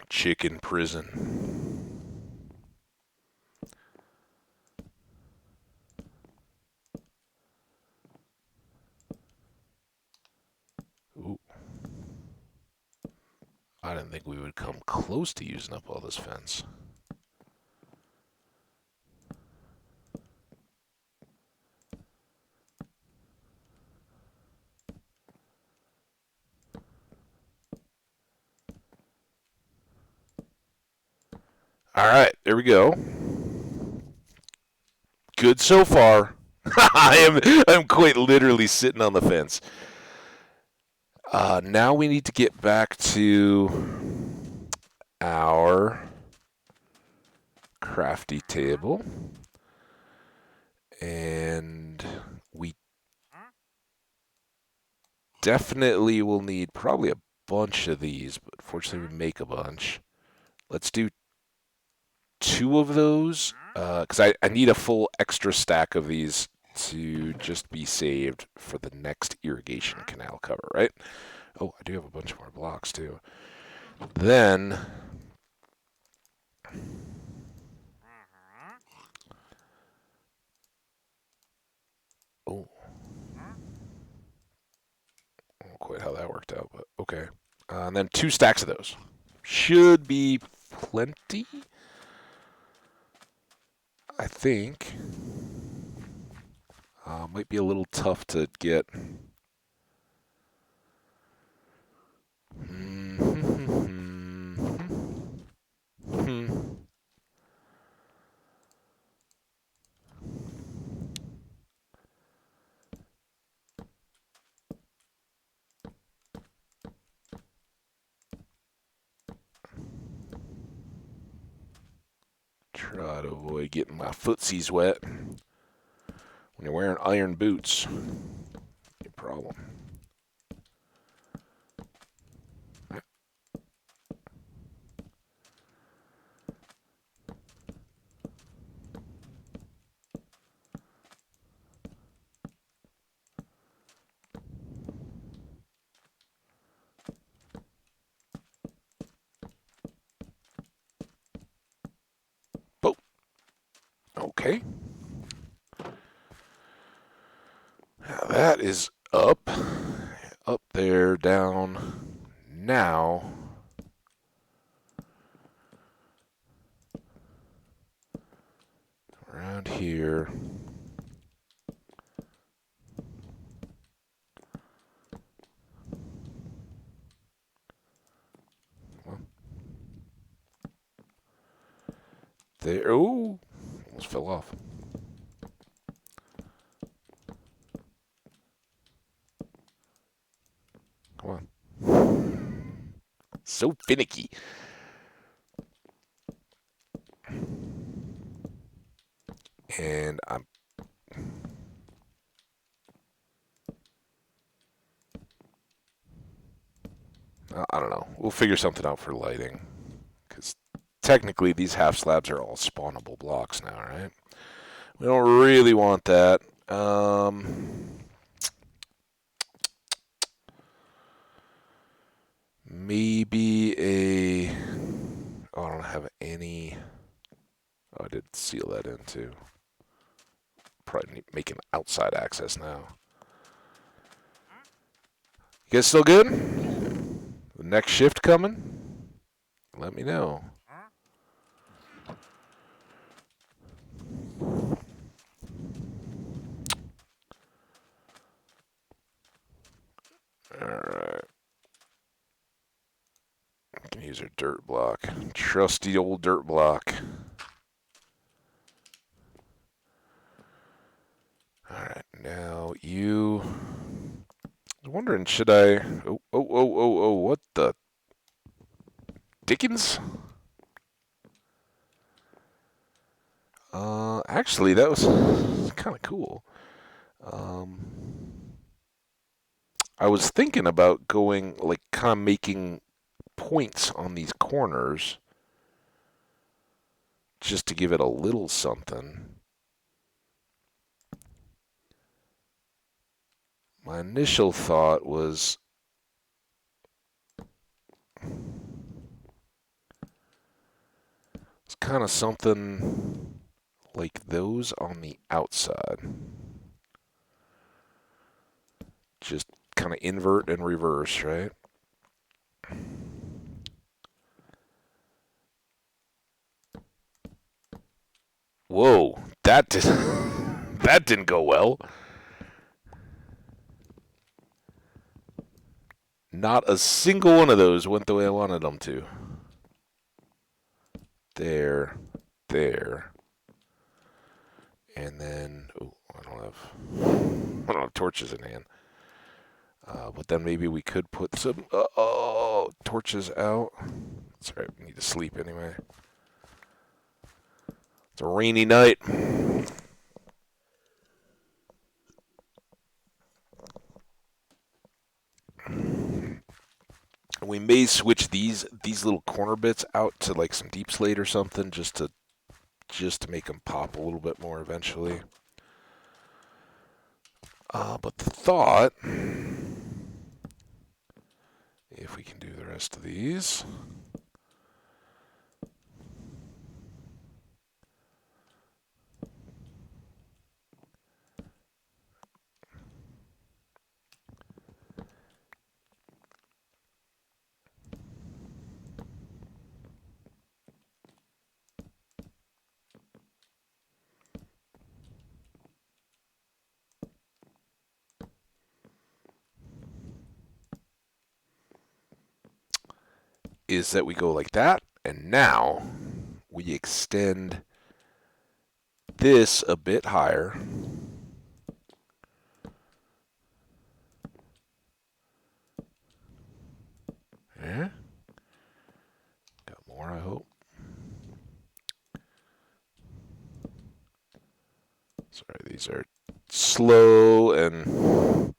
Chicken prison. Ooh. I didn't think we would come close to using up all this fence. All right, there we go. Good so far. I'm quite literally sitting on the fence. Now we need to get back to our crafty table. And we definitely will need probably a bunch of these, but fortunately we make a bunch. Let's do 2 of those, because I need a full extra stack of these to just be saved for the next irrigation canal cover, right? Oh, I do have a bunch more blocks too. Then, oh, I don't know quite how that worked out, but okay. And then 2 stacks of those. Should be plenty, I think. Might be a little tough to get. Try to avoid getting my footsies wet. When you're wearing iron boots, no problem. Oh, okay. Now that is up there, down. Now, around here. Well, there. Oh, almost fell off. Come on. So finicky. And I don't know. We'll figure something out for lighting. Because technically these half slabs are all spawnable blocks now, right? We don't really want that. Maybe a... Oh, I don't have any... Oh, I did seal that in too. Probably need making outside access now. You guys still good? The next shift coming? Let me know. Alright. I can use our dirt block. Trusty old dirt block. Alright, now you... I was wondering, should I... Oh, what the... Dickens? Actually, that was kind of cool. I was thinking about going, like, kind of making points on these corners just to give it a little something. My initial thought was it's kind of something like those on the outside. Just kind of invert and reverse, right? Whoa, that didn't go well. Not a single one of those went the way I wanted them to. There, there, and then I don't have torches in hand. But then maybe we could put some torches out. That's all right. We need to sleep anyway. It's a rainy night. We may switch these little corner bits out to like some deep slate or something, just to make them pop a little bit more eventually. But the thought, if we can do the rest of these. Is that we go like that, and now we extend this a bit higher. Yeah. Got more, I hope. Sorry, these are slow, and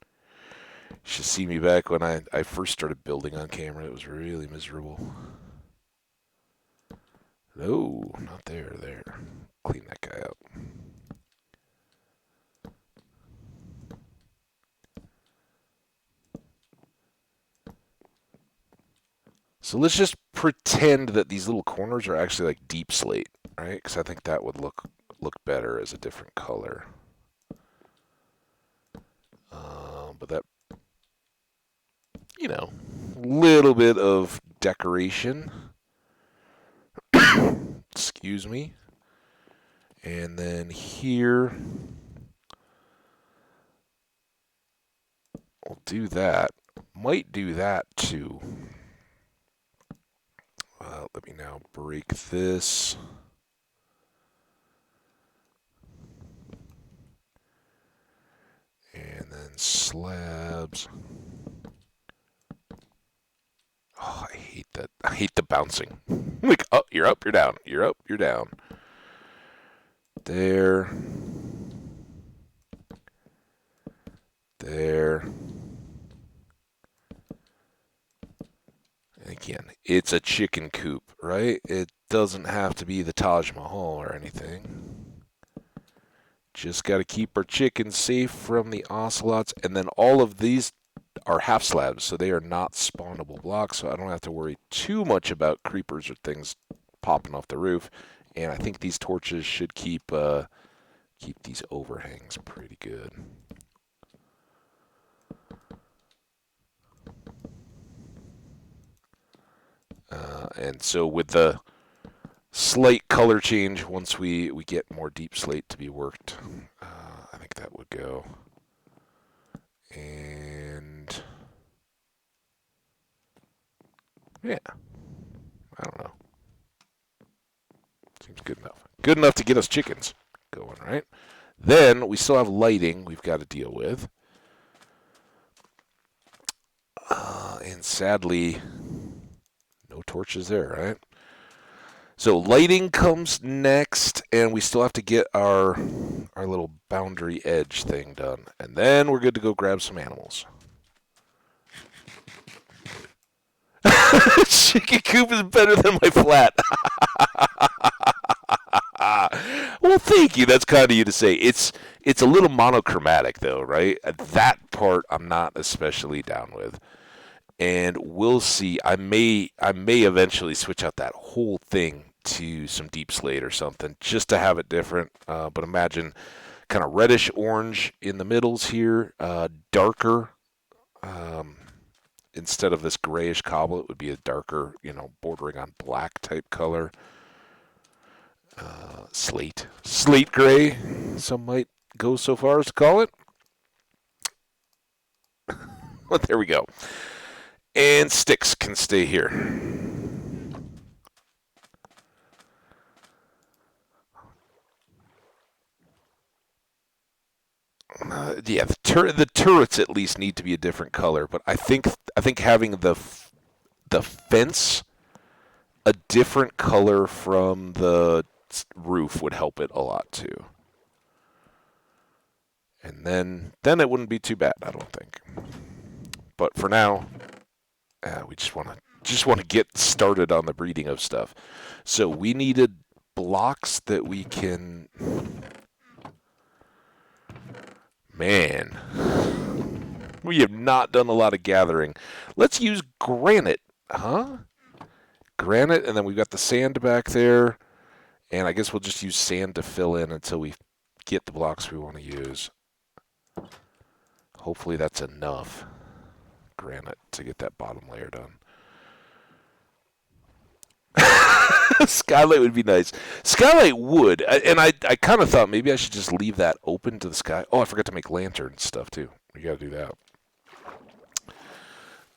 you should see me back when I first started building on camera. It was really miserable. No, not there, there. Clean that guy up. So let's just pretend that these little corners are actually like deep slate, right? Because I think that would look better as a different color. But that, little bit of decoration. Excuse me. And then here, we'll do that. Might do that too. Let me now break this. And then slabs. Oh, I hate that. I hate the bouncing. Like, oh, you're up, you're down. You're up, you're down. There. There. And again, it's a chicken coop, right? It doesn't have to be the Taj Mahal or anything. Just got to keep our chickens safe from the ocelots. And then all of these are half slabs, so they are not spawnable blocks, so I don't have to worry too much about creepers or things popping off the roof. And I think these torches should keep these overhangs pretty good. And so with the slight color change, once we get more deep slate to be worked, I think that would go. And yeah, I don't know. Seems good enough. Good enough to get us chickens going, right? Then we still have lighting we've got to deal with. And sadly, no torches there, right? So lighting comes next, and we still have to get our little boundary edge thing done. And then we're good to go grab some animals. Chicken coop is better than my flat. Well, thank you. That's kind of you to say. It's a little monochromatic though, right? That part I'm not especially down with. And we'll see. I may eventually switch out that whole thing to some deep slate or something just to have it different. But imagine kind of reddish orange in the middles here, darker. Um, Instead of this grayish cobble, it would be a darker, bordering on black type color. Slate gray. Some might go so far as to call it. But there we go. And sticks can stay here. Yeah, the turrets at least need to be a different color, but I think having the fence a different color from the roof would help it a lot too. And then it wouldn't be too bad, I don't think. But for now, we just want to get started on the breeding of stuff. So we needed blocks that we can. Man, we have not done a lot of gathering. Let's use granite, huh? Granite, and then we've got the sand back there, and I guess we'll just use sand to fill in until we get the blocks we want to use. Hopefully that's enough granite to get that bottom layer done. Skylight would be nice. Skylight would, and I kind of thought maybe I should just leave that open to the sky. Oh, I forgot to make lantern stuff too. We got to do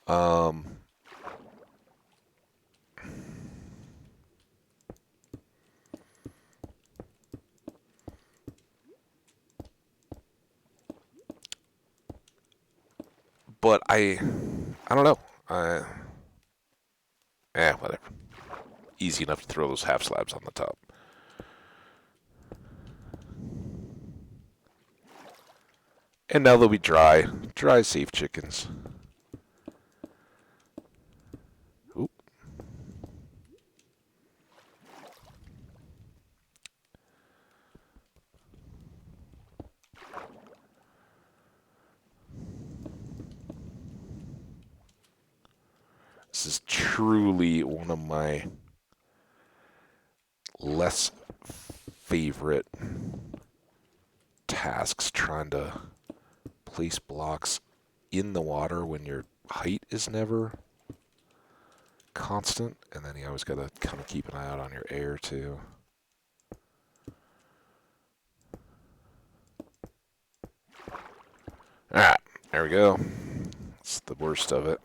that. Um, but I don't know. Whatever. Easy enough to throw those half slabs on the top. And now they'll be dry, safe chickens. Oop. This is truly one of my less favorite tasks, trying to place blocks in the water when your height is never constant, and then you always got to kind of keep an eye out on your air too. Alright, there we go. That's the worst of it.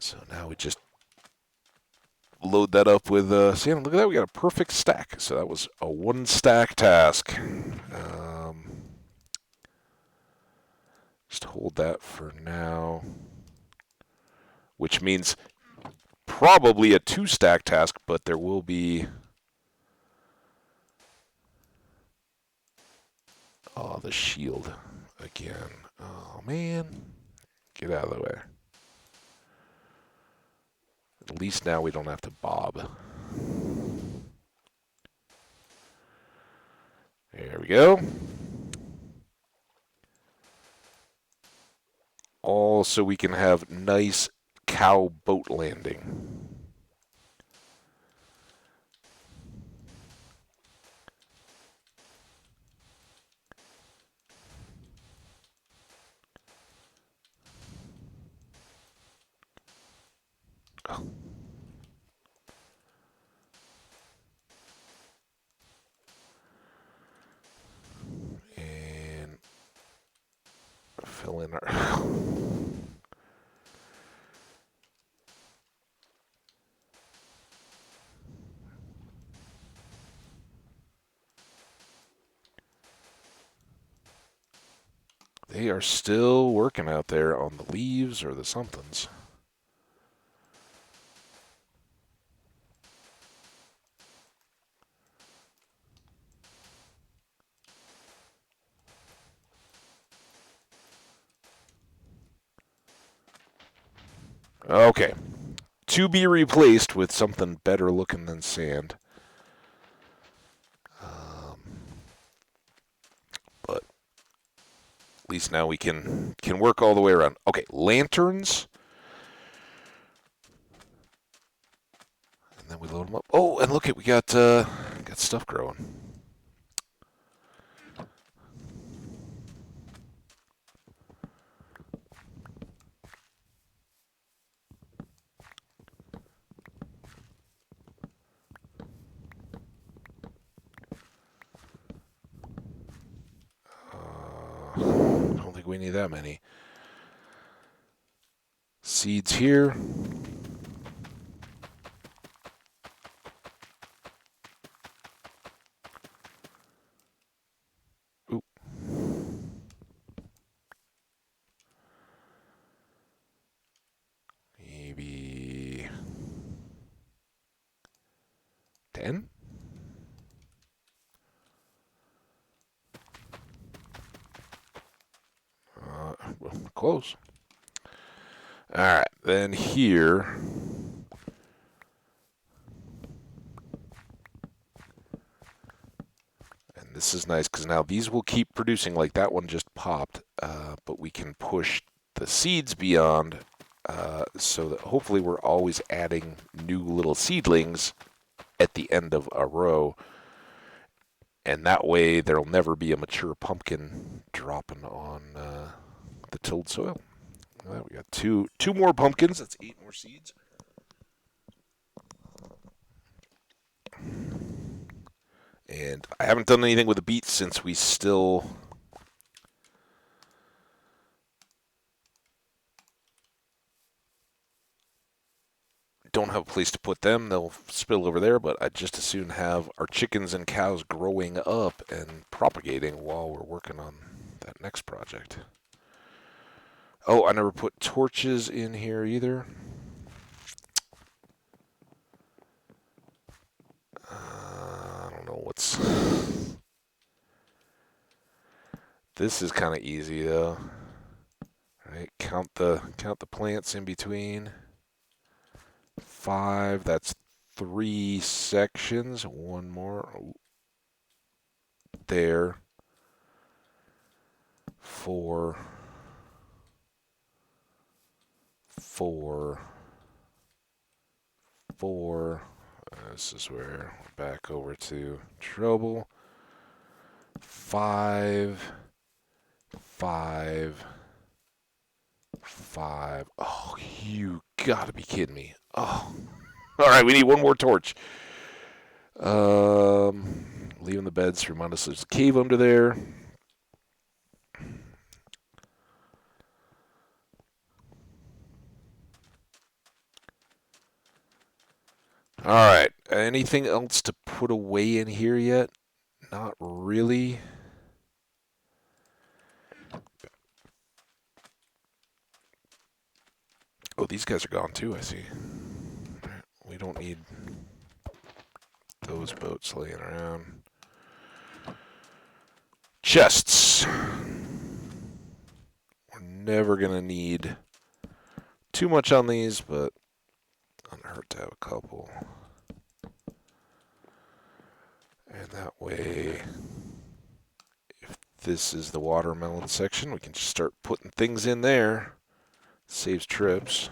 So now we just load that up with sand. Look at that, we got a perfect stack. So that was a one stack task. Just hold that for now. Which means probably a two stack task, but there will be. Oh, the shield again. Oh, man. Get out of the way. At least now we don't have to bob. There we go. All so we can have nice cow boat landing. Oh. And fill in our. They are still working out there on the leaves or the somethings. Okay. To be replaced with something better looking than sand. Um, but at least now we can work all the way around. Okay, lanterns. And then we load them up. Oh, and look it, we got stuff growing. I don't think we need that many. Seeds here. Oop. Maybe 10? Well, close. All right, then here. And this is nice because now these will keep producing like that one just popped, but we can push the seeds beyond so that hopefully we're always adding new little seedlings at the end of a row. And that way there'll never be a mature pumpkin dropping on the tilled soil. Well, we got two more pumpkins. That's 8 more seeds. And I haven't done anything with the beets since we still don't have a place to put them. They'll spill over there, but I'd just as soon have our chickens and cows growing up and propagating while we're working on that next project. Oh, I never put torches in here either. I don't know what's... This is kind of easy though. Right, count the plants in between. 5, that's 3 sections. One more. There. 4. 4. 4. This is where we're back over to trouble. 5. 5. 5. Oh, you gotta be kidding me. Oh. All right, we need one more torch. Leaving the beds to remind us there's a cave under there. All right. Anything else to put away in here yet? Not really. Oh, these guys are gone too, I see. We don't need those boats laying around. Chests. We're never going to need too much on these, but doesn't hurt to have a couple. And that way, if this is the watermelon section, we can just start putting things in there. Saves trips.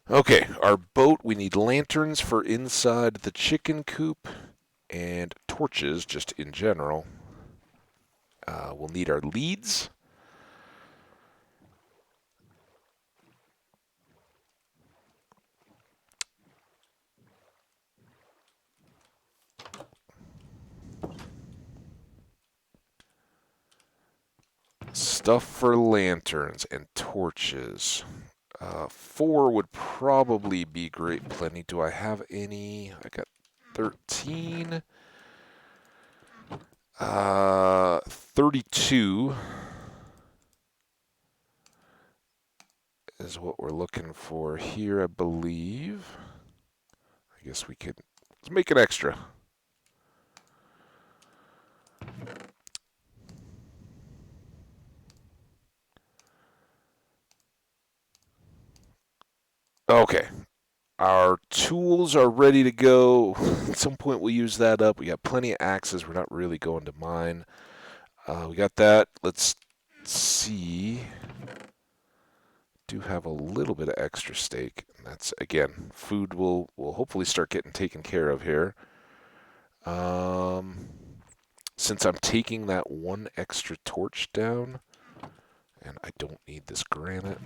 Okay, our boat, we need lanterns for inside the chicken coop and torches just in general. We'll need our leads. Stuff for lanterns and torches. 4 would probably be great plenty. Do I have any? I got 13. 32 is what we're looking for here, I believe. I guess we could let's make it extra. Okay. Our tools are ready to go. At some point, we'll use that up. We got plenty of axes. We're not really going to mine. We got that. Let's see. Do have a little bit of extra steak. That's again, food will hopefully start getting taken care of here. Um, since I'm taking that one extra torch down, and I don't need this granite.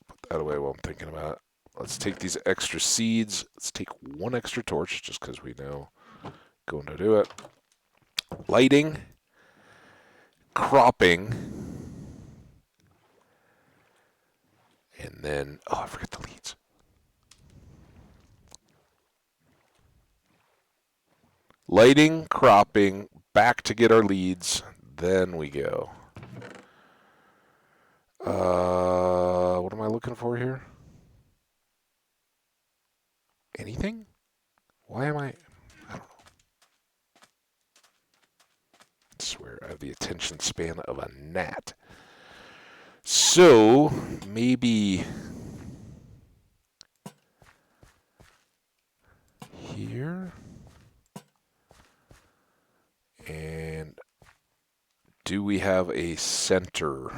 Put that away while I'm thinking about it. Let's take these extra seeds. Let's take one extra torch just because we know going to do it. Lighting, cropping, and then I forgot the leads. Lighting, cropping, back to get our leads. Then we go. What am I looking for here? Anything? Why am I don't know. I swear I have the attention span of a gnat. So maybe here. And do we have a center?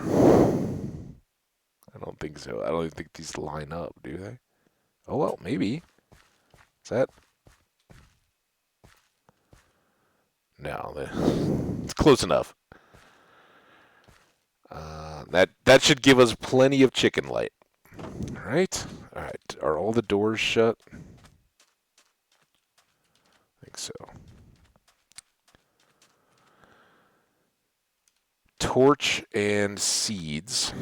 I don't think so. I don't even think these line up, do they? Oh well, maybe. Is that? No, it's close enough. That should give us plenty of chicken light. All right. All right. Are all the doors shut? I think so. Torch and seeds.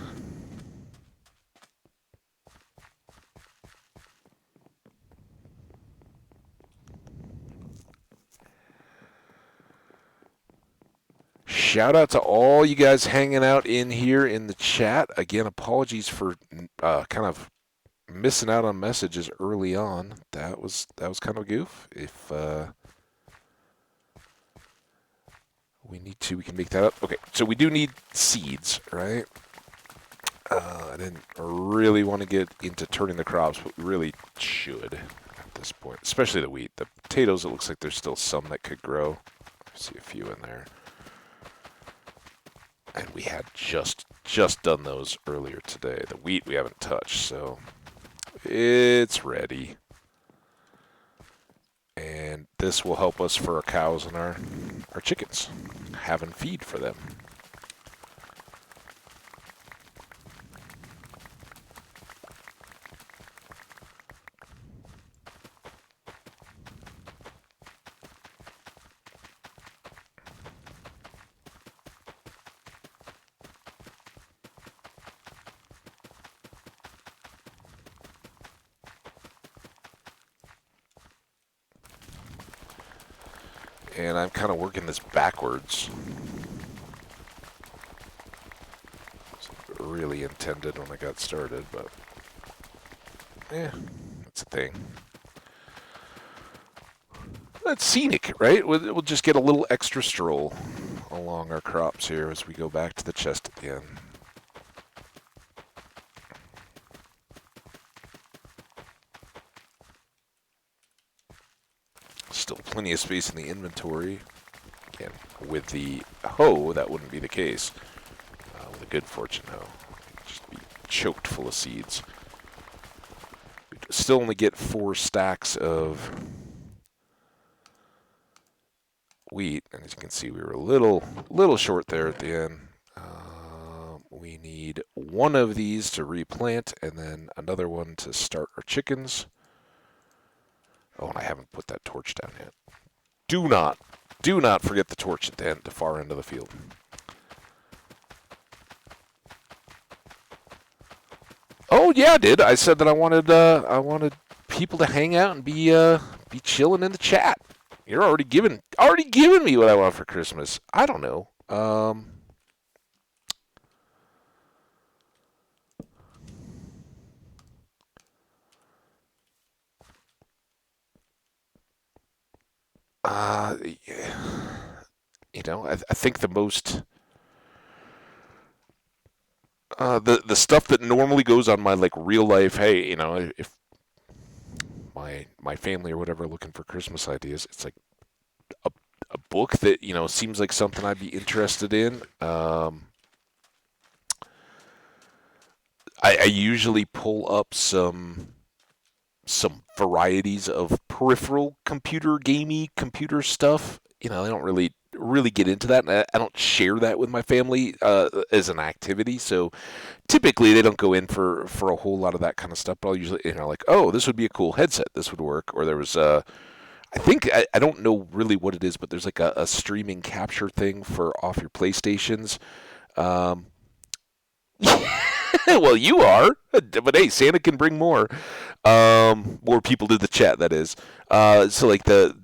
Shout out to all you guys hanging out in here in the chat. Again, apologies for kind of missing out on messages early on. That was kind of a goof. If we need to, we can make that up. Okay, so we do need seeds, right? I didn't really want to get into turning the crops, but we really should at this point, especially the wheat. The potatoes, it looks like there's still some that could grow. I see a few in there. And we had just done those earlier today. The wheat we haven't touched, so it's ready. And this will help us for our cows and our chickens, having feed for them. And I'm kind of working this backwards. Really intended when I got started, but that's a thing. That's scenic, right? We'll just get a little extra stroll along our crops here as we go back to the chest at the end. Still plenty of space in the inventory. Again, with the hoe, that wouldn't be the case. With a good fortune hoe, it'd just be choked full of seeds. We'd still only get 4 stacks of wheat, and as you can see, we were a little short there at the end. We need one of these to replant, and then another one to start our chickens. Oh, and I haven't put that torch down yet. Do not forget the torch at the far end of the field. Oh yeah, I did. I said that I wanted people to hang out and be chilling in the chat. You're already giving me what I want for Christmas. I don't know. I think the most The stuff that normally goes on my like real life. Hey, if my family or whatever are looking for Christmas ideas, it's like a a book that seems like something I'd be interested in. I usually pull up some varieties of peripheral computer gamey computer stuff. I don't really get into that, and I don't share that with my family as an activity. So typically, they don't go in for a whole lot of that kind of stuff. But I'll usually, like, oh, this would be a cool headset. This would work. Or there was I think I don't know really what it is, but there's like a streaming capture thing for off your PlayStations. Um, well, you are, but hey, Santa can bring more people to the chat. That is, so like the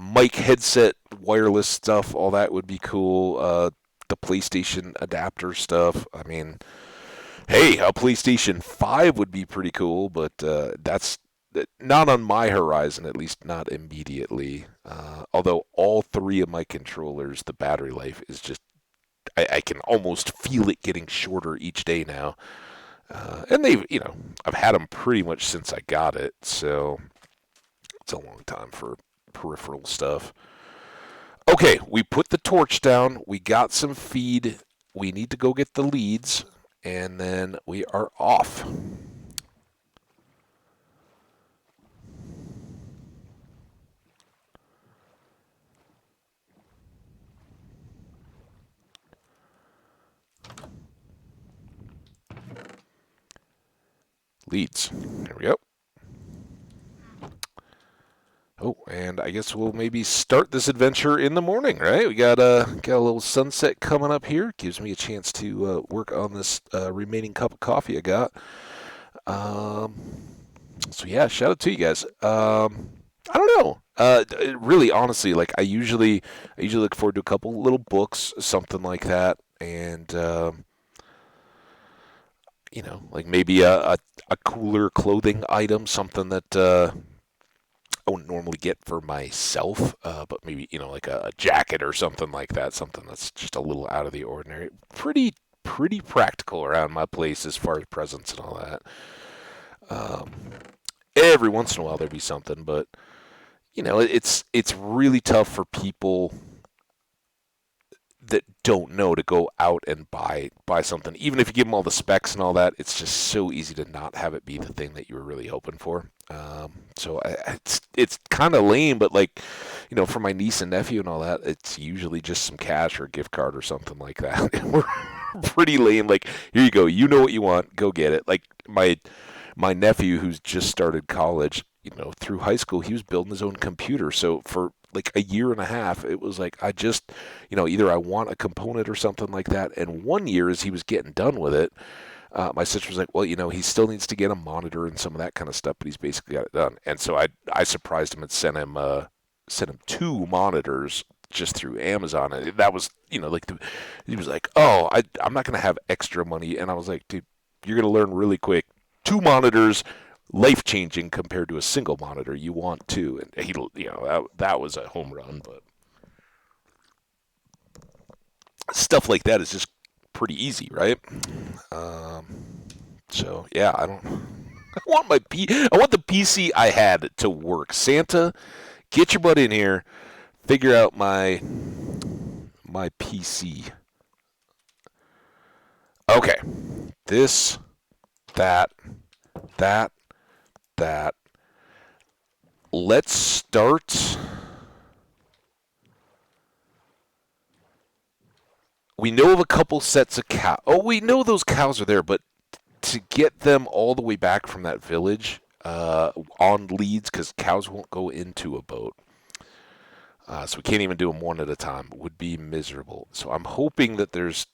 mic headset, wireless stuff, all that would be cool. The PlayStation adapter stuff. I mean, hey, a PlayStation 5 would be pretty cool, but that's not on my horizon, at least not immediately. Although all three of my controllers, the battery life is just, I can almost feel it getting shorter each day now. And I've had them pretty much since I got it, so it's a long time for peripheral stuff. Okay, we put the torch down. We got some feed. We need to go get the leads, and then we are off. Leads. There we go. Oh, and I guess we'll maybe start this adventure in the morning, right? We got a little sunset coming up here. Gives me a chance to work on this remaining cup of coffee I got. Um, so yeah, shout out to you guys. I don't know. Really, honestly, like I usually look forward to a couple little books, something like that, and like maybe a cooler clothing item, something that I wouldn't normally get for myself, but maybe like a jacket or something like that, something that's just a little out of the ordinary. Pretty practical around my place as far as presents and all that. Um, every once in a while there'd be something, but it's really tough for people that don't know to go out and buy something. Even if you give them all the specs and all that, it's just so easy to not have it be the thing that you were really hoping for. So it's kind of lame, but like for my niece and nephew and all that, it's usually just some cash or a gift card or something like that. And we're pretty lame. Like, here you go. You know what you want. Go get it. Like my nephew who's just started college, through high school, he was building his own computer. So for like a year and a half, it was like I just, either I want a component or something like that. And one year, as he was getting done with it, my sister was like, well, he still needs to get a monitor and some of that kind of stuff, but he's basically got it done. And so I surprised him and sent him two monitors just through Amazon. And that was, like he was like, oh, I'm not gonna have extra money. And I was like, dude, you're gonna learn really quick. Two monitors, life changing compared to a single monitor. You want two, and that was a home run. But stuff like that is just pretty easy, right? Um, so yeah, I don't. I want the PC I had to work. Santa, get your butt in here. Figure out my PC. Okay, this, that, that, that. Let's start. We know of a couple sets of cows. Oh, we know those cows are there, but to get them all the way back from that village on leads, because cows won't go into a boat. So we can't even do them one at a time. It would be miserable. So I'm hoping that there's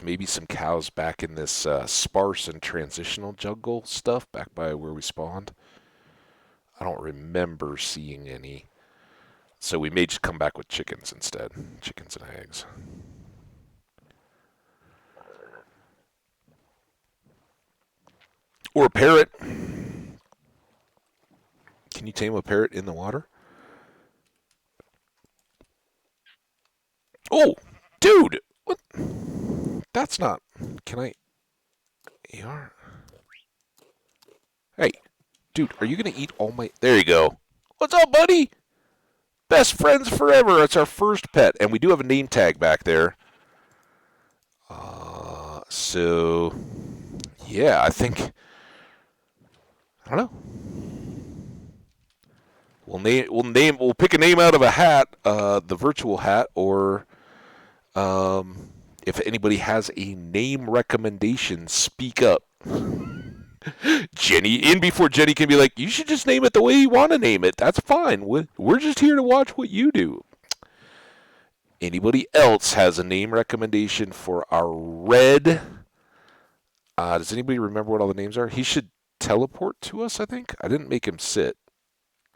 maybe some cows back in this sparse and transitional jungle stuff back by where we spawned. I don't remember seeing any. So we may just come back with chickens instead. Chickens and eggs. Or a parrot. Can you tame a parrot in the water? Oh, dude! What? That's not... Can I... AR? Hey, dude, are you going to eat all my... There you go. What's up, buddy? Best friends forever. It's our first pet. And we do have a name tag back there. So... Yeah, I think... I don't know. We'll pick a name out of a hat, the virtual hat, or if anybody has a name recommendation, speak up. Jenny, in before Jenny can be like, you should just name it the way you want to name it. That's fine. We're just here to watch what you do. Anybody else has a name recommendation for our red? Does anybody remember what all the names are? He should teleport to us, I think. I didn't make him sit.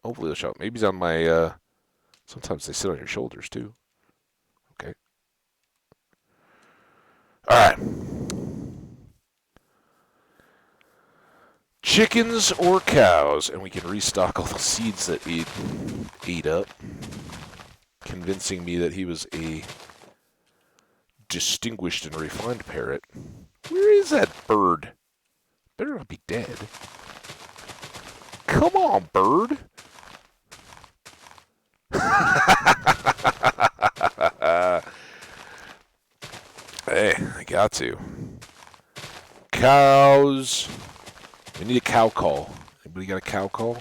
Hopefully he'll show up. Maybe he's on my... Sometimes they sit on your shoulders, too. Okay. All right. Chickens or cows, and we can restock all the seeds that we ate up, convincing me that he was a distinguished and refined parrot. Where is that bird? Better not be dead. Come on, bird. Hey, I got to. Cows. We need a cow call. Anybody got a cow call?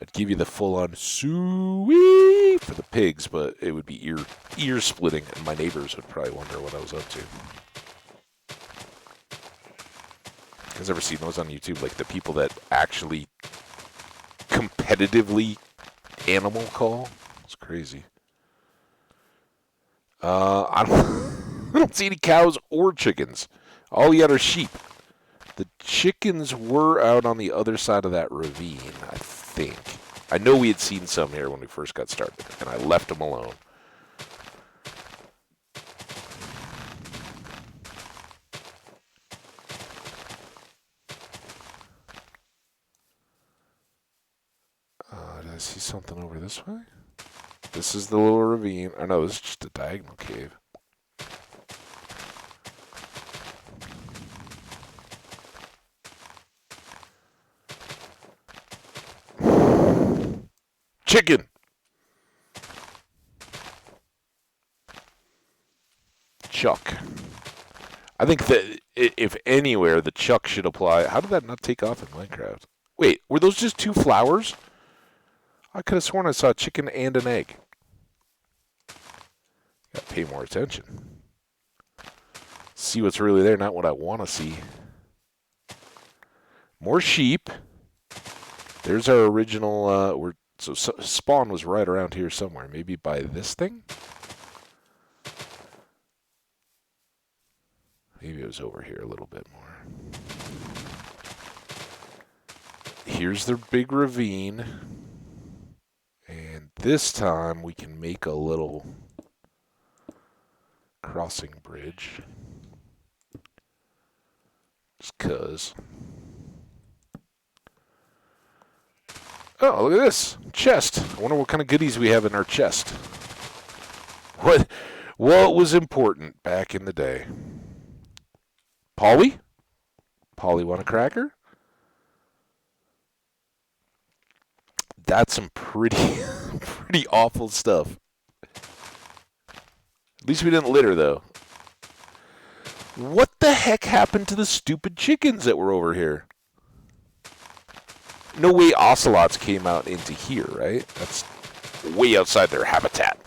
I'd give you the full-on suey for the pigs, but it would be ear splitting, and my neighbors would probably wonder what I was up to. You guys ever seen those on YouTube? Like the people that actually competitively animal call? It's crazy. I don't see any cows or chickens. All you got are sheep. The chickens were out on the other side of that ravine, I think. I know we had seen some here when we first got started, and I left them alone. Did I see something over this way? This is the little ravine. I know, this is just a diagonal cave. Chicken! Chuck. I think that if anywhere, the chuck should apply. How did that not take off in Minecraft? Wait, were those just two flowers? I could have sworn I saw a chicken and an egg. Gotta pay more attention. See what's really there, not what I want to see. More sheep. There's our original, so spawn was right around here somewhere. Maybe by this thing? Maybe it was over here a little bit more. Here's the big ravine. And this time we can make a little crossing bridge. Just 'cause. Oh, look at this. Chest. I wonder what kind of goodies we have in our chest. What was important back in the day? Polly? Polly want a cracker? That's some pretty awful stuff. At least we didn't litter, though. What the heck happened to the stupid chickens that were over here? No way ocelots came out into here, right? That's way outside their habitat.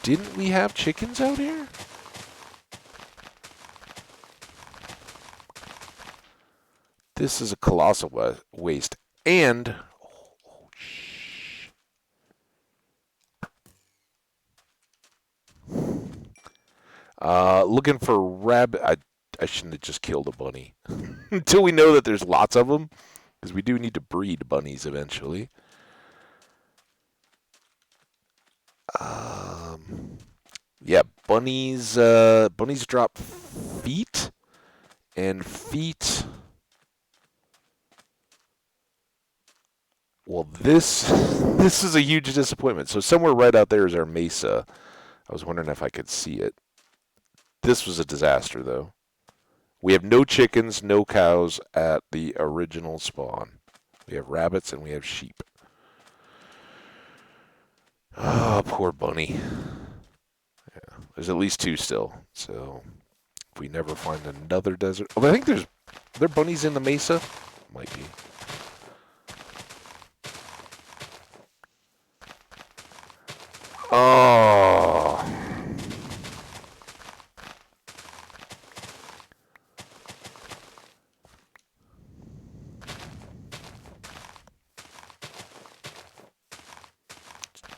Didn't we have chickens out here? This is a colossal waste. And... looking for rabbit. I shouldn't have just killed a bunny. Until we know that there's lots of them. Because we do need to breed bunnies eventually. Yeah, bunnies drop feet. And feet Well, this is a huge disappointment. So somewhere right out there is our mesa. I was wondering if I could see it. This was a disaster, though. We have no chickens, no cows at the original spawn. We have rabbits and we have sheep. Oh, poor bunny. Yeah, there's at least two still. So if we never find another desert, oh, I think are there bunnies in the mesa. Might be. Oh,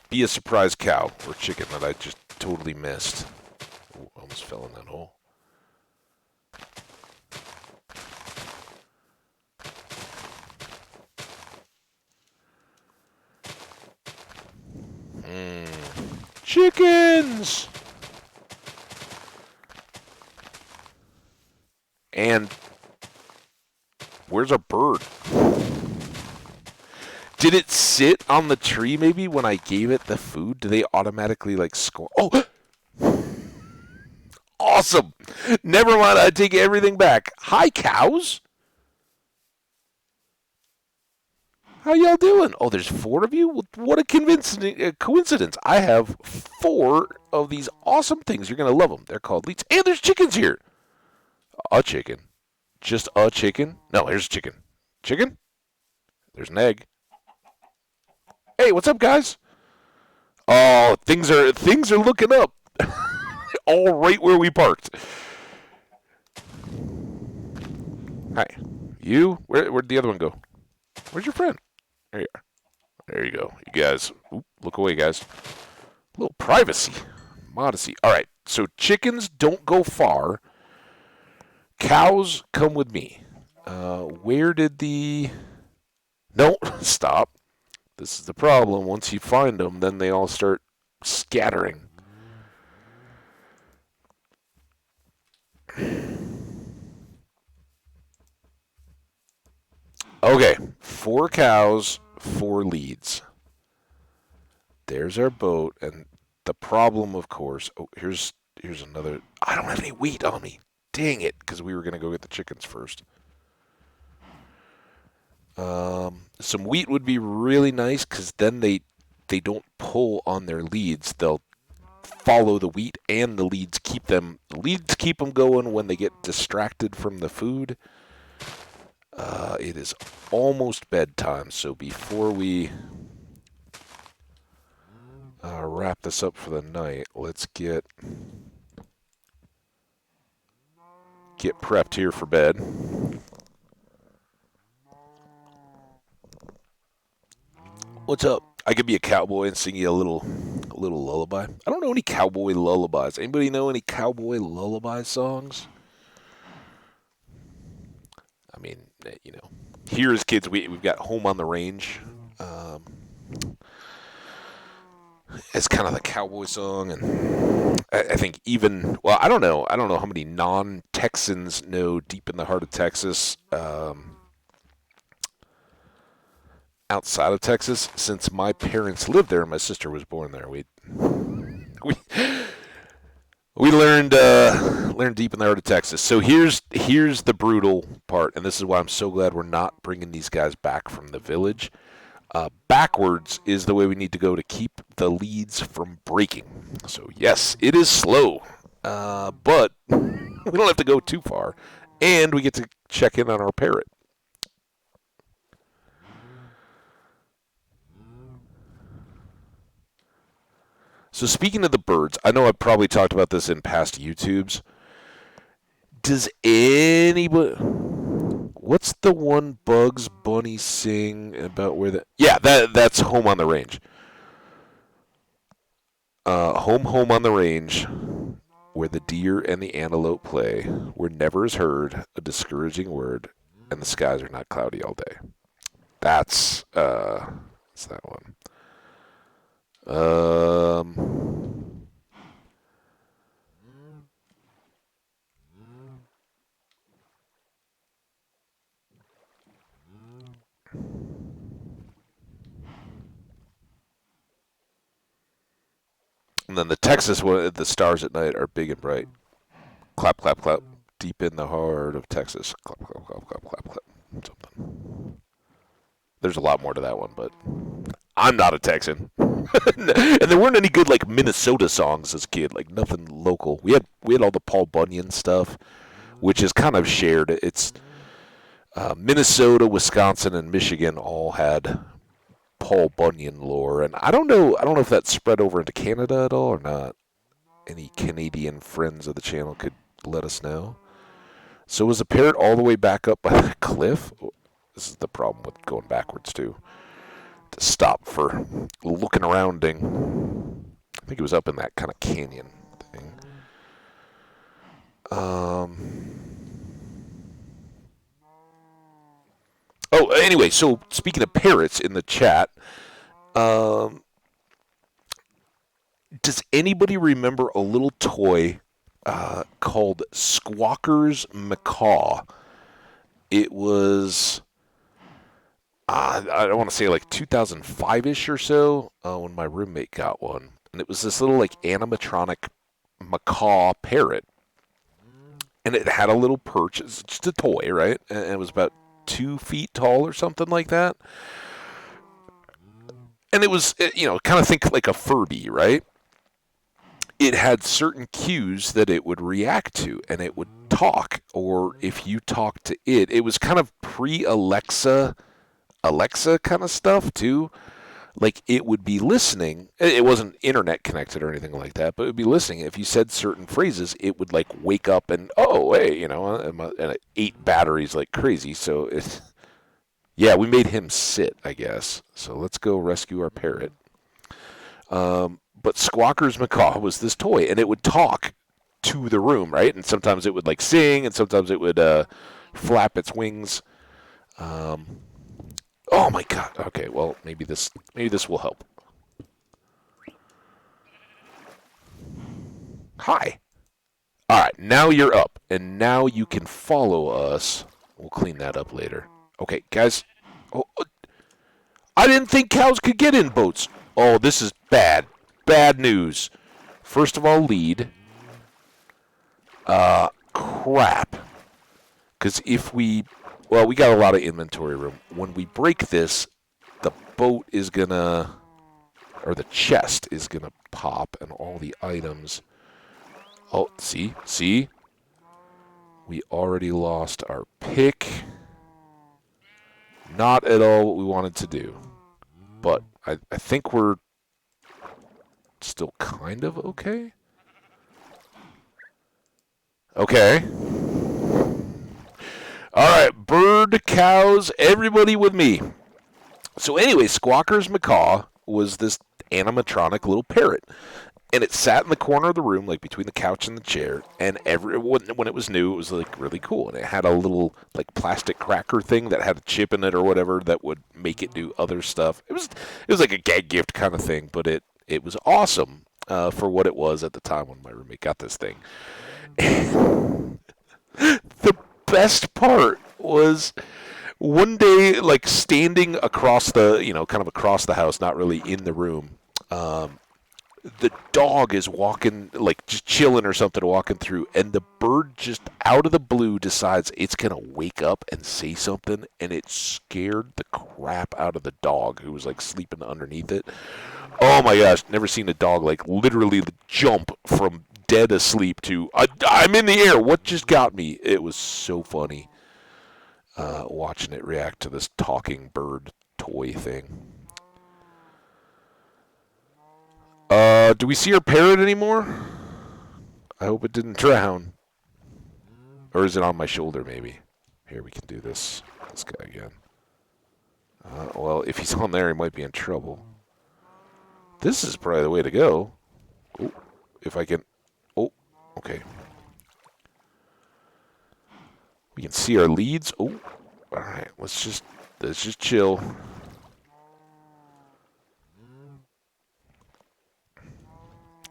be a surprise cow or chicken that I just totally missed. Ooh, almost fell in that hole. Chickens! And where's our bird? Did it sit on the tree maybe when I gave it the food? Do they automatically like score? Oh, awesome! Never mind, I take everything back. Hi, cows. How y'all doing? Oh, there's four of you? What a coincidence. I have four of these awesome things. You're going to love them. They're called leeks. And there's chickens here. A chicken. Just a chicken? No, here's a chicken. Chicken? There's an egg. Hey, what's up, guys? Oh, things are looking up. All right where we parked. Hi. You? Where'd the other one go? Where's your friend? There you are. There you go. You guys. Oop, look away, guys. A little privacy. Modesty. All right. So chickens don't go far. Cows come with me. Where did the... No, stop. This is the problem. Once you find them, then they all start scattering. Okay, 4 cows, 4 leads. There's our boat, and the problem, of course. Oh, here's another. I don't have any wheat on me. Dang it, because we were gonna go get the chickens first. Some wheat would be really nice, because then they don't pull on their leads. They'll follow the wheat, and the leads keep them. The leads keep them going when they get distracted from the food. It is almost bedtime, so before we wrap this up for the night, let's get prepped here for bed. What's up? I could be a cowboy and sing you a little lullaby. I don't know any cowboy lullabies. Anybody know any cowboy lullaby songs? I mean, here as kids, we've got Home on the Range. Um, it's kind of the cowboy song, and I think even I don't know how many non-Texans know Deep in the Heart of Texas. Outside of Texas, since my parents lived there and my sister was born there, we we learned Deep in the Heart of Texas. So here's the brutal part, and this is why I'm so glad we're not bringing these guys back from the village. Backwards is the way we need to go to keep the leads from breaking. So yes, it is slow, but we don't have to go too far, and we get to check in on our parrot. So speaking of the birds, I know I've probably talked about this in past YouTubes. Does anybody... What's the one Bugs Bunny sing about where the... Yeah, that's Home on the Range. Home on the Range, where the deer and the antelope play, where never is heard a discouraging word, and the skies are not cloudy all day. That's that one. Um, And then the Texas one, the stars at night are big and bright. Clap, clap, clap. Deep in the heart of Texas. Clap, clap, clap, clap, clap, clap. Something. There's a lot more to that one, but I'm not a Texan. And there weren't any good like Minnesota songs as a kid, like nothing local. We had all the Paul Bunyan stuff, which is kind of shared. It's Minnesota, Wisconsin, and Michigan all had Paul Bunyan lore, and I don't know if that spread over into Canada at all or not. Any Canadian friends of the channel could let us know. So was a parrot all the way back up by the cliff? This is the problem with going backwards too. To stop for looking arounding. I think it was up in that kind of canyon thing. Oh, anyway, so speaking of parrots in the chat, does anybody remember a little toy called Squawker's Macaw? It was, I don't want to say like 2005-ish or so, when my roommate got one. And it was this little like animatronic macaw parrot. And it had a little perch. It's just a toy, right? And it was about 2 feet tall or something like that. And it was, kind of think like a Furby, right? It had certain cues that it would react to, and it would talk, or if you talked to it, it was kind of pre-Alexa kind of stuff too. Like it would be listening. It wasn't internet connected or anything like that, but it would be listening. If you said certain phrases, it would like wake up and hey, and it ate batteries like crazy. So yeah, we made him sit, I guess. So let's go rescue our parrot. But Squawker's Macaw was this toy, and it would talk to the room, right? And sometimes it would like sing, and sometimes it would flap its wings. Oh my God! Okay, well maybe this will help. Hi. All right, now you're up, and now you can follow us. We'll clean that up later. Okay, guys. I didn't think cows could get in boats. Oh, this is bad. Bad news. First of all, lead. Crap. Because we got a lot of inventory room. When we break this, the boat is gonna, or the chest is gonna pop, and all the items. Oh, see? We already lost our pick. Not at all what we wanted to do. But I think we're still kind of okay. Okay. All right, bird, cows, everybody with me. So anyway, Squawker's Macaw was this animatronic little parrot. And it sat in the corner of the room, like between the couch and the chair. And when it was new, it was like really cool. And it had a little like plastic cracker thing that had a chip in it or whatever that would make it do other stuff. It was like a gag gift kind of thing, but it was awesome for what it was at the time when my roommate got this thing. The best part was one day, like standing across the, kind of across the house, not really in the room. The dog is walking, like just chilling or something, walking through, and the bird just out of the blue decides it's going to wake up and say something, and it scared the crap out of the dog who was like sleeping underneath it. Oh my gosh, never seen a dog like literally jump from dead asleep to, I'm in the air, what just got me? It was so funny watching it react to this talking bird toy thing. Do we see our parrot anymore? I hope it didn't drown. Or is it on my shoulder, maybe? Here, we can do this guy again. Well, if he's on there, he might be in trouble. This is probably the way to go. Oh, if I can... Oh, okay. We can see our leads. Oh, all right. Let's just chill.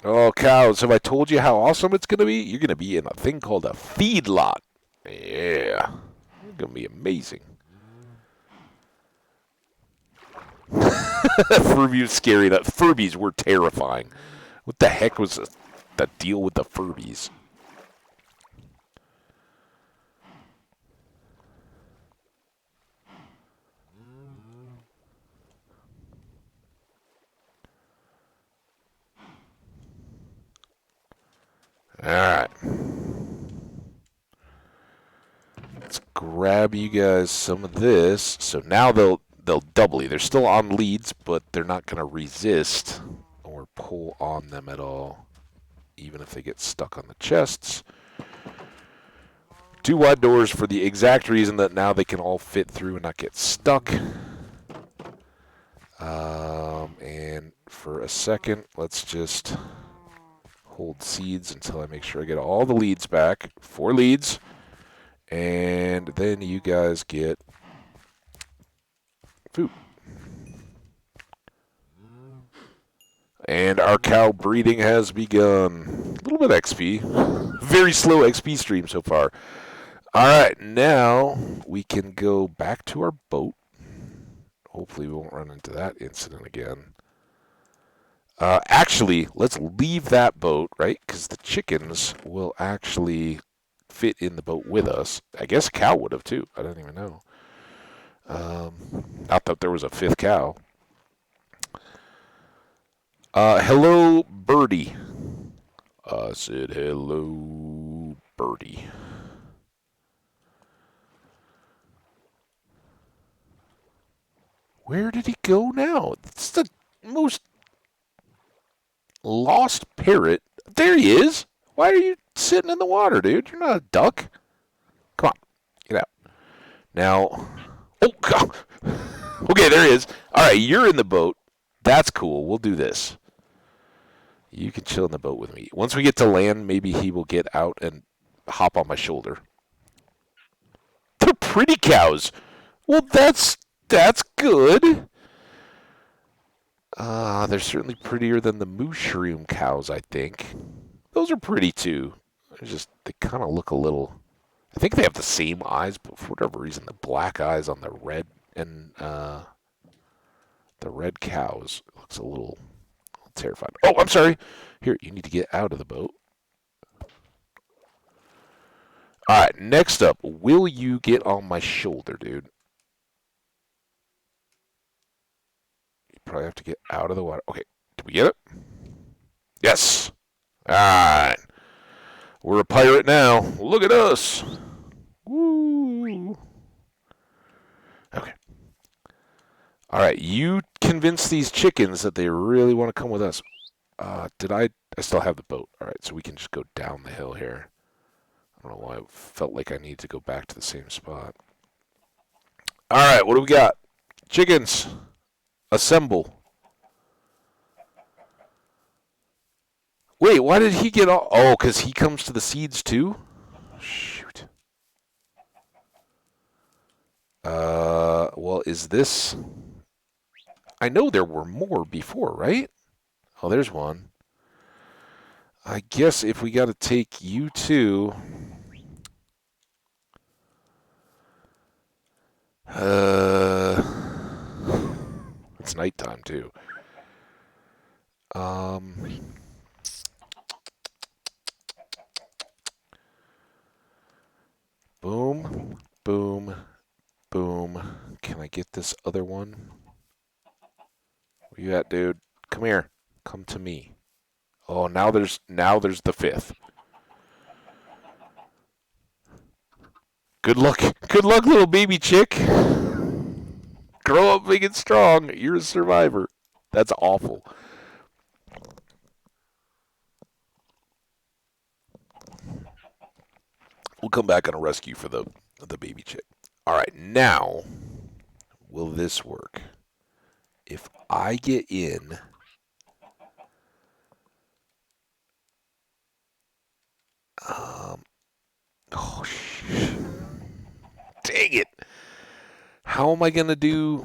Oh, cows, have I told you how awesome it's going to be? You're going to be in a thing called a feedlot. Yeah. It's going to be amazing. Furby was scary. Furbies were terrifying. What the heck was the deal with the Furbies? Alright. Let's grab you guys some of this. So now they'll doubly. They're still on leads, but they're not going to resist or pull on them at all, even if they get stuck on the chests. 2 wide doors for the exact reason that now they can all fit through and not get stuck. And for a second, let's just hold seeds until I make sure I get all the leads back. 4 leads. And then you guys get food. And our cow breeding has begun. A little bit XP. Very slow XP stream so far. Alright, now we can go back to our boat. Hopefully we won't run into that incident again. Actually, let's leave that boat, right? Because the chickens will actually fit in the boat with us. I guess a cow would have too. I don't even know. Not that there was a 5th cow. Hello, birdie. I said hello, birdie. Where did he go now? It's the most lost parrot. There he is. Why are you sitting in the water, dude? You're not a duck. Come on, get out. Now, oh, God. Okay, there he is. All right, you're in the boat. That's cool. We'll do this. You can chill in the boat with me. Once we get to land, maybe he will get out and hop on my shoulder. They're pretty cows. Well, that's good. They're certainly prettier than the mushroom cows, I think. Those are pretty too. They kind of look a little. I think they have the same eyes, but for whatever reason, the black eyes on the red and the red cows looks a little terrifying. Oh, I'm sorry. Here, you need to get out of the boat. All right, next up, will you get on my shoulder, dude? You probably have to get out of the water. Okay, did we get it? Yes. All right. We're a pirate now. Look at us. Woo. Okay. All right, you convince these chickens that they really want to come with us. I still have the boat. All right, so we can just go down the hill here. I don't know why I felt like I needed to go back to the same spot. All right, what do we got? Chickens, assemble. Wait, why did he get all... Oh, because he comes to the seeds too? Shoot. Well, is this... I know there were more before, right? Oh, there's one. I guess if we got to take you two... It's nighttime, too. Boom, boom, boom. Can I get this other one? Where you at, dude? Come here. Come to me. Oh, now there's the 5th. Good luck. Good luck, little baby chick. Grow up big and strong. You're a survivor. That's awful. We'll come back on a rescue for the baby chick. All right, now, will this work? If I get in... oh, shit. Dang it. How am I going to do...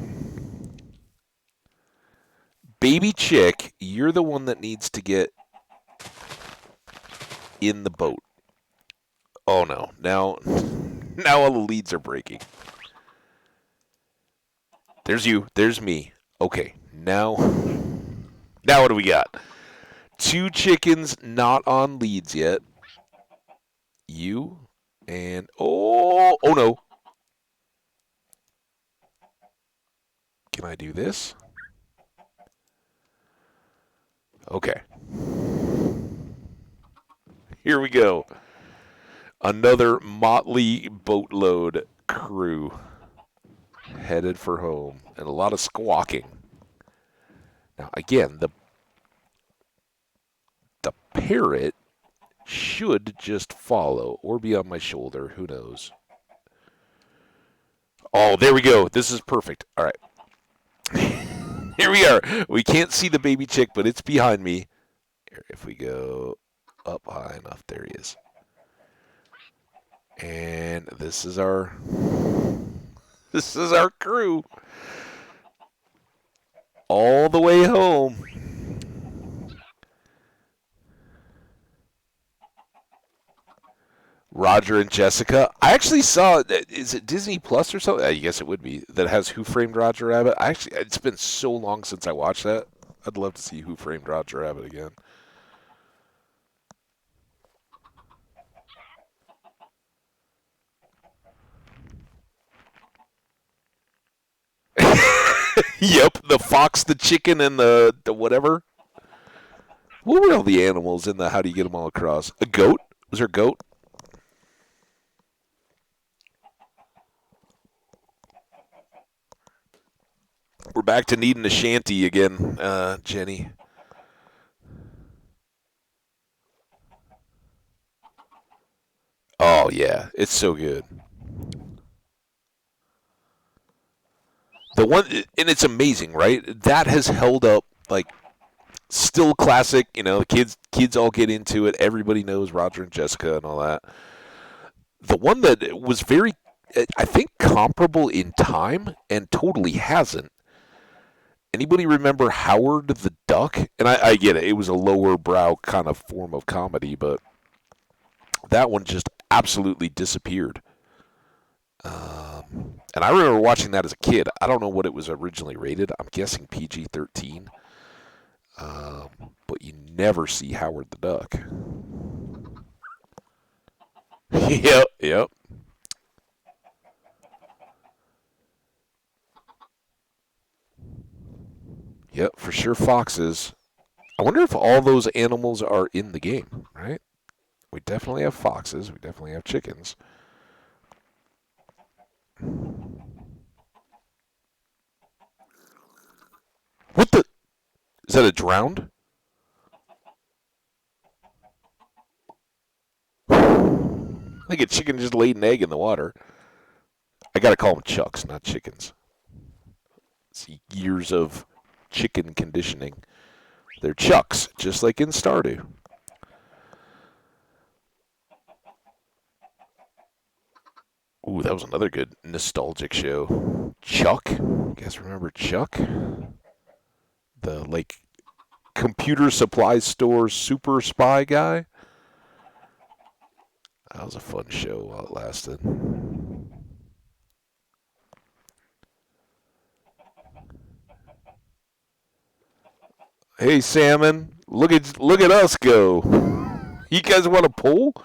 Baby chick, you're the one that needs to get in the boat. Oh, no. Now all the leads are breaking. There's you. There's me. Okay. Now what do we got? Two chickens not on leads yet. You and oh no. Can I do this? Okay. Here we go. Another motley boatload crew headed for home, and a lot of squawking. Now, again, the parrot should just follow or be on my shoulder. Who knows? Oh, there we go. This is perfect. All right. Here we are. We can't see the baby chick, but it's behind me. If we go up high enough, there he is. And this is our crew all the way home. Roger and Jessica. I actually saw. Is it Disney Plus or something? I guess it would be. That has Who Framed Roger Rabbit. It's been so long since I watched that. I'd love to see Who Framed Roger Rabbit again. Yep, the fox, the chicken, and the whatever. What were all the animals in the How Do You Get Them All Across? A goat? Was there a goat? We're back to needing a shanty again, Jenny. Oh yeah, it's so good. The one, and it's amazing, right? That has held up like still classic. You know, kids all get into it. Everybody knows Roger and Jessica and all that. The one that was very, I think, comparable in time and totally hasn't. Anybody remember Howard the Duck? And I get it; it was a lower brow kind of form of comedy, but that one just absolutely disappeared. And I remember watching that as a kid. I don't know what it was originally rated. I'm guessing PG-13. Um, but you never see Howard the Duck. Yep, yep, yep. For sure, foxes. I wonder if all those animals are in the game, right? We definitely have foxes. We definitely have chickens. What the? Is that a drowned? I think a chicken just laid an egg in the water. I gotta call them chucks, not chickens. It's years of chicken conditioning. They're chucks, just like in Stardew. Ooh, that was another good nostalgic show. Chuck? You guys remember Chuck? The like computer supply store super spy guy? That was a fun show while it lasted. Hey Salmon, look at us go. You guys want to pull?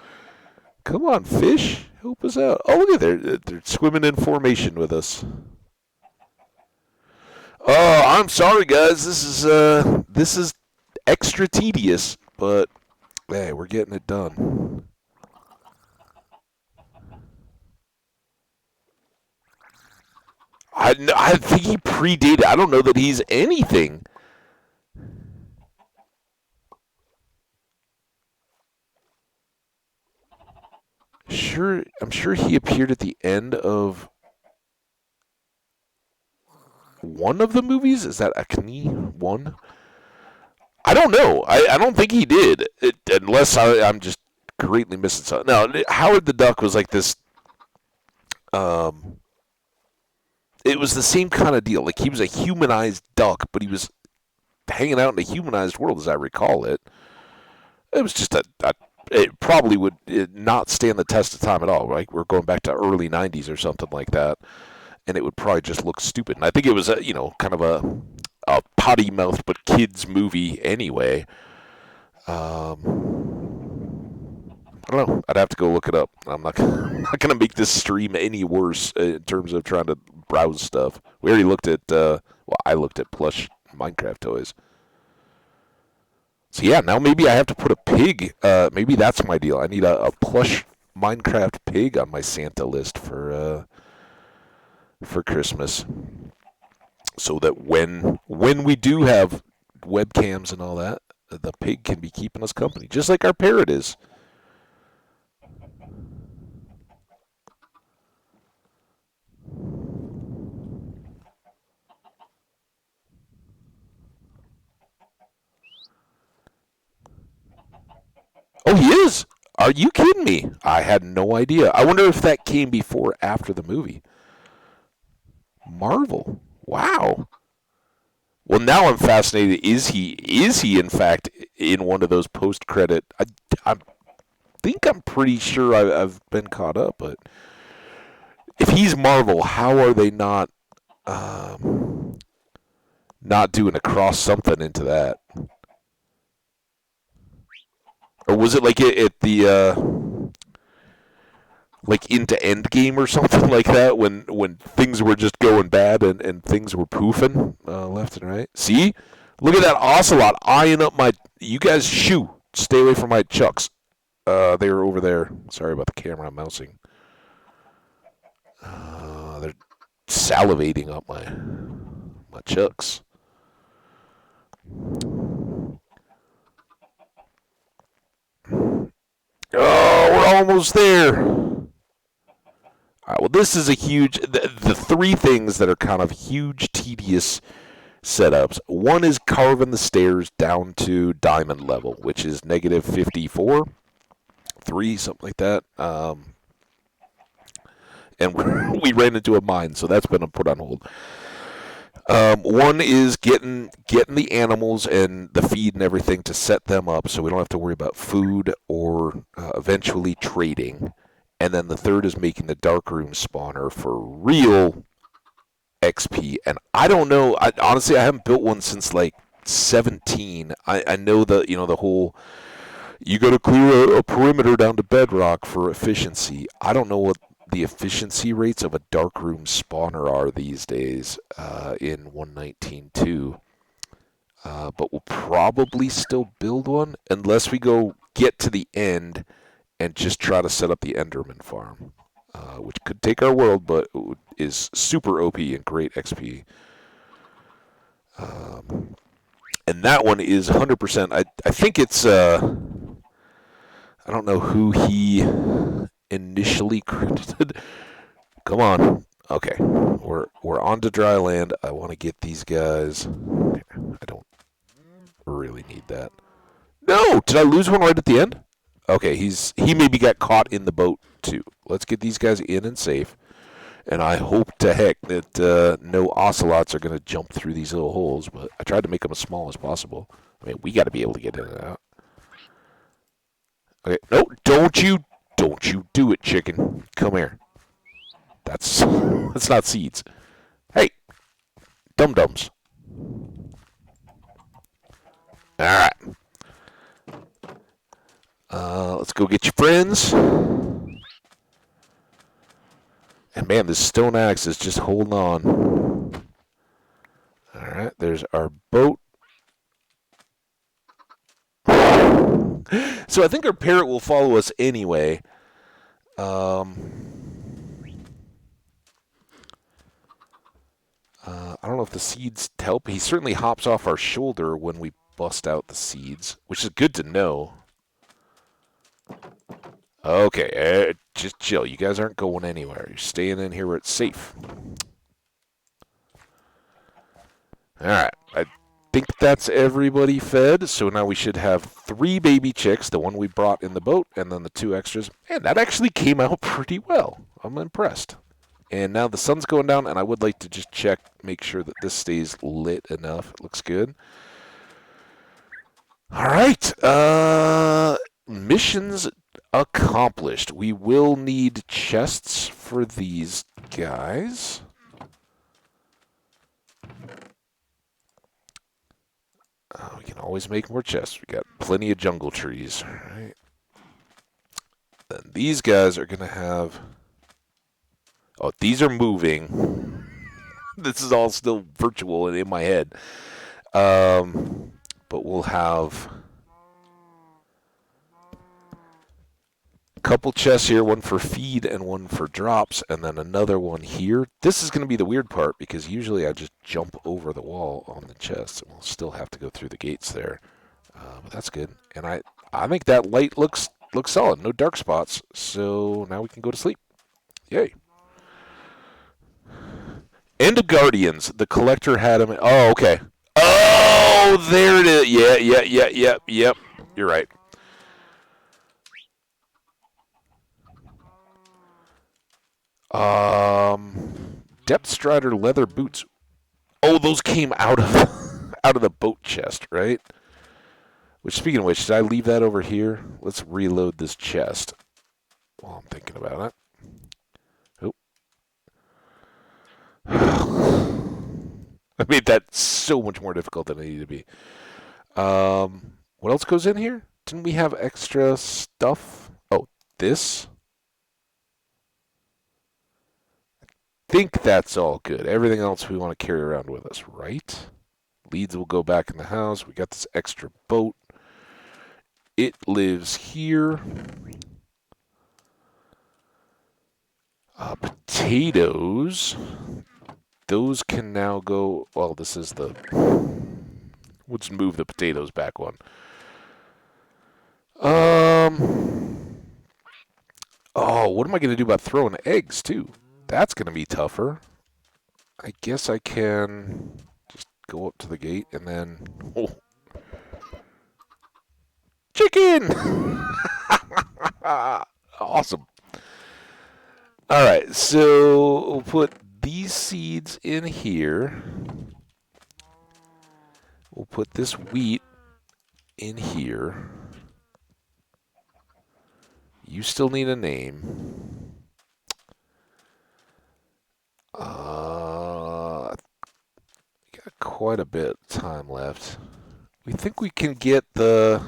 Come on, fish. Help us out. Oh, look at they're swimming in formation with us. Oh, I'm sorry, guys. This is extra tedious, but hey, we're getting it done. I think he predated. I don't know that he's anything. Sure, I'm sure he appeared at the end of one of the movies. Is that Acne one? I don't know. I don't think he did, unless I'm just greatly missing something. No, Howard the Duck was like this. Um, it was the same kind of deal. Like he was a humanized duck, but he was hanging out in a humanized world, as I recall it. It was just it probably would not stand the test of time at all. Right, we're going back to early '90s or something like that, and it would probably just look stupid. And I think it was kind of a potty mouthed but kids movie anyway. I don't know. I'd have to go look it up. I'm not not gonna make this stream any worse in terms of trying to browse stuff. We already looked at well, I looked at plush Minecraft toys. So yeah, now maybe I have to put a pig. Maybe that's my deal. I need a plush Minecraft pig on my Santa list for Christmas, so that when we do have webcams and all that, the pig can be keeping us company, just like our parrot is. Oh, he is. Are you kidding me? I had no idea. I wonder if that came before or after the movie. Marvel. Wow. Well, now I'm fascinated. Is he in fact in one of those post credit? I think I'm pretty sure I've been caught up, but if he's Marvel, how are they um, not doing a cross something into that? Or was it like at the like into Endgame or something like that when things were just going bad and things were poofing left and right? See, look at that ocelot eyeing up my. You guys shoo. Stay away from my chucks. They were over there. Sorry about the camera. I'm mousing. They're salivating up my chucks. Oh, we're almost there. All right, well, this is a huge. The three things that are kind of huge, tedious setups. One is carving the stairs down to diamond level, which is negative 54, 3, something like that. And we ran into a mine, so that's been put on hold. One is getting the animals and the feed and everything to set them up, so we don't have to worry about food or eventually trading. And then the third is making the darkroom spawner for real XP. And I don't know. Honestly, I haven't built one since like 17. I know the whole you got to clear a perimeter down to bedrock for efficiency. I don't know what the efficiency rates of a darkroom spawner are these days in 119.2. But we'll probably still build one unless we go get to the end and just try to set up the Enderman farm, which could take our world, but is super OP and great XP. And that one is 100%. I think it's I don't know who he initially credited. Come on. Okay. We're on to dry land. I want to get these guys. I don't really need that. No, did I lose one right at the end? Okay, he maybe got caught in the boat too. Let's get these guys in and safe. And I hope to heck that no ocelots are going to jump through these little holes, but I tried to make them as small as possible. I mean, we got to be able to get in and out. Okay, no, don't you do it, chicken. Come here. That's not seeds. Hey, dum-dums. All right. Let's go get your friends. And man, this stone axe is just holding on. All right, there's our boat. So I think our parrot will follow us anyway. I don't know if the seeds help. He certainly hops off our shoulder when we bust out the seeds, which is good to know. Okay, just chill. You guys aren't going anywhere. You're staying in here where it's safe. All right. I think that's everybody fed. So now we should have 3 baby chicks, the one we brought in the boat, and then the 2 extras. Man, that actually came out pretty well. I'm impressed. And now the sun's going down, and I would like to just check, make sure that this stays lit enough. It looks good. All right. Missions accomplished. We will need chests for these guys. We can always make more chests. We got plenty of jungle trees. All right. Then these guys are going to have... Oh, these are moving. This is all still virtual and in my head. But we'll have a couple chests here, one for feed and one for drops, and then another one here. This is going to be the weird part because usually I just jump over the wall on the chests, and we'll still have to go through the gates there. But that's good. And I think that light looks solid. No dark spots. So now we can go to sleep. Yay. End of Guardians. The collector had him. Oh, okay. Oh, there it is. Yep. You're right. Depth Strider leather boots. Oh, those came out of out of the boat chest, right? Which, speaking of which, should I leave that over here? Let's reload this chest while I'm thinking about it. Oh. I made that so much more difficult than it needed to be. What else goes in here? Didn't we have extra stuff? Oh, this? I think that's all good. Everything else we want to carry around with us, right? Leads will go back in the house. We got this extra boat. It lives here. Potatoes. Those can now go... Well, this is the... We'll just move the potatoes back one. Oh, what am I going to do about throwing eggs, too? That's going to be tougher. I guess I can just go up to the gate and then... Oh. Chicken! Awesome. All right, so we'll put these seeds in here. We'll put this wheat in here. You still need a name. Got quite a bit of time left. We think we can get the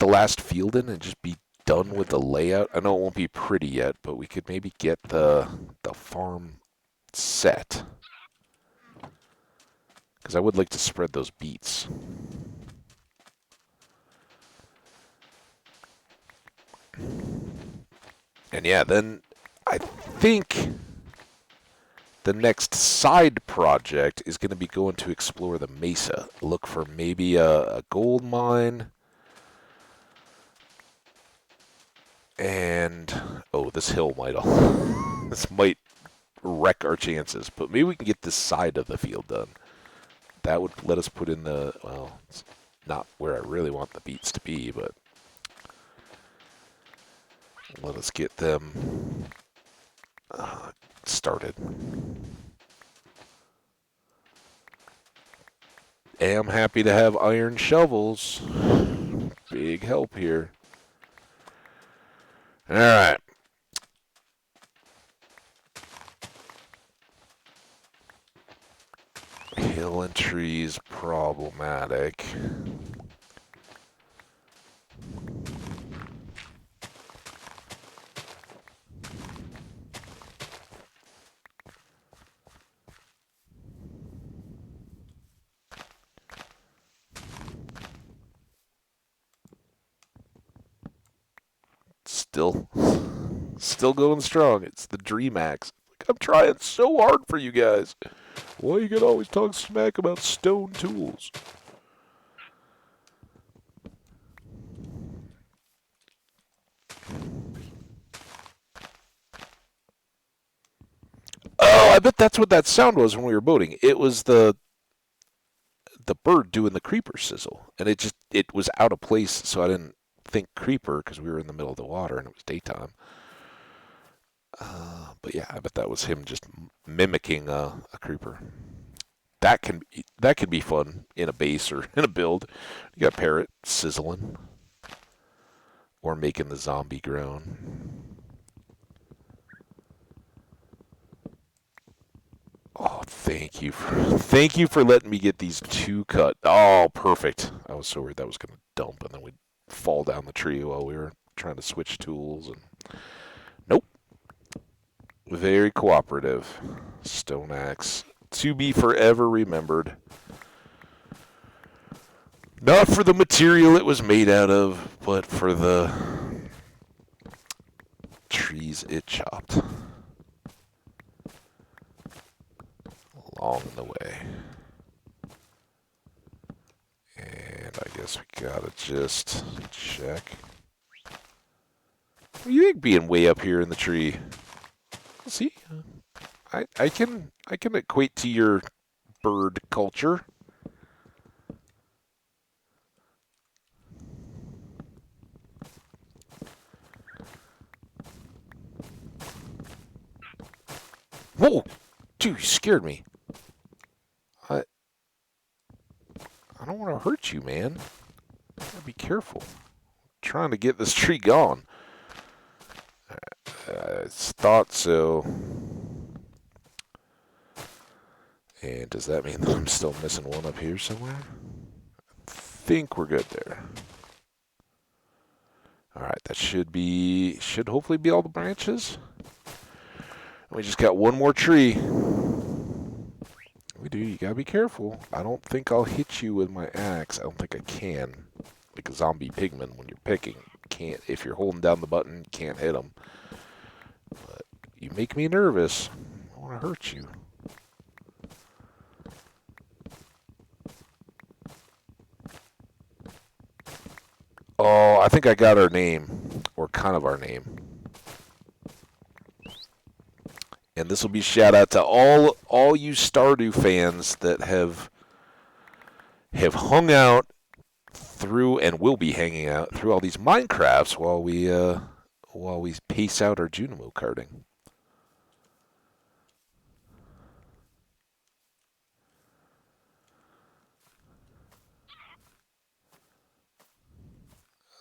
last field in and just be done with the layout. I know it won't be pretty yet, but we could maybe get the farm set. Because I would like to spread those beets. And yeah, then I think the next side project is going to be going to explore the mesa. Look for maybe a gold mine. And, oh, this hill might this might wreck our chances. But maybe we can get this side of the field done. That would let us put in the, well, it's not where I really want the beets to be, but let us get them started. Am happy to have iron shovels. Big help here. All right. Hill and trees problematic. Still going strong. It's the Dream Axe. I'm trying so hard for you guys. Why you gotta always talk smack about stone tools? Oh, I bet that's what that sound was when we were boating. It was the bird doing the creeper sizzle, and it was out of place, so I didn't think creeper because we were in the middle of the water and it was daytime. But yeah, I bet that was him just mimicking a creeper. That could be fun in a base or in a build. You got a parrot sizzling or making the zombie groan. Oh, thank Thank you for letting me get these two cut. Oh, perfect. I was so worried that was going to dump and then we'd fall down the tree while we were trying to switch tools. And nope. Very cooperative. Stone axe. To be forever remembered. Not for the material it was made out of, but for the trees it chopped along the way. And I guess we gotta just check. What do you think being way up here in the tree? See, I can equate to your bird culture. Whoa, dude, you scared me. I don't want to hurt you, man. Gotta be careful. I'm trying to get this tree gone. I thought so. And does that mean that I'm still missing one up here somewhere? I think we're good there. Alright, that should hopefully be all the branches. We just got one more tree. We do, you gotta be careful. I don't think I'll hit you with my axe. I don't think I can. Like a zombie pigman when you're picking. Can't, if you're holding down the button, you can't hit them. But you make me nervous. I want to hurt you. Oh, I think I got our name. Or kind of our name. And this will be shout out to all you Stardew fans that have hung out through and will be hanging out through all these Minecrafts while we pace out our Junimo carding.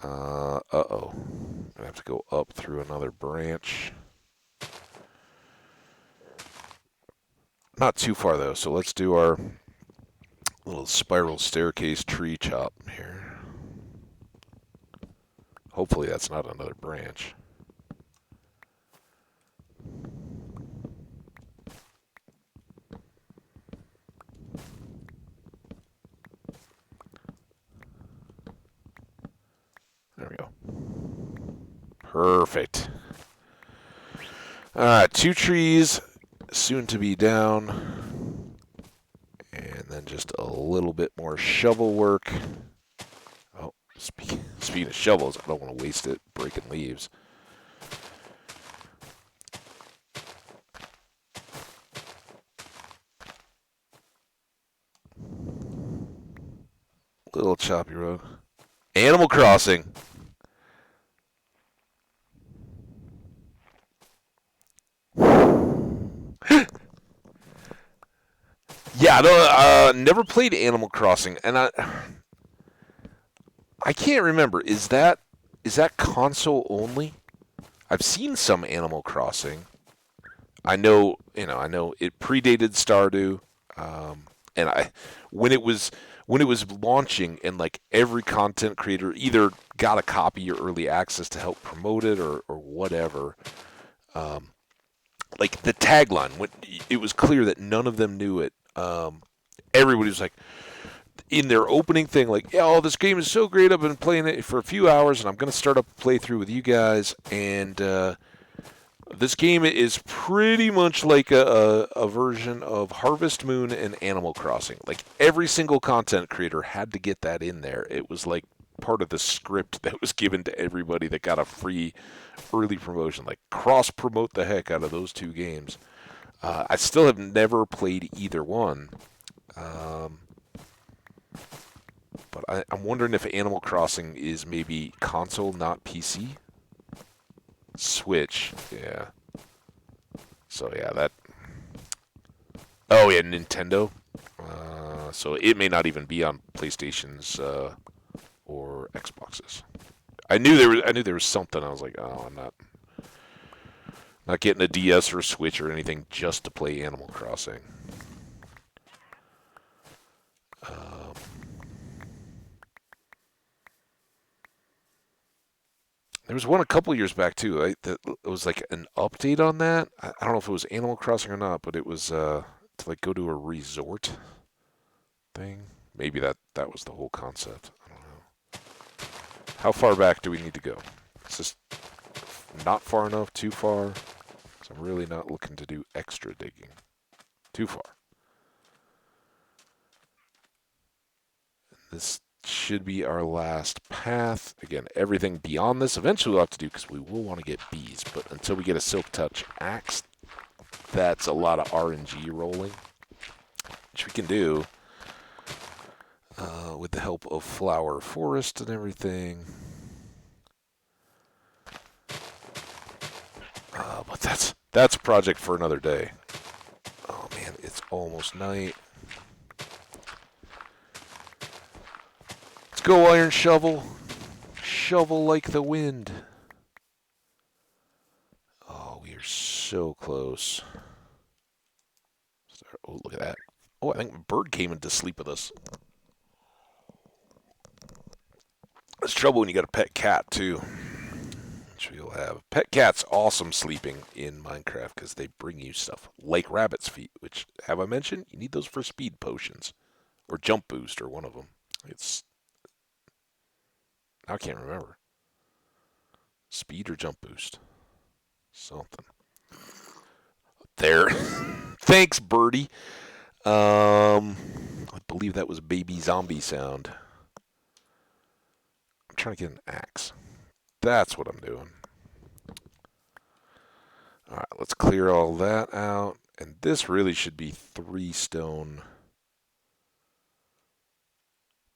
Uh-oh. I have to go up through another branch. Not too far, though, so let's do our little spiral staircase tree chop here. Hopefully that's not another branch. There we go. Perfect. Alright, 2 trees, soon to be down. And then just a little bit more shovel work. Oh, speaking of shovels, I don't want to waste it breaking leaves. Little choppy road. Animal Crossing. Yeah, no, never played Animal Crossing, and I can't remember. Is that console only? I've seen some Animal Crossing. I know it predated Stardew, and when it was launching, and like every content creator either got a copy or early access to help promote it or whatever. Like the tagline, when it was clear that none of them knew it. Everybody was like, in their opening thing, like, yeah, oh, this game is so great. I've been playing it for a few hours, and I'm going to start up a playthrough with you guys. And this game is pretty much like a version of Harvest Moon and Animal Crossing. Like, every single content creator had to get that in there. It was like part of the script that was given to everybody that got a free early promotion. Like, cross-promote the heck out of those two games. I still have never played either one. But I'm wondering if Animal Crossing is maybe console, not PC? Switch, yeah. So, yeah, that... Oh, yeah, Nintendo. So it may not even be on PlayStations or Xboxes. I knew there was something. I was like, oh, I'm not getting a DS or a Switch or anything just to play Animal Crossing. Um, there was one a couple years back too. Right? That it was like an update on that. I don't know if it was Animal Crossing or not, but it was to like go to a resort thing. Maybe that was the whole concept. I don't know. How far back do we need to go? Is this not far enough? Too far? So I'm really not looking to do extra digging. Too far. This should be our last path. Again, everything beyond this eventually we'll have to do because we will want to get bees. But until we get a Silk Touch axe, that's a lot of RNG rolling, which we can do with the help of Flower Forest and everything. But that's a project for another day. Oh man, it's almost night. Let's go, Iron Shovel. Shovel like the wind. Oh, we are so close. Oh, look at that. Oh, I think a bird came into sleep with us. That's trouble when you got a pet cat, too. Which we'll have. Pet cats awesome sleeping in Minecraft because they bring you stuff like rabbit's feet, which, have I mentioned? You need those for speed potions. Or jump boost, or one of them. It's... I can't remember. Speed or jump boost. Something. There. Thanks, birdie. I believe that was baby zombie sound. I'm trying to get an axe. That's what I'm doing. Alright, let's clear all that out. And this really should be 3 stone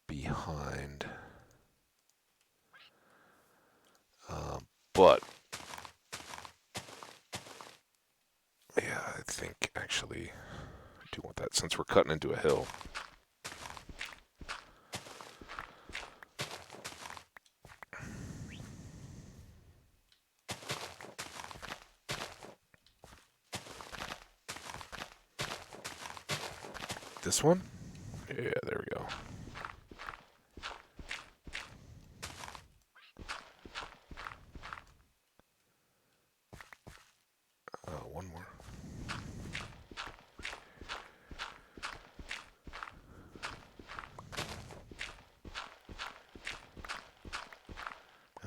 behind. But, yeah, I think actually I do want that since we're cutting into a hill. This one? Yeah, there we go. One more.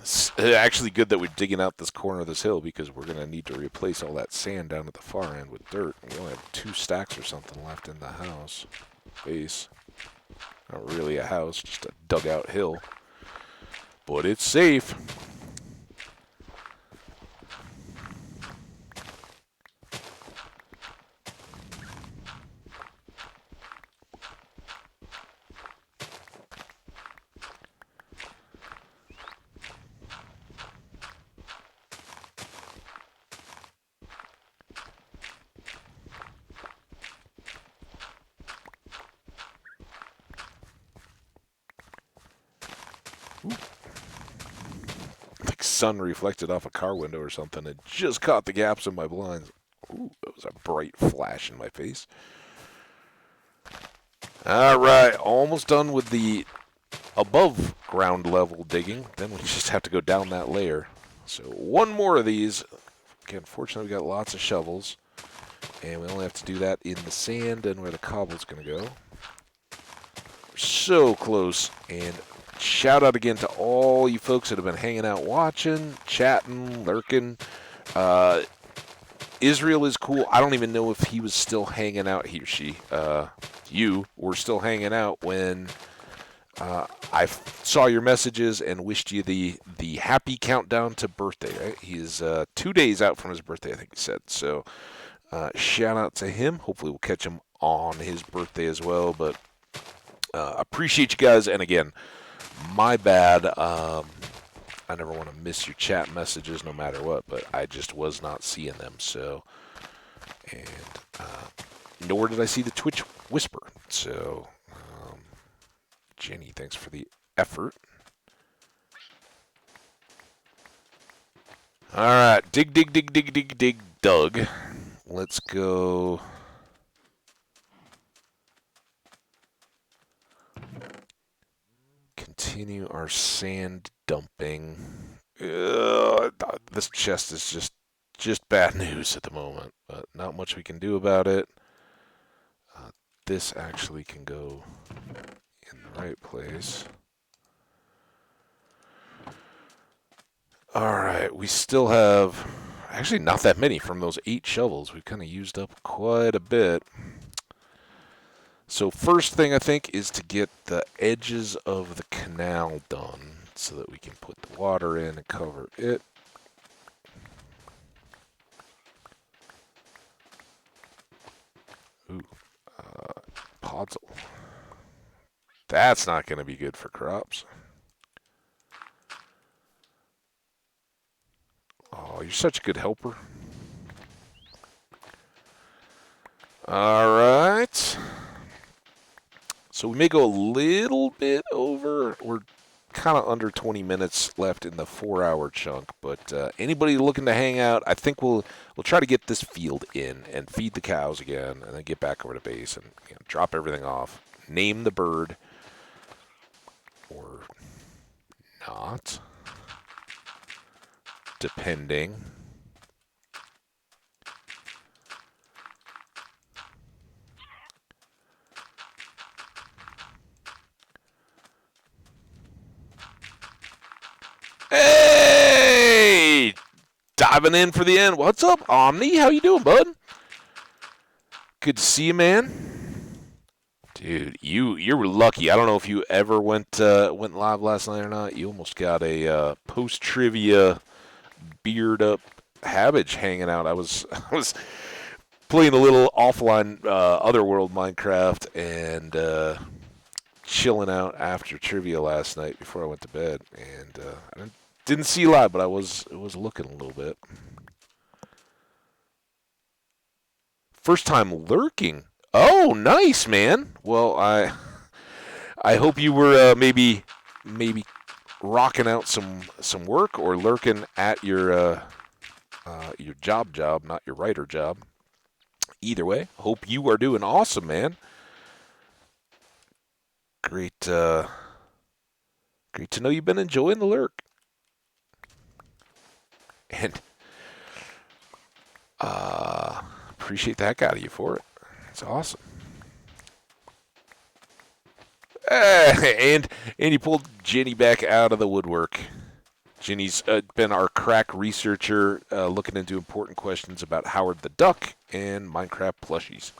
It's actually good that we're digging out this corner of this hill because we're going to need to replace all that sand down at the far end with dirt. We only have 2 stacks or something left in the house base. Not really a house, just a dugout hill. But it's safe. Ooh. Like sun reflected off a car window or something. It just caught the gaps in my blinds. Ooh, that was a bright flash in my face. Alright, almost done with the above ground level digging. Then we just have to go down that layer. So one more of these. Again, fortunately we got lots of shovels. And we only have to do that in the sand and where the cobble's going to go. We're so close. And shout out again to all you folks that have been hanging out watching, chatting, lurking. Israel is cool. I don't even know if he was still hanging out, he or she. You were still hanging out when I saw your messages and wished you the happy countdown to birthday, right? He's 2 days out from his birthday, I think he said. So shout out to him. Hopefully we'll catch him on his birthday as well. But appreciate you guys. And again, my bad. I never want to miss your chat messages no matter what, but I just was not seeing them. So, and nor did I see the Twitch whisper. So, Jenny, thanks for the effort. All right, dig, dig, dig, dig, dig, dig, dug. Let's go. continue our sand dumping. This chest is just bad news at the moment, but not much we can do about it. This actually can go in the right place. All right, we still have actually not that many from those 8 shovels. We've kind of used up quite a bit. So first thing I think is to get the edges of the canal done so that we can put the water in and cover it. Ooh, podzol. That's not going to be good for crops. Oh, you're such a good helper. All right. So we may go a little bit over. We're kind of under 20 minutes left in the 4-hour chunk, but anybody looking to hang out, I think we'll try to get this field in and feed the cows again, and then get back over to base and drop everything off. Name the bird or not, depending. Hey! Diving in for the end. What's up, Omni? How you doing, bud? Good to see you, man. Dude, you were lucky. I don't know if you ever went live last night or not. You almost got a post trivia beard up Habbage hanging out. I was I was playing a little offline Otherworld Minecraft and chilling out after trivia last night before I went to bed, and I didn't see you live, but I was looking a little bit. First time lurking. Oh, nice, man. Well, I hope you were maybe rocking out some work or lurking at your job, not your writer job. Either way, hope you are doing awesome, man. Great, great to know you've been enjoying the lurk, and appreciate the heck out of you for it. It's awesome. And you pulled Jenny back out of the woodwork. Jenny's been our crack researcher, looking into important questions about Howard the Duck and Minecraft plushies.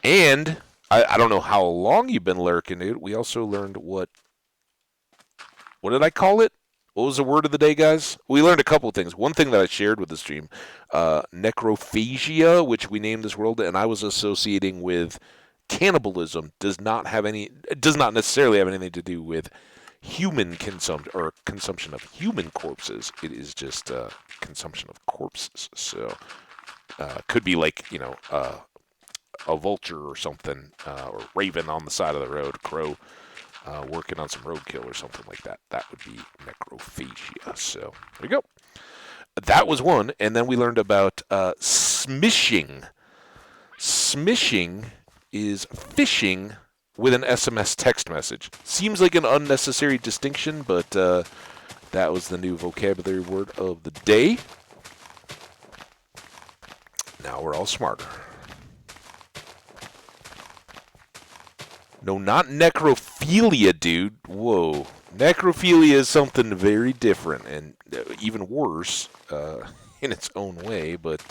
And I don't know how long you've been lurking, dude. We also learned what did I call it? What was the word of the day, guys? We learned a couple of things. One thing that I shared with the stream, necrophagia, which we named this world, and I was associating with cannibalism, does not necessarily have anything to do with human consumption or consumption of human corpses. It is just consumption of corpses. So could be like a vulture or something, or raven on the side of the road, crow working on some roadkill or something like that. That would be necrophagia. So there you go. That was one, and then we learned about smishing. Smishing is phishing with an SMS text message. Seems like an unnecessary distinction, but that was the new vocabulary word of the day. Now we're all smarter. No, not necrophilia, dude. Whoa. Necrophilia is something very different and even worse in its own way, but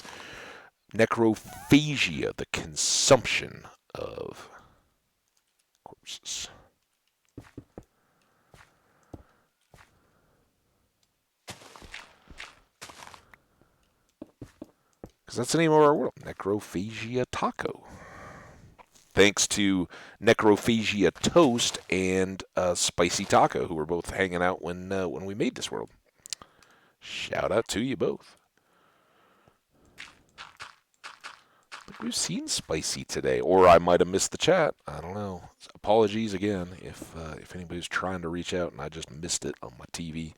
necrophagia, the consumption of corpses. Because that's the name of our world, Necrophagia Taco. Thanks to Necrophagia Toast and Spicy Taco, who were both hanging out when we made this world. Shout out to you both. I think we've seen Spicy today, or I might have missed the chat. I don't know. Apologies again if anybody's trying to reach out and I just missed it on my TV.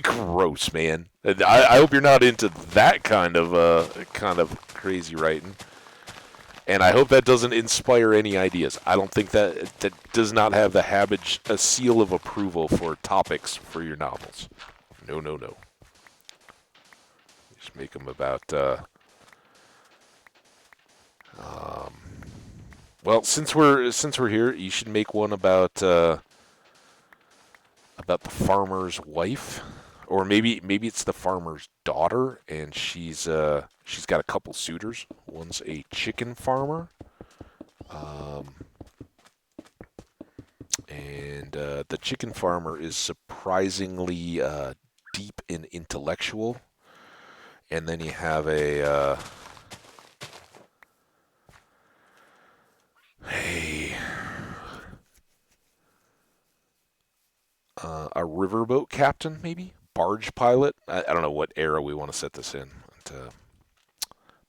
Gross, man. I hope you're not into that kind of crazy writing. And I hope that doesn't inspire any ideas. I don't think that does not have the habit a seal of approval for topics for your novels. No, no, no. Just make them about. Um, well, since we're here, you should make one about the farmer's wife, or maybe it's the farmer's daughter, and she's got a couple suitors. One's a chicken farmer, um, and the chicken farmer is surprisingly deep and intellectual. And then you have a a riverboat captain, maybe barge pilot. I don't know what era we want to set this in. But,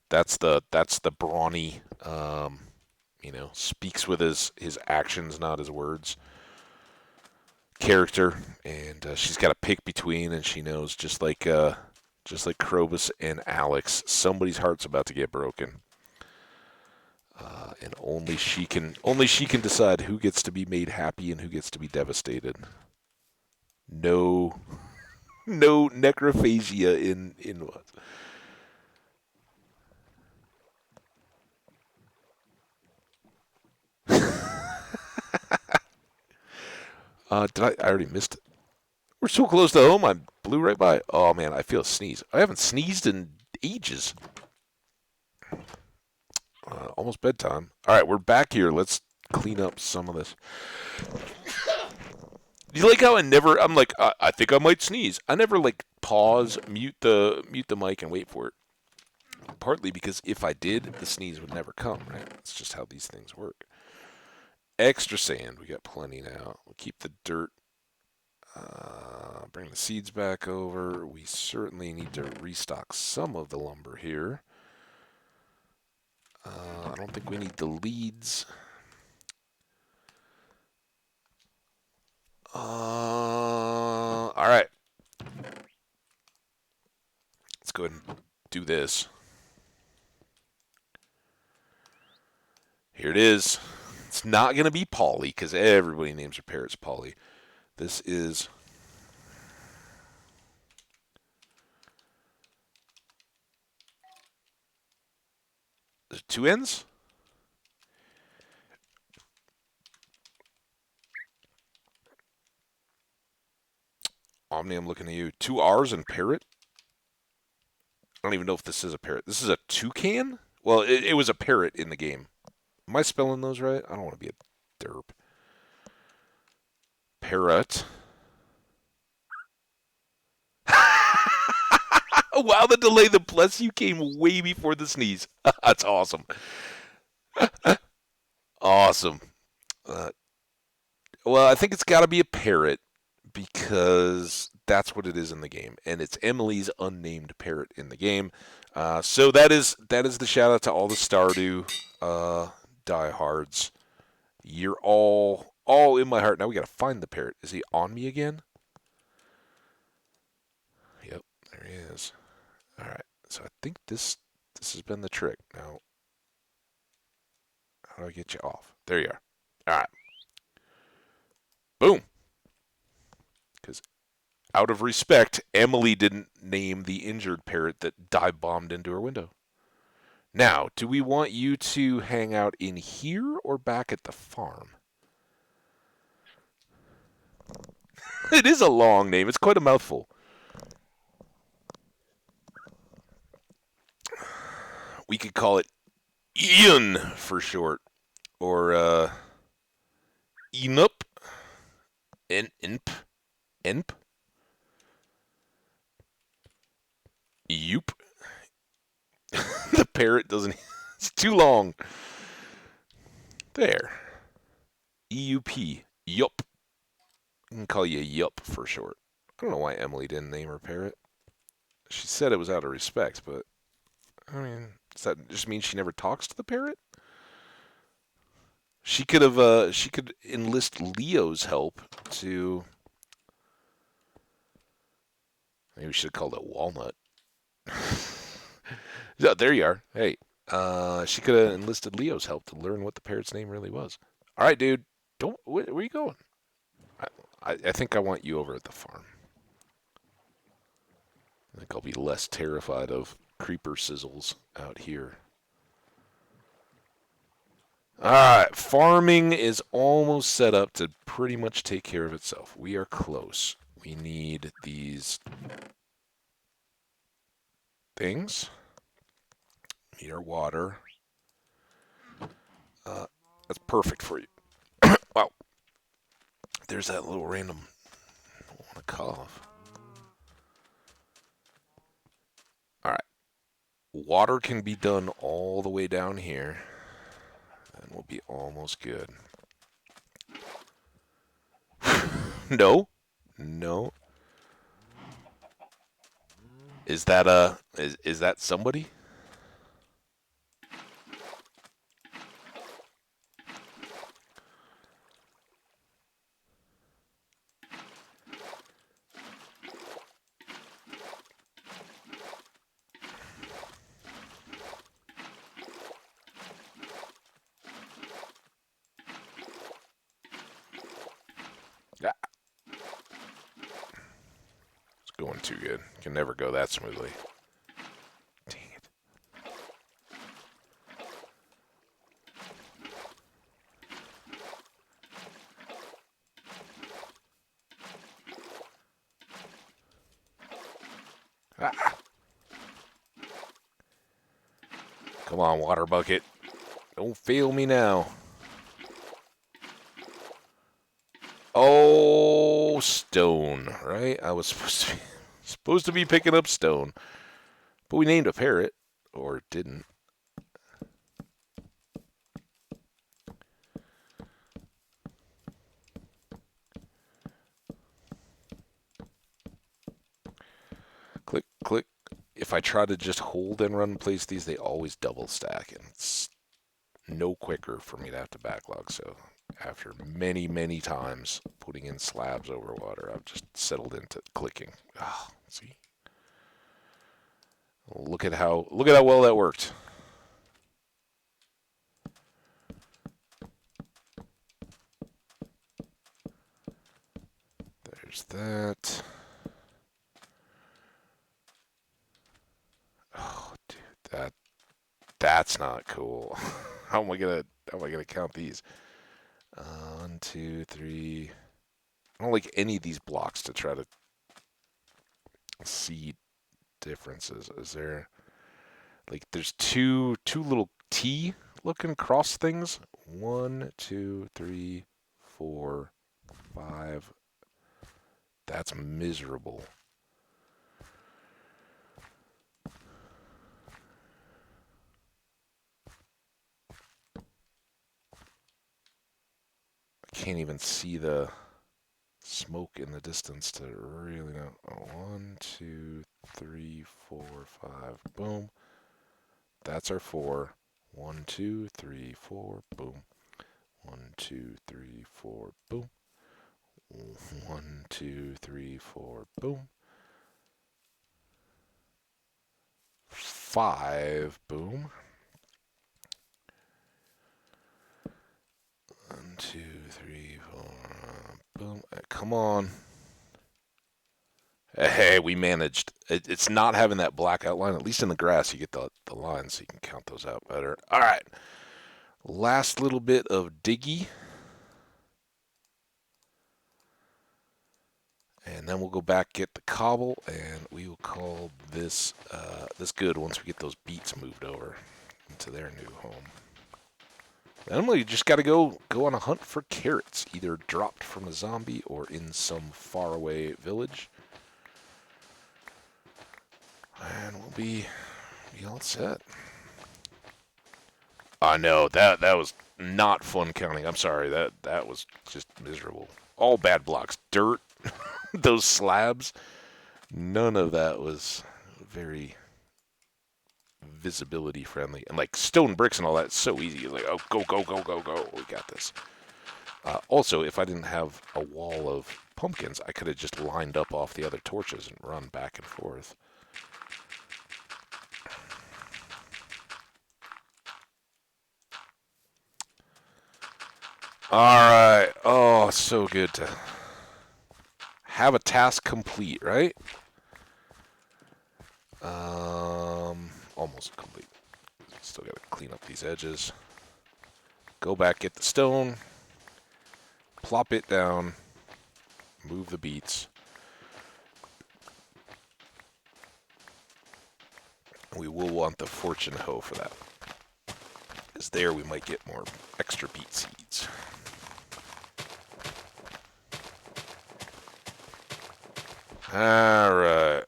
that's the brawny, speaks with his actions, not his words. Character, and she's got to pick between, and she knows just like Krobus and Alex, somebody's heart's about to get broken, and only she can decide who gets to be made happy and who gets to be devastated. No, no necrophagia in what? Did I already missed it? We're so close to home. I blew right by it. Oh man, I feel a sneeze. I haven't sneezed in ages. Almost bedtime. All right, we're back here. Let's clean up some of this. Do you like how I'm like, I think I might sneeze. I never like pause, mute the mic, and wait for it. Partly because if I did, the sneeze would never come. Right? It's just how these things work. Extra sand. We got plenty now. We'll keep the dirt. Bring the seeds back over. We certainly need to restock some of the lumber here. I don't think we need the leads. All right. Let's go ahead and do this. Here it is. It's not going to be Polly because everybody names their parrots Polly. This is two N's. Omni, I'm looking at you. Two R's and parrot. I don't even know if this is a parrot. This is a toucan? Well, it was a parrot in the game. Am I spelling those right? I don't want to be a derp. Parrot. Wow, the delay, the bless you came way before the sneeze. That's awesome. Awesome. Uh, well, I think it's got to be a parrot because that's what it is in the game, and it's Emily's unnamed parrot in the game. So that is the shout out to all the Stardew diehards. You're all in my heart. Now we got to find the parrot. Is he on me again? Yep, there he is. All right. So I think this has been the trick. Now, how do I get you off? There you are. All right. Boom. Because out of respect, Emily didn't name the injured parrot that dive bombed into her window. Now, do we want you to hang out in here or back at the farm? It is a long name. It's quite a mouthful. We could call it Ian for short, or Enup, Enp, Enp, Yoop. The parrot doesn't. It's too long. There. EUP. Yup. I can call you Yup for short. I don't know why Emily didn't name her parrot. She said it was out of respect, but I mean, does that just mean she never talks to the parrot? She could enlist Leo's help to Maybe we should have called it walnut. Yeah, there you are. Hey, she could have enlisted Leo's help to learn what the parrot's name really was. All right, dude. Don't. Where are you going? I think I want you over at the farm. I think I'll be less terrified of creeper sizzles out here. All right, farming is almost set up to pretty much take care of itself. We are close. We need these things. Need our water. That's perfect for you. Wow, there's that little random. I want to cough. All right, water can be done all the way down here, and we'll be almost good. No, no. Is that is that somebody? Yeah, it's going too good. Can never go that smoothly. Dang it. Ah, come on, water bucket. Don't fail me now. Oh, stone, right? I was supposed to be picking up stone, but we named a parrot, or didn't. Click, click. If I try to just hold and run and place these, they always double stack, and it's no quicker for me to have to backlog. So after many, many times putting in slabs over water, I've just settled into clicking. Ah, see, look at how well that worked. There's that. Oh, dude, that's not cool. How am I gonna count these? 1, 2, 3. I don't like any of these blocks to try to see differences. Is there like there's two little T looking cross things? 1, 2, 3, 4, 5. That's miserable. I can't even see the smoke in the distance to really know. Oh, 1, 2, 3, 4, 5. Boom. That's our 4. 1, 2, 3, 4. Boom. 1, 2, 3, 4. Boom. 1, 2, 3, 4. Boom. 5. Boom. 1, 2, 3, 4. Boom. Come on. Hey, we managed. It's not having that black outline. At least in the grass, you get the lines, so you can count those out better. All right. Last little bit of diggy. And then we'll go back, get the cobble, and we will call this this good once we get those beets moved over into their new home. Then we just got to go on a hunt for carrots, either dropped from a zombie or in some faraway village. And we'll be all set. I know that was not fun counting. I'm sorry, that was just miserable. All bad blocks, dirt, those slabs. None of that was very visibility friendly. And like stone bricks and all that, it's so easy. You're like, oh, go, go, go, go, go. We got this. Also, if I didn't have a wall of pumpkins, I could have just lined up off the other torches and run back and forth. Alright. Oh, so good to have a task complete, right? Almost complete. Still gotta clean up these edges. Go back, get the stone, plop it down, move the beets. We will want the fortune hoe for that, because there we might get more extra beet seeds. Alright.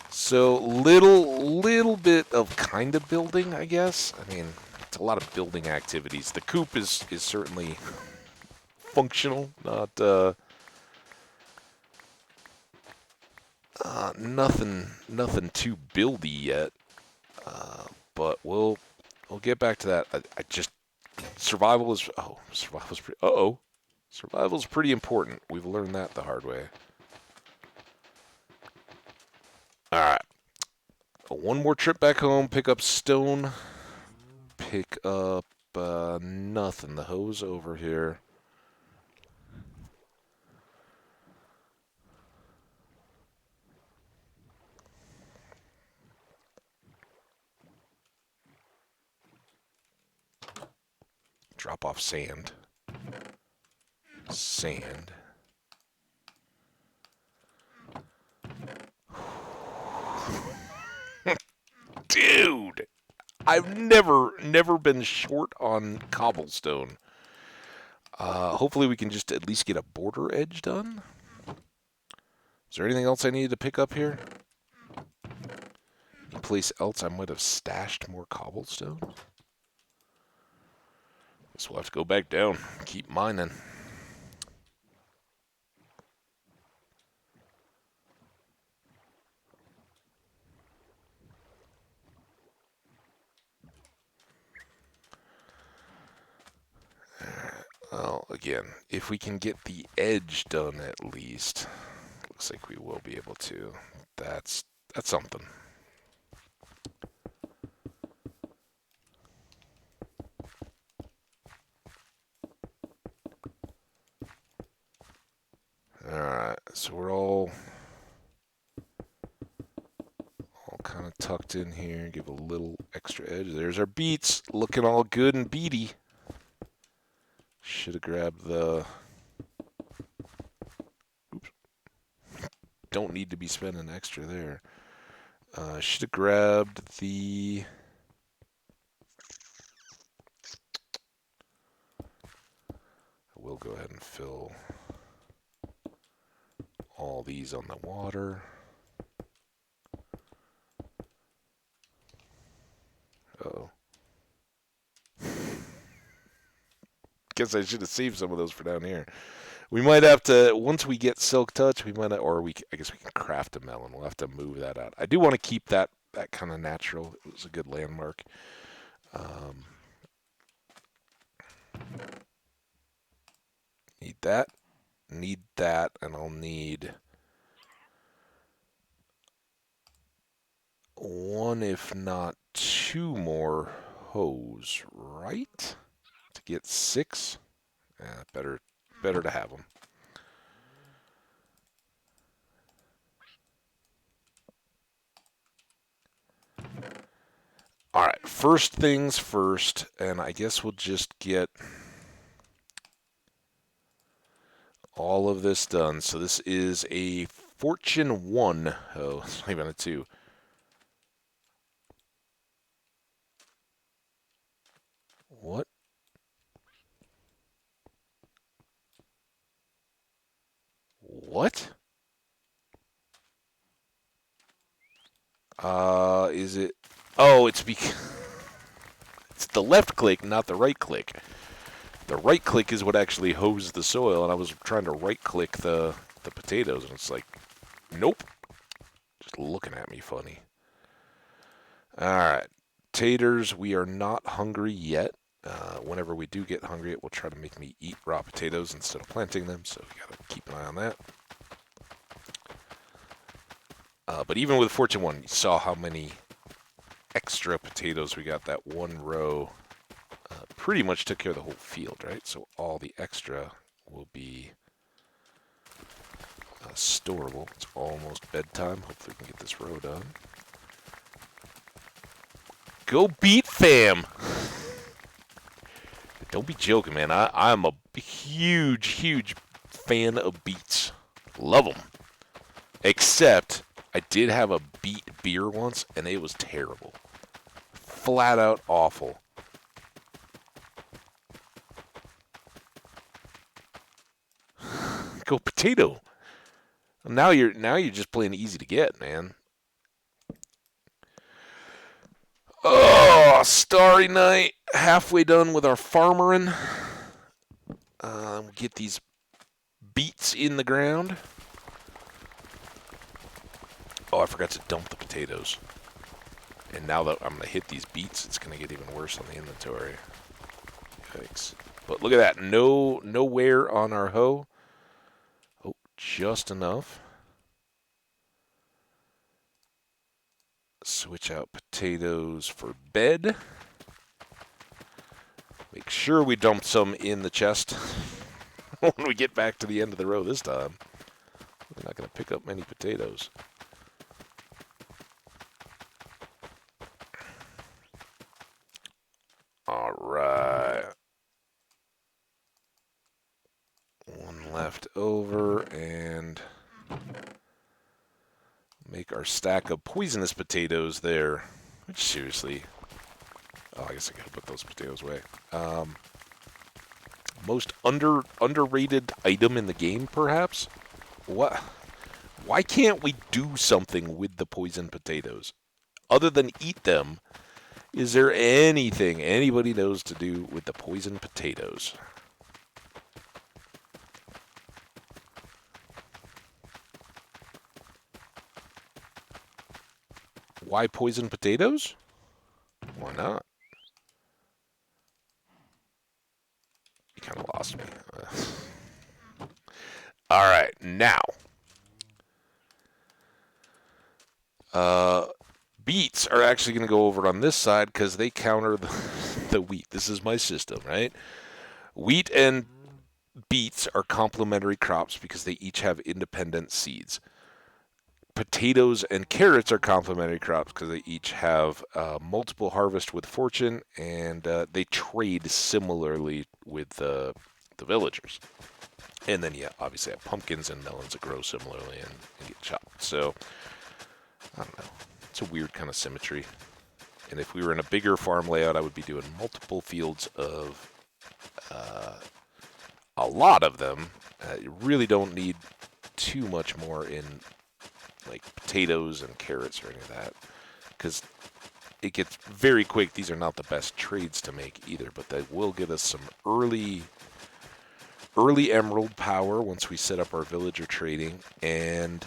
So little bit of kind of building, I guess. I mean, it's a lot of building activities. The coop is certainly functional, not nothing too buildy yet. But we'll get back to that. I just survival's pretty survival's pretty important. We've learned that the hard way. All right. One more trip back home, pick up stone, pick up nothing. The hose over here. Drop off sand. Sand. Dude, I've never been short on cobblestone. Hopefully we can just at least get a border edge done. Is there anything else I needed to pick up here? Any place else I might have stashed more cobblestone? Guess we'll have to go back down, keep mining. Well, again, if we can get the edge done at least, looks like we will be able to. That's something. Alright, so we're all kind of tucked in here. Give a little extra edge. There's our beets, looking all good and beety. Should have grabbed the... Oops. Don't need to be spending extra there. Should have grabbed the... I will go ahead and fill all these on the water. Uh-oh. Guess I should have saved some of those for down here. We might have to, once we get Silk Touch, we might have, I guess we can craft a melon. We'll have to move that out. I do want to keep that kind of natural. It was a good landmark. Need that, and I'll need one, if not two more hose, right? To get 6? Yeah, better to have them. Alright, first things first, and I guess we'll just get all of this done. So this is a Fortune 1. Oh, it's not even a 2. What? What? Is it... Oh, it's because... It's the left click, not the right click. The right click is what actually hosed the soil, and I was trying to right click the potatoes, and it's like, nope. Just looking at me funny. Alright. potatoes. We are not hungry yet. Whenever we do get hungry, it will try to make me eat raw potatoes instead of planting them, so we gotta keep an eye on that. But even with Fortune 1, you saw how many extra potatoes we got. That one row pretty much took care of the whole field, right? So all the extra will be storable. It's almost bedtime. Hopefully we can get this row done. Go beet fam! Don't be joking, man. I'm a huge fan of beets. Love them. Except, I did have a beet beer once, and it was terrible. Flat out awful. Go potato. Now you're just playing easy to get, man. Oh, starry night. Halfway done with our farmering. Get these beets in the ground. Oh, I forgot to dump the potatoes. And now that I'm going to hit these beets, it's going to get even worse on the inventory. Yikes. But look at that. No wear on our hoe. Oh, just enough. Switch out potatoes for bed. Make sure we dump some in the chest when we get back to the end of the row this time. We're not going to pick up many potatoes. All right. One left over, and make our stack of poisonous potatoes there. Which, seriously... Oh, I guess I gotta put those potatoes away. Most underrated item in the game, perhaps? What? Why can't we do something with the poison potatoes? Other than eat them, is there anything anybody knows to do with the poison potatoes? Why poison potatoes? Why not? You kind of lost me. All right, now. Beets are actually going to go over on this side because they counter the wheat. This is my system, right? Wheat and beets are complementary crops because they each have independent seeds. Potatoes and carrots are complementary crops because they each have multiple harvest with fortune, and they trade similarly with the villagers. And then, yeah, obviously have pumpkins and melons that grow similarly and get chopped. So, I don't know. It's a weird kind of symmetry. And if we were in a bigger farm layout, I would be doing multiple fields of a lot of them. You really don't need too much more in like potatoes and carrots or any of that, because it gets very quick. These are not the best trades to make either, but they will give us some early emerald power once we set up our villager trading, and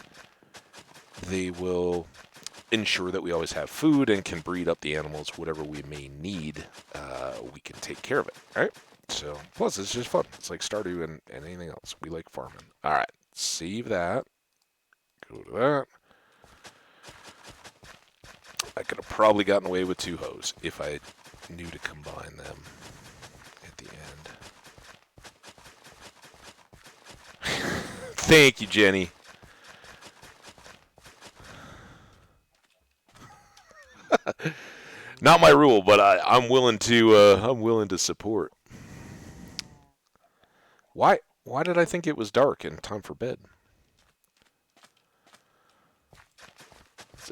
they will ensure that we always have food and can breed up the animals. Whatever we may need, we can take care of it. All right. So plus it's just fun. It's like Stardew and anything else. We like farming. All right. Save that. Go to that. I could have probably gotten away with 2 hoes if I knew to combine them at the end. Thank you, Jenny. Not my rule, but I'm willing to support. Why did I think it was dark and time for bed?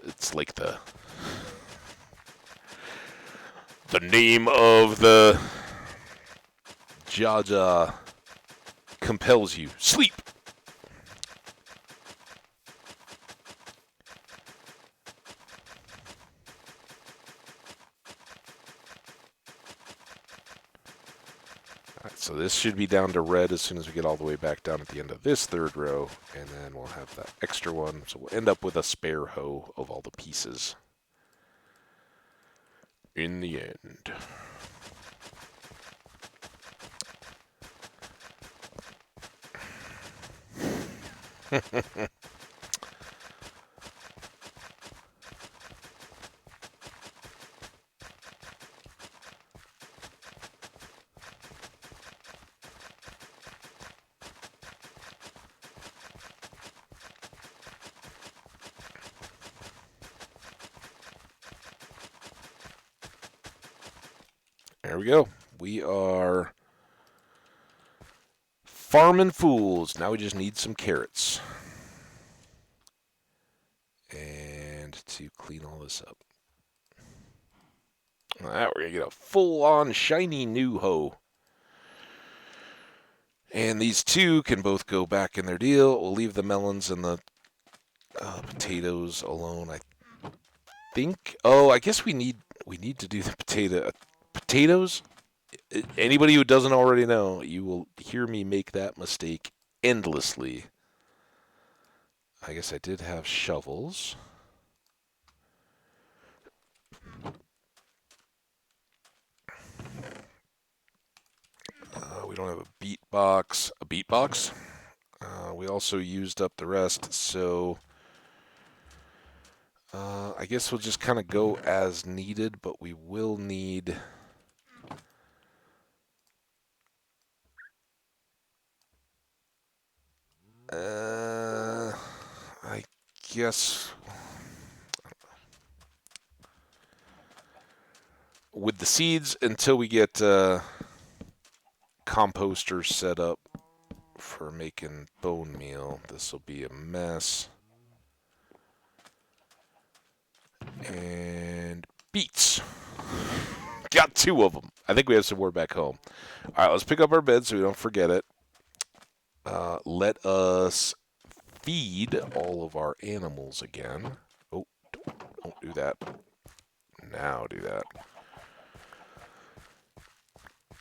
It's like the name of the Jaja compels you. Sleep. Alright, so this should be down to red as soon as we get all the way back down at the end of this 3rd row, and then we'll have that extra one. So we'll end up with a spare hoe of all the pieces. in the end. There we go. We are farming fools. Now we just need some carrots. And to clean all this up. All right, we're going to get a full-on shiny new hoe. And these two can both go back in their deal. We'll leave the melons and the potatoes alone, I think. Oh, I guess we need to do the potatoes. Anybody who doesn't already know, you will hear me make that mistake endlessly. I guess I did have shovels. We don't have a beet box. We also used up the rest, so I guess we'll just kind of go as needed, but we will need... I guess with the seeds until we get composters set up for making bone meal, this will be a mess. And beets. Got two of them. I think we have some more back home. All right, let's pick up our bed so we don't forget it. Let us feed all of our animals again. Oh, don't do that. Now do that.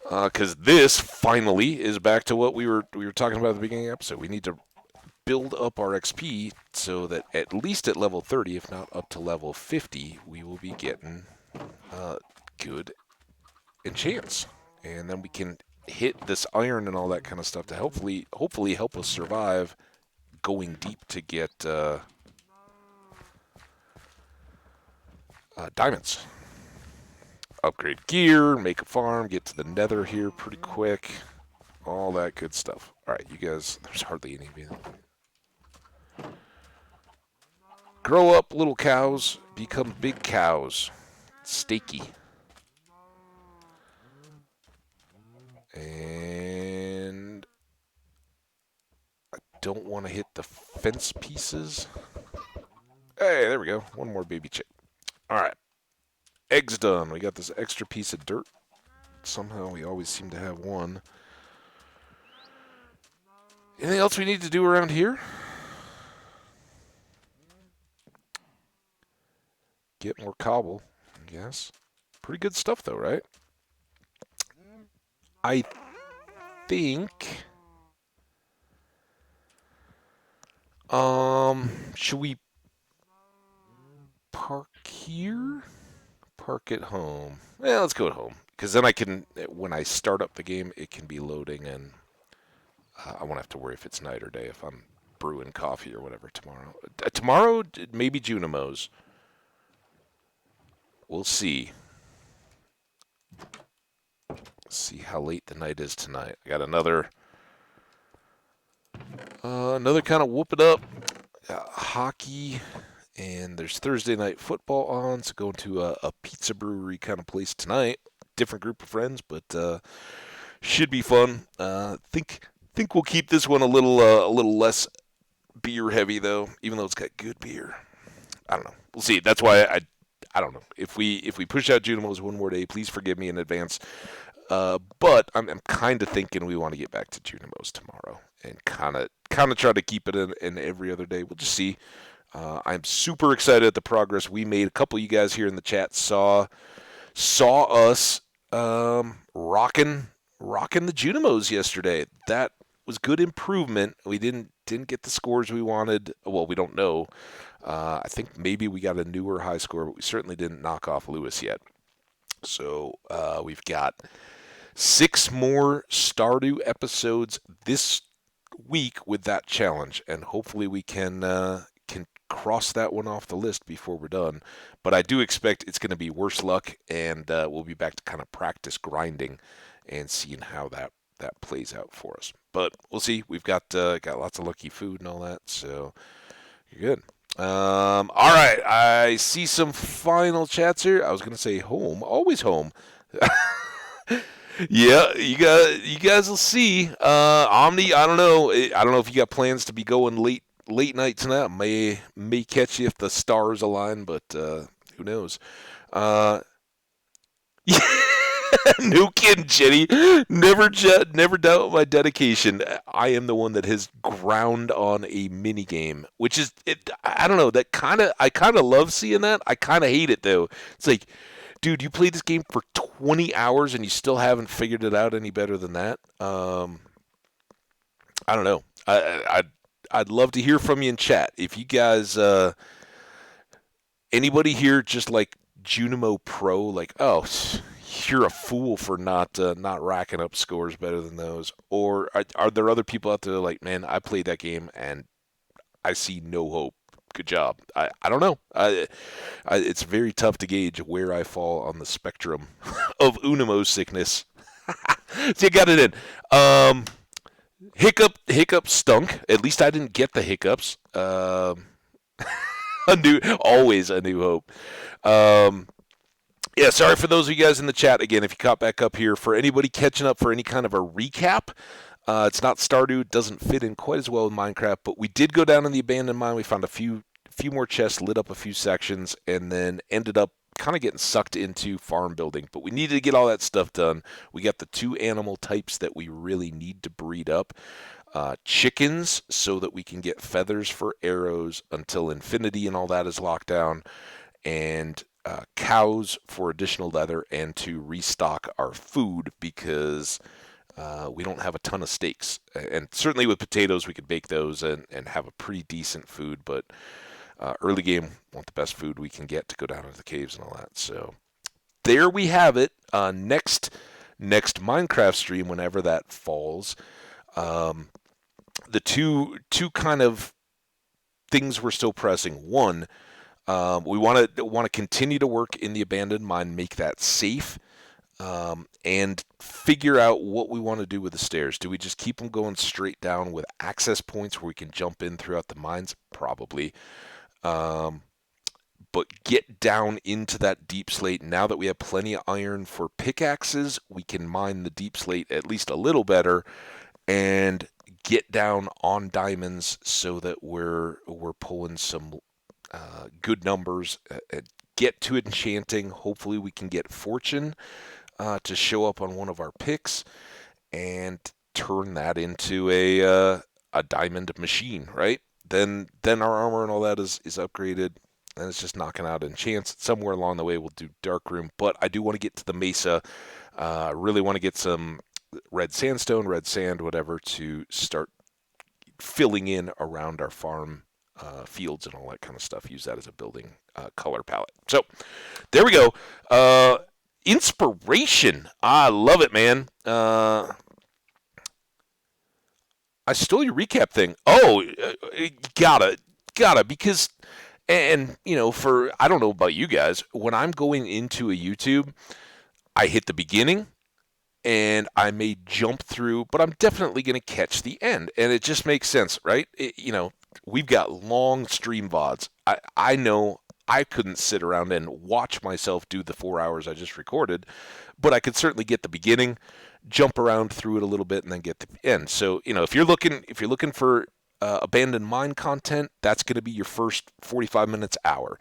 Because this finally is back to what we were talking about at the beginning of the episode. We need to build up our XP so that at least at level 30, if not up to level 50, we will be getting good enchants, and then we can hit this iron and all that kind of stuff to hopefully help us survive going deep to get diamonds. Upgrade gear, make a farm, get to the nether here pretty quick. All that good stuff. Alright, you guys, there's hardly any of you. Grow up, little cows. Become big cows. Steaky. And I don't want to hit the fence pieces. Hey, there we go. One more baby chick. Alright. Eggs done. We got this extra piece of dirt. Somehow we always seem to have one. Anything else we need to do around here? Get more cobble, I guess. Pretty good stuff, though, right? I think... should we park here? Park at home. Yeah, let's go at home. Because then I can, when I start up the game, it can be loading, and I won't have to worry if it's night or day if I'm brewing coffee or whatever tomorrow. Tomorrow, maybe Junimos. We'll see. See how late the night is tonight. I got another kind of whoop it up hockey, and there's Thursday night football on. So going to a pizza brewery kind of place tonight. Different group of friends, but should be fun. Think we'll keep this one a little less beer heavy though, even though it's got good beer. I don't know. We'll see. That's why I don't know. If we push out Junimos one more day, please forgive me in advance. But I'm kind of thinking we want to get back to Junimos tomorrow and kind of try to keep it in every other day. We'll just see. I'm super excited at the progress we made. A couple of you guys here in the chat saw us rocking the Junimos yesterday. That was good improvement. We didn't get the scores we wanted. Well, we don't know. I think maybe we got a newer high score, but we certainly didn't knock off Lewis yet. So we've got 6 more Stardew episodes this week with that challenge, and hopefully we can cross that one off the list before we're done. But I do expect it's going to be worse luck, and we'll be back to kind of practice grinding and seeing how that plays out for us. But we'll see. We've got lots of lucky food and all that, so you're good. All right, I see some final chats here. I was gonna say home, always home. Yeah, you guys will see. Omni, I don't know. I don't know if you got plans to be going late night tonight. May catch you if the stars align, but who knows? Uh, no kidding, Jenny. Never doubt my dedication. I am the one that has ground on a mini game, which is I don't know. I kind of love seeing that. I kind of hate it though. It's like, dude, you played this game for 20 hours and you still haven't figured it out any better than that. I don't know. I'd love to hear from you in chat. If you guys, anybody here just like Junimo Pro, like, oh, you're a fool for not racking up scores better than those, or are there other people out there like, man, I played that game and I see no hope. Good job. I don't know. It's very tough to gauge where I fall on the spectrum of Unimo sickness. So you got it in. Hiccup stunk. At least I didn't get the hiccups. Always a new hope. Um, yeah, sorry for those of you guys in the chat again. If you caught back up here, for anybody catching up for any kind of a recap, it's not Stardew. It doesn't fit in quite as well with Minecraft, but we did go down in the abandoned mine. We found a few more chests, lit up a few sections, and then ended up kind of getting sucked into farm building. But we needed to get all that stuff done. We got the 2 animal types that we really need to breed up. Chickens, so that we can get feathers for arrows until infinity and all that is locked down, and cows for additional leather, and to restock our food because we don't have a ton of steaks. And certainly with potatoes, we could bake those and have a pretty decent food. But early game, want the best food we can get to go down into the caves and all that. So there we have it. Next Minecraft stream, whenever that falls, um, the two kind of things we're still pressing. One, we want to continue to work in the abandoned mine, make that safe, and figure out what we want to do with the stairs. Do we just keep them going straight down with access points where we can jump in throughout the mines? Probably. Um, but get down into that deep slate. Now that we have plenty of iron for pickaxes, we can mine the deep slate at least a little better and get down on diamonds so that we're pulling some good numbers. Get to enchanting. Hopefully, we can get fortune to show up on one of our picks and turn that into a diamond machine, right? Then our armor and all that is upgraded, and it's just knocking out enchants. Somewhere along the way, we'll do dark room, but I do want to get to the mesa. Really want to get some red sandstone, red sand, whatever, to start filling in around our farm fields and all that kind of stuff. Use that as a building color palette. So there we go. Inspiration. I love it, man. I stole your recap thing. Oh, gotta, because, and for, I don't know about you guys, when I'm going into a YouTube, I hit the beginning and I may jump through, but I'm definitely going to catch the end, and it just makes sense, right? We've got long stream VODs. I know I couldn't sit around and watch myself do the 4 hours I just recorded, but I could certainly get the beginning, jump around through it a little bit, and then get the end. So if you're looking for abandoned mine content, that's going to be your first 45 minutes, hour.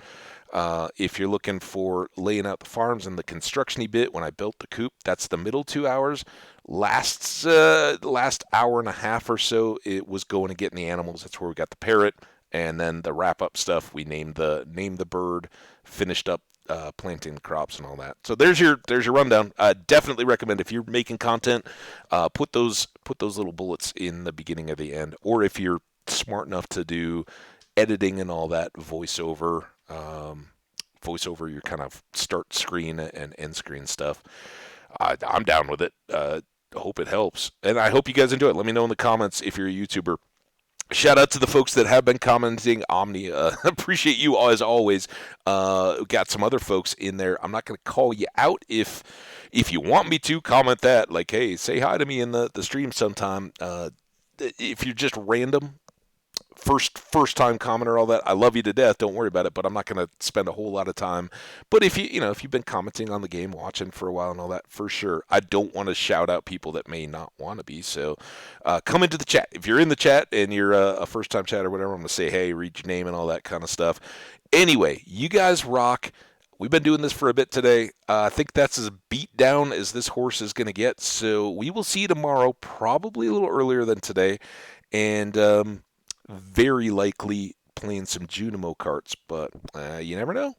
If you're looking for laying out the farms and the construction-y bit, when I built the coop, that's the middle 2 hours. Last hour and a half or so, it was going and getting the animals. That's where we got the parrot, and then the wrap-up stuff. We named the bird, finished up planting the crops and all that. So there's your rundown. I definitely recommend, if you're making content, put those little bullets in the beginning of the end, or if you're smart enough to do editing and all that, voiceover voice over your kind of start screen and end screen stuff. I'm down with it. I hope it helps, and I hope you guys enjoy it. Let me know in the comments if you're a YouTuber. Shout out to the folks that have been commenting. Omni, appreciate you as always. Got some other folks in there. I'm not going to call you out if you want me to. Comment that, like, hey, say hi to me in the stream sometime. If you're just random, first time commenter, all that, I love you to death. Don't worry about it. But I'm not going to spend a whole lot of time. But if if you've been commenting on the game, watching for a while and all that, for sure, I don't want to shout out people that may not want to be. So come into the chat. If you're in the chat and you're a first time chat or whatever, I'm going to say hey, read your name and all that kind of stuff. Anyway, you guys rock. We've been doing this for a bit today. I think that's as beat down as this horse is going to get. So we will see you tomorrow, probably a little earlier than today. And very likely playing some Junimo carts, but you never know.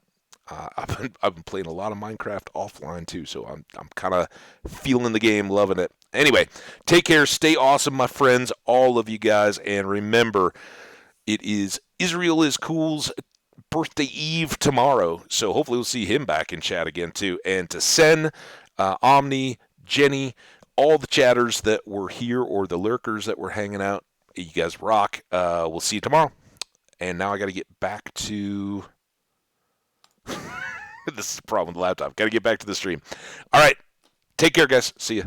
I've been playing a lot of Minecraft offline too, so I'm kind of feeling the game, loving it. Anyway, take care, stay awesome, my friends, all of you guys, and remember, it is Israel is Cool's birthday eve tomorrow, so hopefully we'll see him back in chat again too. And to Sen, Omni, Jenny, all the chatters that were here or the lurkers that were hanging out, you guys rock. We'll see you tomorrow. And now I got to get back to. This is the problem with the laptop. Got to get back to the stream. All right. Take care, guys. See ya.